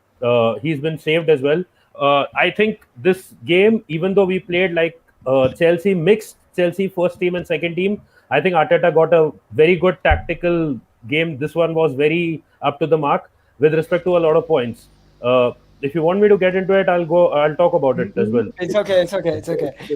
[SPEAKER 21] he's been saved as well. I think this game, even though we played like Chelsea mixed, Chelsea first team and second team, I think Arteta got a very good tactical game. This one was very up to the mark with respect to a lot of points. If you want me to get into it, I'll talk about it as well.
[SPEAKER 1] It's okay.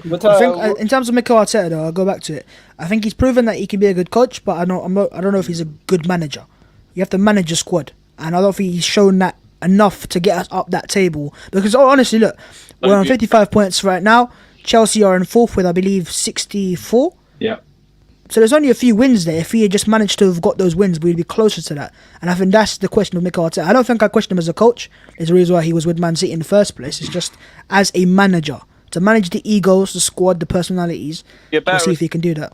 [SPEAKER 1] But,
[SPEAKER 15] I think in terms of Mikel Arteta, though, I'll go back to it. I think he's proven that he can be a good coach, but I don't know if he's a good manager. You have to manage a squad, and I don't think he's shown that enough to get us up that table. Because honestly, look, we're on 55 points right now. Chelsea are in fourth with, I believe, 64.
[SPEAKER 14] Yeah.
[SPEAKER 15] So there's only a few wins there. If he had just managed to have got those wins, we'd be closer to that. And I think that's the question of Mikel Arteta. I don't think I question him as a coach. There's a reason why he was with Man City in the first place. It's just as a manager. To manage the egos, the squad, the personalities. We'll see if he can do that.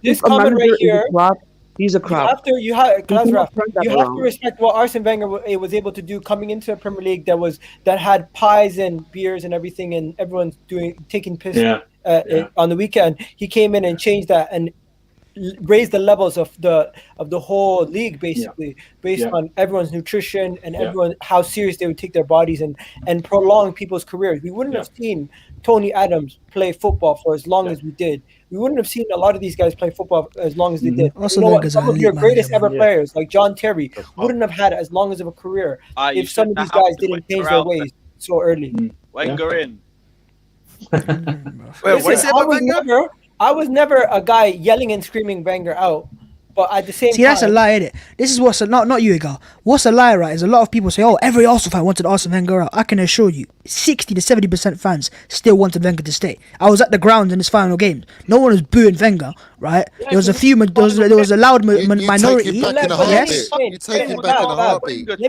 [SPEAKER 1] This comment right here.
[SPEAKER 18] He's a crap.
[SPEAKER 1] You have to respect what Arsene Wenger was able to do coming into the Premier League that had pies and beers and everything, and everyone's taking piss on the weekend. He came in and changed that and raised the levels of the whole league, basically based on everyone's nutrition and everyone how serious they would take their bodies and prolong people's careers. We wouldn't have seen Tony Adams play football for as long as we did. We wouldn't have seen a lot of these guys play football as long as they did. Some of your greatest ever players, like John Terry, wouldn't have had as long as of a career if some of these guys didn't change their ways so early.
[SPEAKER 20] Wenger in.
[SPEAKER 1] I was never a guy yelling and screaming Wenger out, but at the same time,
[SPEAKER 15] that's a lie, isn't it? This is what's not you, Igal. What's a lie, right? Is a lot of people say, "Oh, every Arsenal fan wanted Arsene Wenger out." I can assure you, 60 to 70% fans still wanted Wenger to stay. I was at the ground in his final game. No one was booing Wenger, right? There was a few. There was a loud minority.
[SPEAKER 1] Yes. Let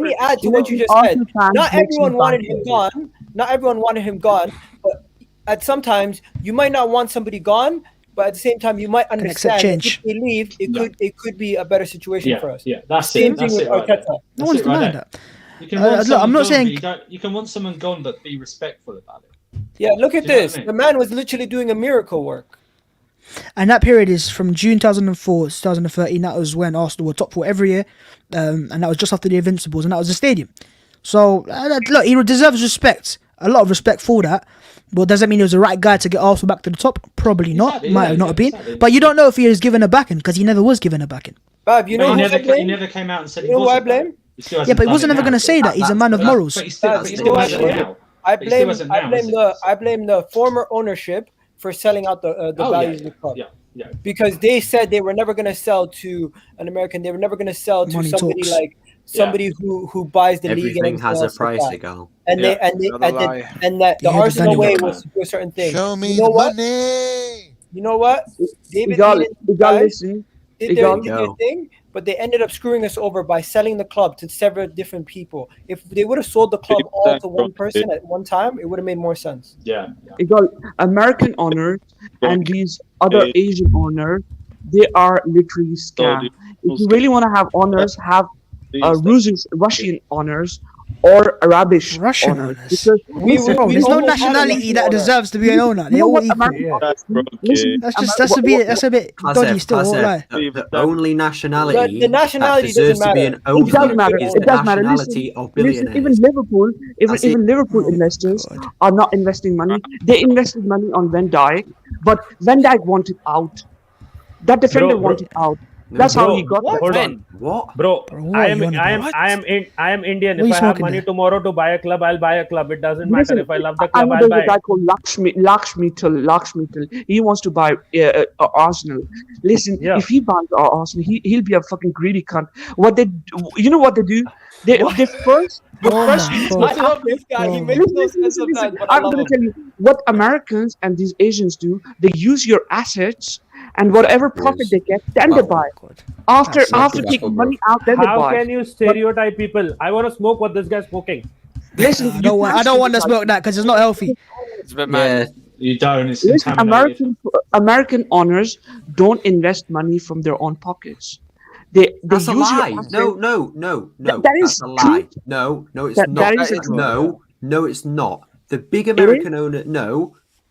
[SPEAKER 1] me add to what you just said. Not everyone wanted him gone. Not everyone wanted him gone, but at sometimes you might not want somebody gone. But at the same time, you might understand that if they leave, it could be a better situation for us.
[SPEAKER 14] Yeah, that's
[SPEAKER 1] Same
[SPEAKER 14] it.
[SPEAKER 1] thing with Arteta.
[SPEAKER 15] No one's denying that.
[SPEAKER 14] You can want someone
[SPEAKER 15] I'm not
[SPEAKER 14] gone,
[SPEAKER 15] saying
[SPEAKER 14] but you can want someone gone, but be respectful about it.
[SPEAKER 1] Yeah, look at this. The man was literally doing a miracle work.
[SPEAKER 15] And that period is from June 2004 to 2013. That was when Arsenal were top 4 every year, and that was just after the Invincibles, and that was the stadium. So look, he deserves respect, a lot of respect for that. But does that mean he was the right guy to get Arsenal back to the top? Probably not.
[SPEAKER 14] Exactly,
[SPEAKER 15] Might have not been. Exactly. But you don't know if he was given a backing because he never was given a backing.
[SPEAKER 1] Bab,
[SPEAKER 14] he never came out and said he wasn't.
[SPEAKER 1] I blame?
[SPEAKER 15] Yeah, but he wasn't ever going to say that. He's a man of morals.
[SPEAKER 1] I blame the former ownership for selling out the values of the club.
[SPEAKER 14] Yeah.
[SPEAKER 1] Because they said they were never going to sell to an American. They were never going to sell to somebody who buys the league.
[SPEAKER 3] Everything has a price, Igal.
[SPEAKER 1] And that the Arsenal way was to do a certain thing.
[SPEAKER 13] Show me the money.
[SPEAKER 1] You know what? David did their thing, but they ended up screwing us over by selling the club to several different people. If they would have sold the club all to one person at one time, it would have made more sense.
[SPEAKER 14] Yeah.
[SPEAKER 18] American owners and these other Asian owners, they are literally scam. If you really want to have owners, have Russian owners or Arabic owners. Because
[SPEAKER 15] there's no nationality that deserves to be an owner. They all equal. That's a bit dodgy still.
[SPEAKER 3] The only nationality
[SPEAKER 1] the nationality
[SPEAKER 3] that deserves to be an owner is the nationality of billionaires.
[SPEAKER 18] Even Liverpool investors are not investing money. They invested money on Van Dijk, but Van Dijk wanted out. That defender wanted out. That's how he got.
[SPEAKER 21] Hold on.
[SPEAKER 3] What?
[SPEAKER 21] Bro, I am Indian. If I have money tomorrow to buy a club, I'll buy a club. It doesn't matter if I love the club. I'll buy
[SPEAKER 18] a guy called Lakshmital. He wants to buy Arsenal. Listen, if he buys Arsenal, he'll be a fucking greedy cunt. You know what they do? I'm gonna tell you what Americans and these Asians do. They use your assets. And whatever profit they get, then they buy. After taking money out, then they buy.
[SPEAKER 21] How can you stereotype people? I want to smoke what this guy's smoking.
[SPEAKER 18] Listen,
[SPEAKER 15] I don't want to smoke that because it's not healthy.
[SPEAKER 14] It's a bit mad. You don't. It's
[SPEAKER 18] listen, American owners don't invest money from their own pockets.
[SPEAKER 3] That's a lie. No.
[SPEAKER 18] That is
[SPEAKER 3] a lie. No, it's not. No, it's not. The big American owner.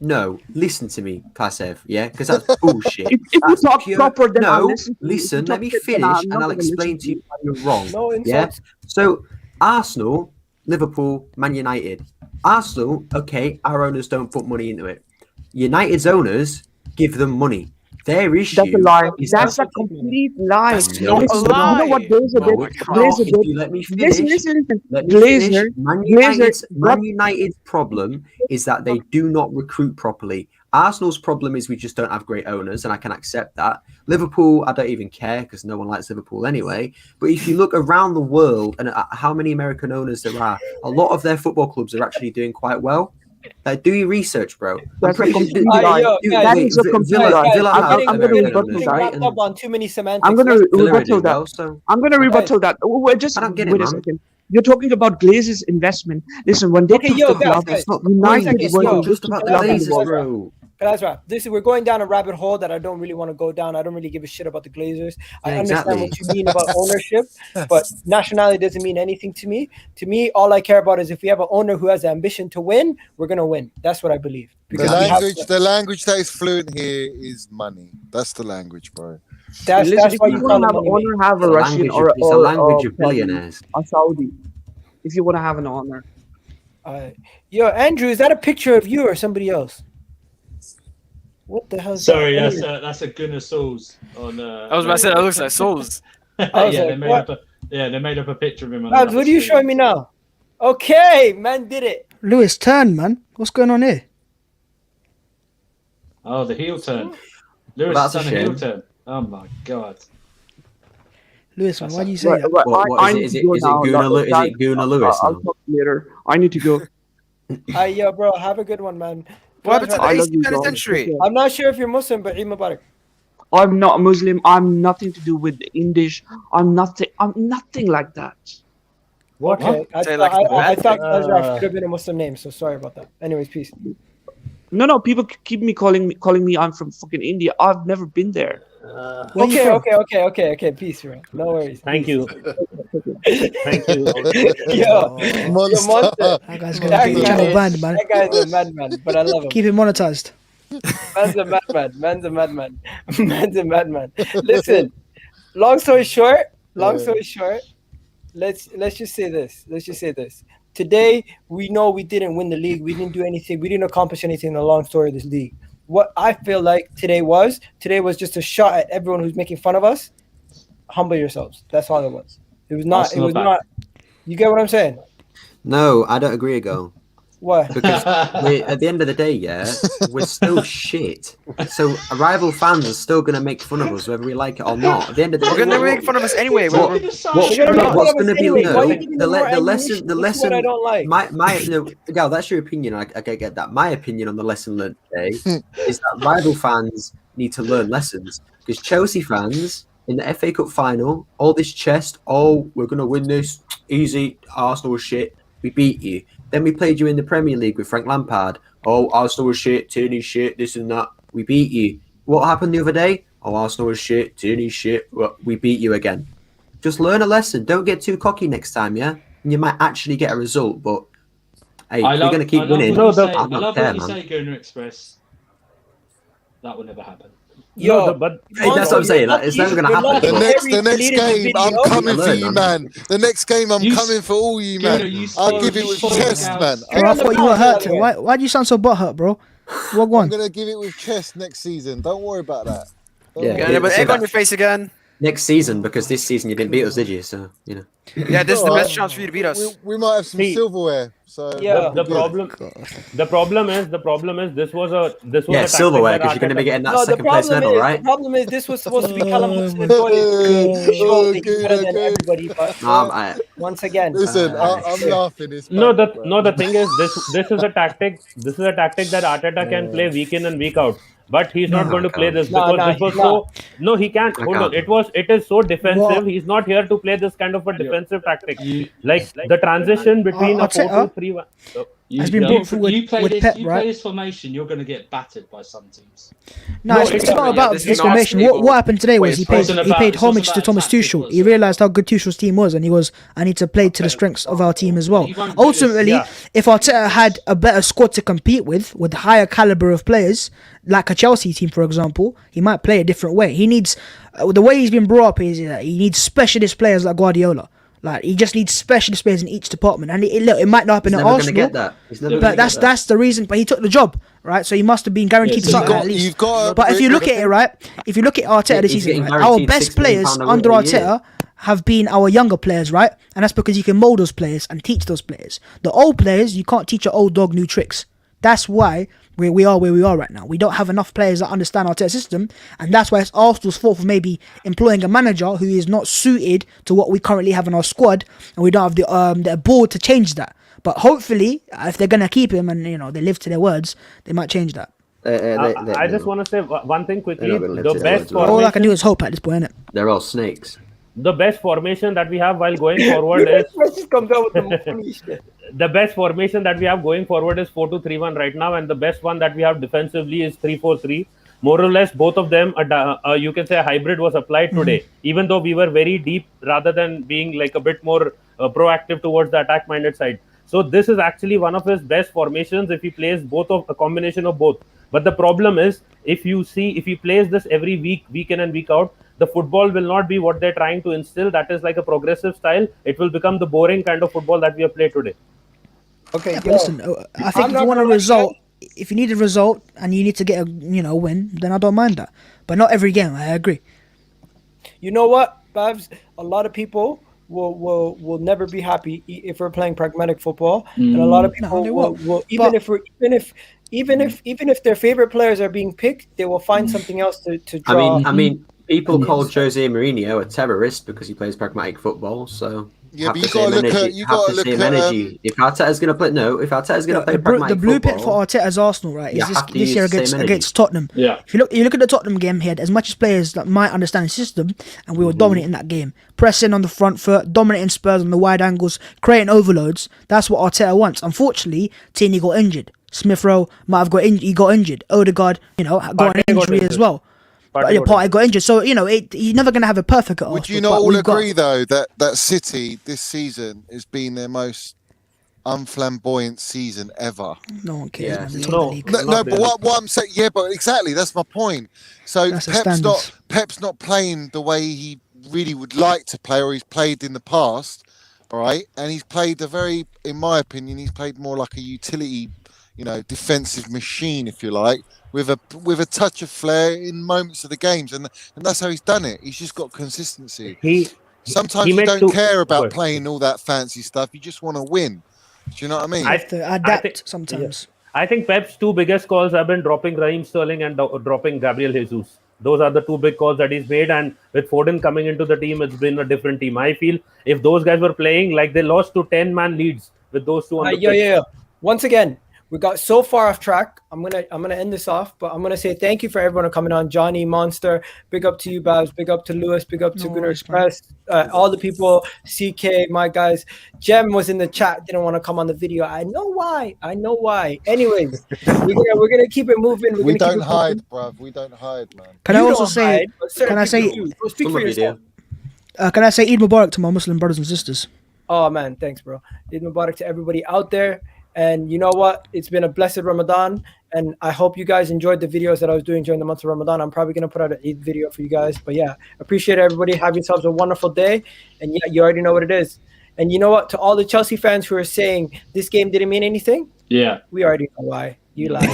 [SPEAKER 3] No, listen to me, Kasev, yeah? Because that's bullshit.
[SPEAKER 18] If you talk proper, then
[SPEAKER 3] listen, let me finish and I'll explain to you why you're wrong. Yeah? So, Arsenal, Liverpool, Man United. Arsenal, okay, our owners don't put money into it. United's owners give them money. Their issue.
[SPEAKER 18] That's a lie. That's a complete lie.
[SPEAKER 3] That's not a lie.
[SPEAKER 18] You know what Glazer did?
[SPEAKER 3] Let me finish.
[SPEAKER 18] Listen.
[SPEAKER 3] Glazer. Man United's problem is that they do not recruit properly. Arsenal's problem is we just don't have great owners, and I can accept that. Liverpool, I don't even care because no one likes Liverpool anyway. But if you look around the world and at how many American owners there are, a lot of their football clubs are actually doing quite well. Do your research, bro.
[SPEAKER 18] That's a complete lie. That is a complete lie. I'm going to rebuttal that.
[SPEAKER 1] On too many semantics.
[SPEAKER 18] I'm going to rebuttal that. I'm going to rebuttal that. Wait a second. You're talking about Glazer's investment. Listen, when they took the club, United
[SPEAKER 3] was just about Glazers, bro.
[SPEAKER 1] That's right. We're going down a rabbit hole that I don't really want to go down. I don't really give a shit about the Glazers. I understand what you mean about ownership, but nationality doesn't mean anything to me. To me, all I care about is if we have an owner who has the ambition to win, we're gonna win. That's what I believe.
[SPEAKER 13] The language that is fluent here is money. That's the language, bro.
[SPEAKER 18] That's why you want to have an owner, have a Russian or
[SPEAKER 3] it's a language of billionaires.
[SPEAKER 18] A Saudi. If you want to have an owner.
[SPEAKER 1] Yo, Andrew, is that a picture of you or somebody else? What the hell?
[SPEAKER 14] Sorry, that's a Gunnar Souls on.
[SPEAKER 10] I was about to say that looks like Souls.
[SPEAKER 14] They made up a picture of him. On
[SPEAKER 1] what are you showing me now? Okay, man, did it.
[SPEAKER 15] Lewis, turn, man. What's going on here?
[SPEAKER 14] Oh, the heel turn. Lewis has done a heel turn. Oh my god.
[SPEAKER 15] Lewis, man, why do you say that?
[SPEAKER 3] Is it Gunnar Lewis?
[SPEAKER 18] I'll talk later. I need to go.
[SPEAKER 1] Yo, bro, have a good one, man.
[SPEAKER 10] What happened to the 80th penitentiary?
[SPEAKER 1] I'm not sure if you're Muslim, but Eid Mubarak.
[SPEAKER 18] I'm not Muslim. I'm nothing to do with the Indish. I'm nothing like that.
[SPEAKER 1] Okay, I thought Azraf could have been a Muslim name, so sorry about that. Anyways, peace.
[SPEAKER 18] No, people keep calling me I'm from fucking India. I've never been there.
[SPEAKER 1] Okay. Peace, bro. No worries.
[SPEAKER 21] Thank you. Thank you.
[SPEAKER 1] Yo, Monster.
[SPEAKER 15] That guy's gonna get the channel banned, man.
[SPEAKER 1] That guy's a madman, but I love him.
[SPEAKER 15] Keep him monetized.
[SPEAKER 1] Man's a madman. Listen, long story short, let's just say this. Today, we know we didn't win the league. We didn't do anything. We didn't accomplish anything in the long story of this league. What I feel like today was just a shot at everyone who's making fun of us. Humble yourselves. That's all it was. It was not. You get what I'm saying?
[SPEAKER 3] No, I don't agree, Go.
[SPEAKER 1] Why?
[SPEAKER 3] Because at the end of the day, we're still shit. So rival fans are still going to make fun of us whether we like it or not. At the end of the day,
[SPEAKER 10] we're going to make fun of us anyway.
[SPEAKER 3] What's going to be the lesson?
[SPEAKER 1] I don't like.
[SPEAKER 3] Gal, that's your opinion. I get that. My opinion on the lesson learned today is that rival fans need to learn lessons, because Chelsea fans in the FA Cup final, all this chest, we're going to win this easy. Arsenal was shit. We beat you. Then we played you in the Premier League with Frank Lampard. Arsenal was shit, Tierney shit, this and that. We beat you. What happened the other day? Arsenal was shit, Tierney shit. Well, we beat you again. Just learn a lesson. Don't get too cocky next time, yeah? And you might actually get a result, but hey, we're going to keep winning.
[SPEAKER 14] I love what you say, Gunnar Express. That will never happen.
[SPEAKER 1] Yo,
[SPEAKER 3] but that's what I'm saying. It's never going to happen.
[SPEAKER 13] The next game, I'm coming for you, man. The next game, I'm coming for all you, man. I'll give it with chest, man.
[SPEAKER 15] I thought you were hurt. Why do you sound so butthurt, bro? What one?
[SPEAKER 13] I'm gonna give it with chest next season. Don't worry about that.
[SPEAKER 10] But egg on your face again.
[SPEAKER 3] Next season, because this season you didn't beat us, did you? So
[SPEAKER 10] Yeah, this is the best chance for you to beat us.
[SPEAKER 13] We might have some silverware. So
[SPEAKER 21] the problem is this was a
[SPEAKER 3] silverware, because you're going to be getting that second place medal, right?
[SPEAKER 1] The problem is this was supposed to be Callum Hudson-Odoi better than everybody, but once again,
[SPEAKER 13] listen, I'm laughing.
[SPEAKER 21] The thing is this is a tactic. This is a tactic that Arteta can play week in and week out. But he's not going to play this because this was so. No, he can't. Hold on. It is so defensive. He's not here to play this kind of a defensive tactic. Like the transition between a 4-2-3-1.
[SPEAKER 15] Has been brought forward with Pep,
[SPEAKER 14] you
[SPEAKER 15] right?
[SPEAKER 14] play this formation, you're going to get battered by some teams.
[SPEAKER 15] No, it's not about this formation. What happened today was he paid homage to Thomas Tuchel. He realised how good Tuchel's team was, and I need to play to the strengths of our team as well. Ultimately, if Arteta had a better squad to compete with higher caliber of players, like a Chelsea team, for example, he might play a different way. He needs the way he's been brought up is that he needs specialist players like Guardiola. Like, he just needs specialist players in each department, and it might not happen at Arsenal. But that's the reason. But he took the job, right? So he must have been guaranteed something at least. But if you look at it, right, if you look at Arteta this season, right, our best players under Arteta have been our younger players, right? And that's because you can mold those players and teach those players. The old players, you can't teach an old dog new tricks. That's why we are where we are right now. We don't have enough players that understand our system, and that's why it's Arsenal's fault for maybe employing a manager who is not suited to what we currently have in our squad, and we don't have the board to change that. But hopefully, if they're gonna keep him and they live to their words, they might change that.
[SPEAKER 21] I just want to say one thing quickly. The best
[SPEAKER 15] all I can do is hope at this point, innit?
[SPEAKER 3] They're all snakes.
[SPEAKER 21] The best formation that we have while going forward is the best formation that we have going forward is 4-2-3-1 right now, and the best one that we have defensively is 3-4-3. More or less, both of them, you can say a hybrid was applied today, even though we were very deep rather than being like a bit more proactive towards the attack-minded side. So this is actually one of his best formations if he plays both of a combination of both. But the problem is, if he plays this every week, week in and week out, the football will not be what they're trying to instill. That is like a progressive style. It will become the boring kind of football that we have played today.
[SPEAKER 1] Okay,
[SPEAKER 15] but listen, I think if you want a result, if you need a result and you need to get a win, then I don't mind that. But not every game. I agree.
[SPEAKER 1] You know what, Bhavs? A lot of people will never be happy if we're playing pragmatic football, and a lot of people will even if their favorite players are being picked, they will find something else to draw.
[SPEAKER 3] I mean, people call Jose Mourinho a terrorist because he plays pragmatic football. So
[SPEAKER 13] yeah, but you got to look at
[SPEAKER 3] energy. If Arteta's going to play, play pragmatic
[SPEAKER 15] the blueprint
[SPEAKER 3] football,
[SPEAKER 15] for Arteta's Arsenal, right? Is this year against Tottenham.
[SPEAKER 14] Yeah.
[SPEAKER 15] If you look at the Tottenham game here, as much as players that might understand the system, and we were dominating that game, pressing on the front foot, dominating Spurs on the wide angles, creating overloads. That's what Arteta wants. Unfortunately, Tierney got injured. Smith Rowe might have got injured. Odegaard, got an injury as well. Partey got injured, so you're never going to have a perfect.
[SPEAKER 13] Would you not all agree though that City this season has been their most unflamboyant season ever?
[SPEAKER 15] No one cares.
[SPEAKER 13] Yeah. No, but what I'm saying, but exactly that's my point. So Pep's not playing the way he really would like to play, or he's played in the past, all right? And he's played in my opinion, he's played more like a utility, defensive machine, if you like. With a touch of flair in moments of the games, and that's how he's done it. He's just got consistency. Sometimes you don't care about playing all that fancy stuff. You just want to win. Do you know what I mean?
[SPEAKER 15] I have to adapt sometimes.
[SPEAKER 21] I think Pep's two biggest calls have been dropping Raheem Sterling and dropping Gabriel Jesus. Those are the two big calls that he's made, and with Foden coming into the team, it's been a different team. I feel if those guys were playing, like they lost to 10-man leads with those two on the pitch.
[SPEAKER 1] Once again, we got so far off track. I'm gonna end this off, but I'm gonna say thank you for everyone coming on. Johnny, Monster, big up to you, Bhavs, big up to Lewis, big up to Gunnar Express, all the people, CK, my guys. Jem was in the chat, didn't want to come on the video. I know why. Anyways, we're gonna keep it moving.
[SPEAKER 13] We don't hide, bruv. We don't hide, man.
[SPEAKER 15] Can I also say? Can I say?
[SPEAKER 1] Speak for yourself.
[SPEAKER 15] Can I say Eid Mubarak to my Muslim brothers and sisters?
[SPEAKER 1] Oh man, thanks, bro. Eid Mubarak to everybody out there. And you know what? It's been a blessed Ramadan, and I hope you guys enjoyed the videos that I was doing during the month of Ramadan. I'm probably going to put out an Eid video for you guys. But yeah, appreciate everybody. Have yourselves a wonderful day. And yeah, you already know what it is. And you know what? To all the Chelsea fans who are saying this game didn't mean anything,
[SPEAKER 14] yeah,
[SPEAKER 1] we already know why. You lied.